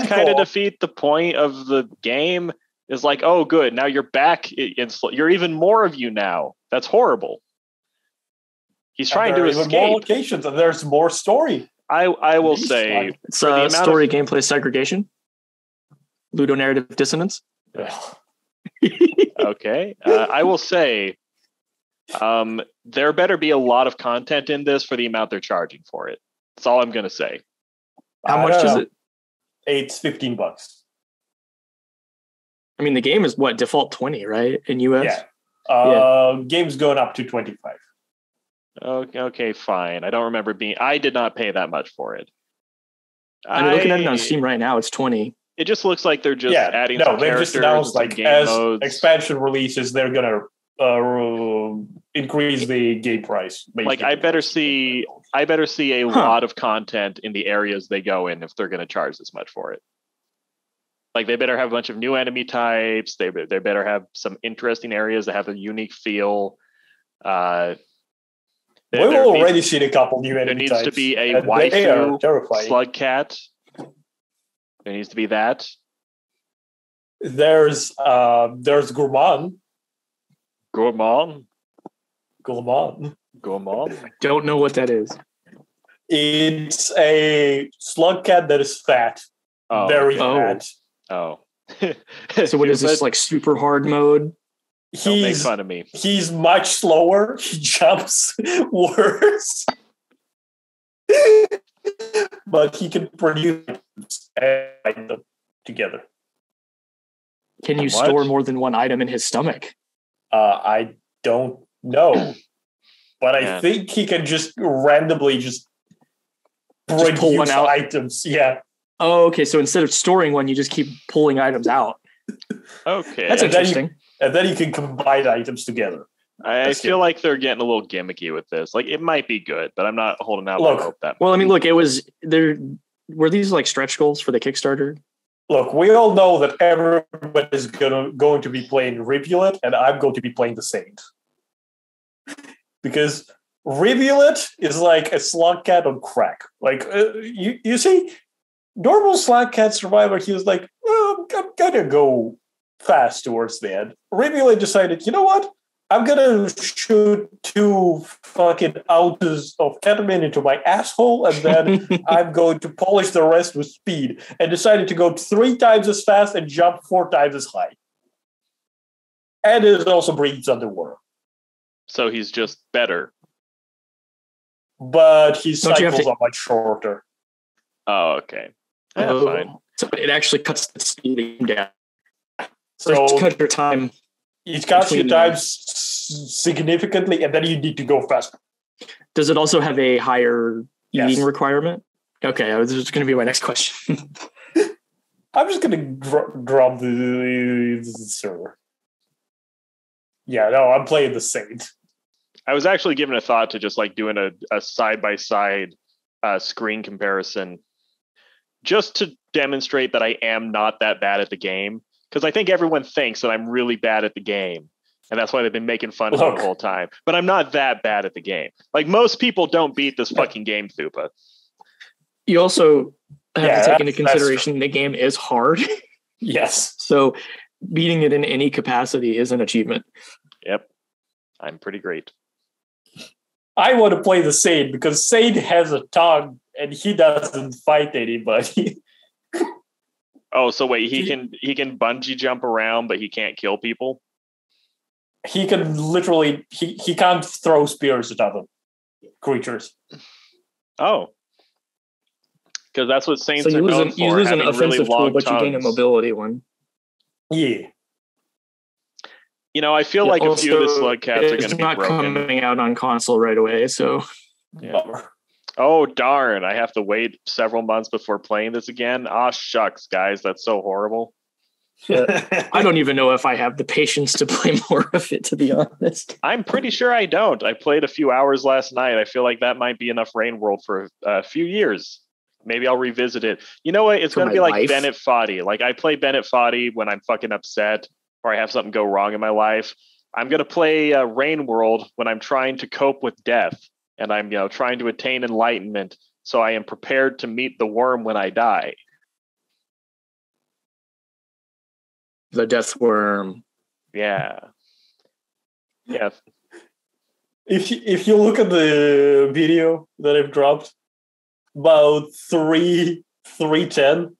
kind of defeat the point of the game? Is like, oh, good. Now you're back. You're even more of you now. That's horrible. He's trying to escape. More locations, and there's more story. I will say it's story gameplay segregation, ludonarrative dissonance. Okay, I will say there better be a lot of content in this for the amount they're charging for it. That's all I'm going to say. How much is it? It's $15. I mean, the game is what, default 20, right? In US? Yeah. Game's going up to 25. Okay, fine. I don't remember I did not pay that much for it. I'm looking at it on Steam right now. It's 20. It just looks like they're just adding some characters. Just announced like as modes. Expansion releases, they're gonna increase the game price. Like I better see a lot of content in the areas they go in if they're going to charge this much for it. Like they better have a bunch of new enemy types. They better have some interesting areas that have a unique feel. We've already seen a couple new enemy types. There needs to be a waifu slug cat. There needs to be that. There's Gourmand. Gourmand. I don't know what that is. It's a slug cat that is fat. Very fat. Oh. So what is this, like super hard mode? Don't make fun of me. He's much slower. He jumps worse. But he can produce them together. Can you store more than one item in his stomach? I don't know. But I think he can just randomly just pull one out. Items. Yeah. Oh, okay. So instead of storing one, you just keep pulling items out. Okay. That's interesting. And then you can combine items together. I feel like they're getting a little gimmicky with this. Like it might be good, but I'm not holding out my hope that. Well, I mean, look, it was there. Were these like stretch goals for the Kickstarter? Look, we all know that everyone is going to be playing Rivulet, and I'm going to be playing the Saint. Because Rivulet is like a slug cat on crack. Like, you see, normal slug cat survivor, he was like, well, I'm gonna go fast towards the end. Rivulet decided, you know what? I'm gonna shoot 2 fucking ounces of ketamine into my asshole, and then I'm going to polish the rest with speed. And decided to go 3 times as fast and jump 4 times as high. And it also breathes underwater. So he's just better. But his cycles are much shorter. Oh, okay. Yeah, fine. So it actually cuts the speed down. So it cuts your time. It cuts your time significantly, and then you need to go faster. Does it also have a higher eating requirement? Okay, this is going to be my next question. I'm just going to drop the server. Yeah, no, I'm playing the Saint. I was actually giving a thought to just like doing a side-by-side screen comparison just to demonstrate that I am not that bad at the game. Because I think everyone thinks that I'm really bad at the game. And that's why they've been making fun of me the whole time. But I'm not that bad at the game. Like, most people don't beat this fucking game, Thupa. You also have to take into consideration the game is hard. Yes. So beating it in any capacity is an achievement. Yep. I'm pretty great. I want to play the Saint because Saint has a tongue and he doesn't fight anybody. Oh, so wait, he can bungee jump around, but he can't kill people? He can literally he can't throw spears at other creatures. Oh. Because that's what Saints are known for. You lose an offensive tool, but tongues. you gain a mobility one. Yeah. You know, I feel like a few of the slug cats are going to be broken. It's not coming out on console right away, so... Yeah. Oh, darn. I have to wait several months before playing this again. Ah, shucks, guys. That's so horrible. I don't even know if I have the patience to play more of it, to be honest. I'm pretty sure I don't. I played a few hours last night. I feel like that might be enough Rain World for a few years. Maybe I'll revisit it. You know what? It's going to be like Bennett Foddy. Like, I play Bennett Foddy when I'm fucking upset or I have something go wrong in my life. I'm going to play Rain World when I'm trying to cope with death. And I'm, trying to attain enlightenment, so I am prepared to meet the worm when I die. The death worm. Yeah. Yeah. If you look at the video that I've dropped, about 3:10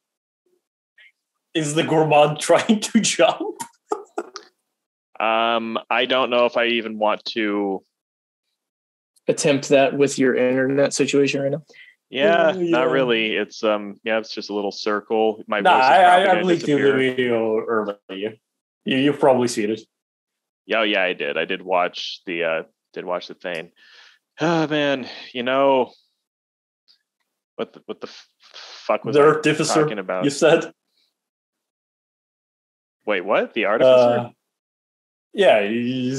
is the Gourmand trying to jump. I don't know if I even want to attempt that with your internet situation right now. Yeah, not really. It's it's just a little circle. I linked you the video earlier. You've probably seen it. Yeah, I did. I did watch the thing. Oh man, what the fuck was I talking about? You said. Wait, what? The artificer? Yeah, you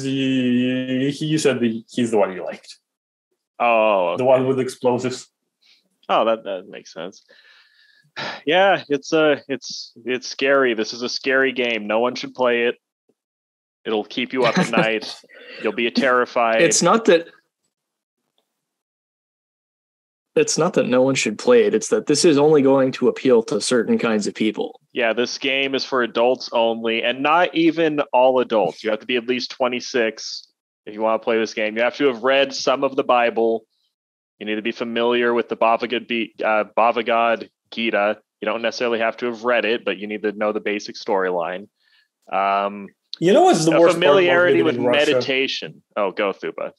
said he's the one you liked. Oh, okay. The one with explosives. Oh, that makes sense. Yeah, it's scary. This is a scary game. No one should play it. It'll keep you up at night. You'll be terrified. It's not that no one should play it. It's that this is only going to appeal to certain kinds of people. Yeah, this game is for adults only, and not even all adults. You have to be at least 26 if you want to play this game. You have to have read some of the Bible. You need to be familiar with the Bhagavad Gita. You don't necessarily have to have read it, but you need to know the basic storyline. You know what's the worst familiarity part with meditation. Oh, go Thupa.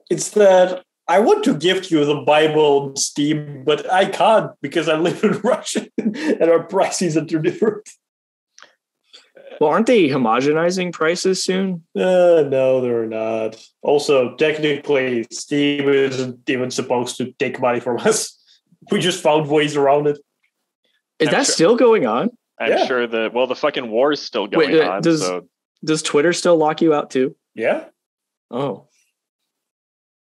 It's that I want to gift you the Bible on Steam, but I can't because I live in Russia and our prices are too different. Well, aren't they homogenizing prices soon? No, they're not. Also, technically, Steam isn't even supposed to take money from us. We just found ways around it. Is that still going on? I'm sure the fucking war is still going on. Does Twitter still lock you out too? Yeah. Oh.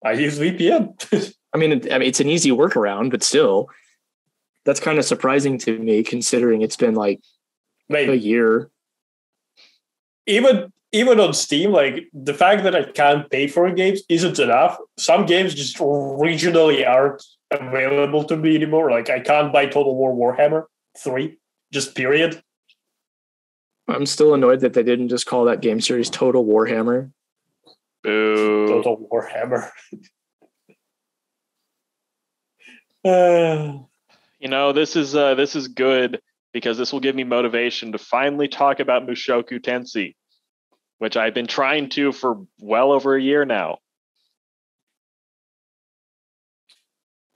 I use VPN. I mean, it's an easy workaround, but still, that's kind of surprising to me considering it's been like a year. Even on Steam, like the fact that I can't pay for games isn't enough. Some games just regionally aren't available to me anymore. Like I can't buy Total War Warhammer 3, just period. I'm still annoyed that they didn't just call that game series Total Warhammer. Boo. Total Warhammer. This is good because this will give me motivation to finally talk about Mushoku Tensei, which I've been trying to for well over a year now.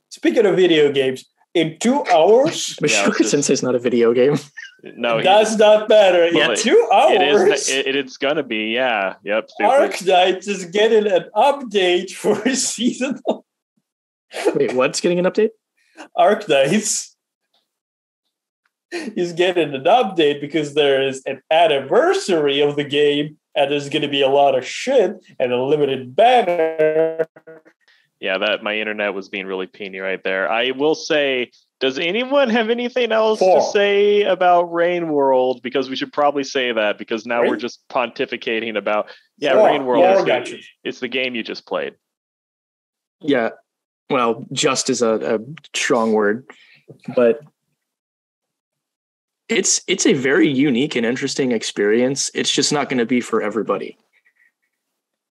Speaking of video games, in 2 hours... Mushoku Tensei is not a video game. No, that's not matter. Well, 2 hours. It's gonna be, yeah. Yep. Arknights is getting an update for season. Wait, what's getting an update? Arknights is getting an update because there is an anniversary of the game, and there's going to be a lot of shit and a limited banner. Yeah, that my internet was being really peeny right there. I will say, does anyone have anything else to say about Rain World? Because we should probably say that because now we're just pontificating about Rain World. It's the game you just played. Yeah, well, just is a strong word, but it's a very unique and interesting experience. It's just not going to be for everybody.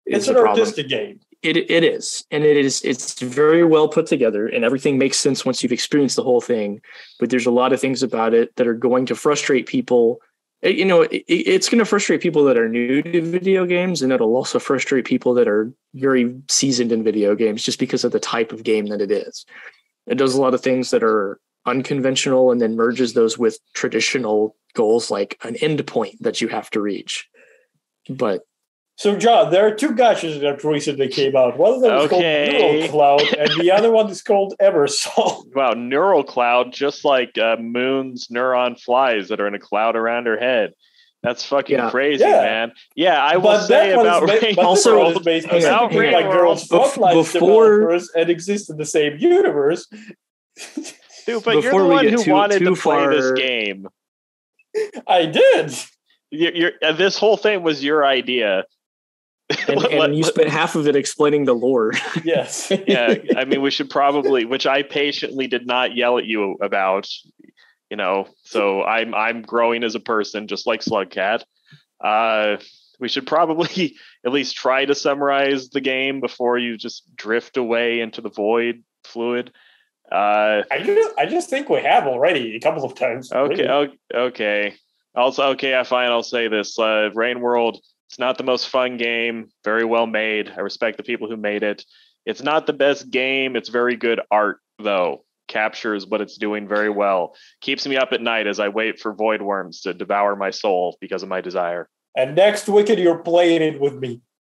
It's an artistic game. It is, and it's very well put together, and everything makes sense once you've experienced the whole thing. But there's a lot of things about it that are going to frustrate people. You know, it's going to frustrate people that are new to video games, and it'll also frustrate people that are very seasoned in video games just because of the type of game that it is. It does a lot of things that are unconventional and then merges those with traditional goals like an end point that you have to reach. But so, John, there are two gachas that recently came out. One of them is called Neural Cloud, and the other one is called Eversol. Wow, Neural Cloud, just like Moon's neuron flies that are in a cloud around her head. That's fucking crazy, man. Yeah, I will say about Rain World. About Rain World, Spotlight developers and exist in the same universe. Dude, but you're the one who wanted to play this game. I did. This whole thing was your idea. And you spent half of it explaining the lore. Yes. Yeah, I mean, we should probably, which I patiently did not yell at you about, you know, so I'm growing as a person, just like Slugcat. We should probably at least try to summarize the game before you just drift away into the void fluid. I just think we have already a couple of times. Okay, really. Okay. Also, fine. I'll say this: Rain World. It's not the most fun game. Very well made. I respect the people who made it. It's not the best game. It's very good art, though. Captures what it's doing very well. Keeps me up at night as I wait for void worms to devour my soul because of my desire. And next weekend, you're playing it with me.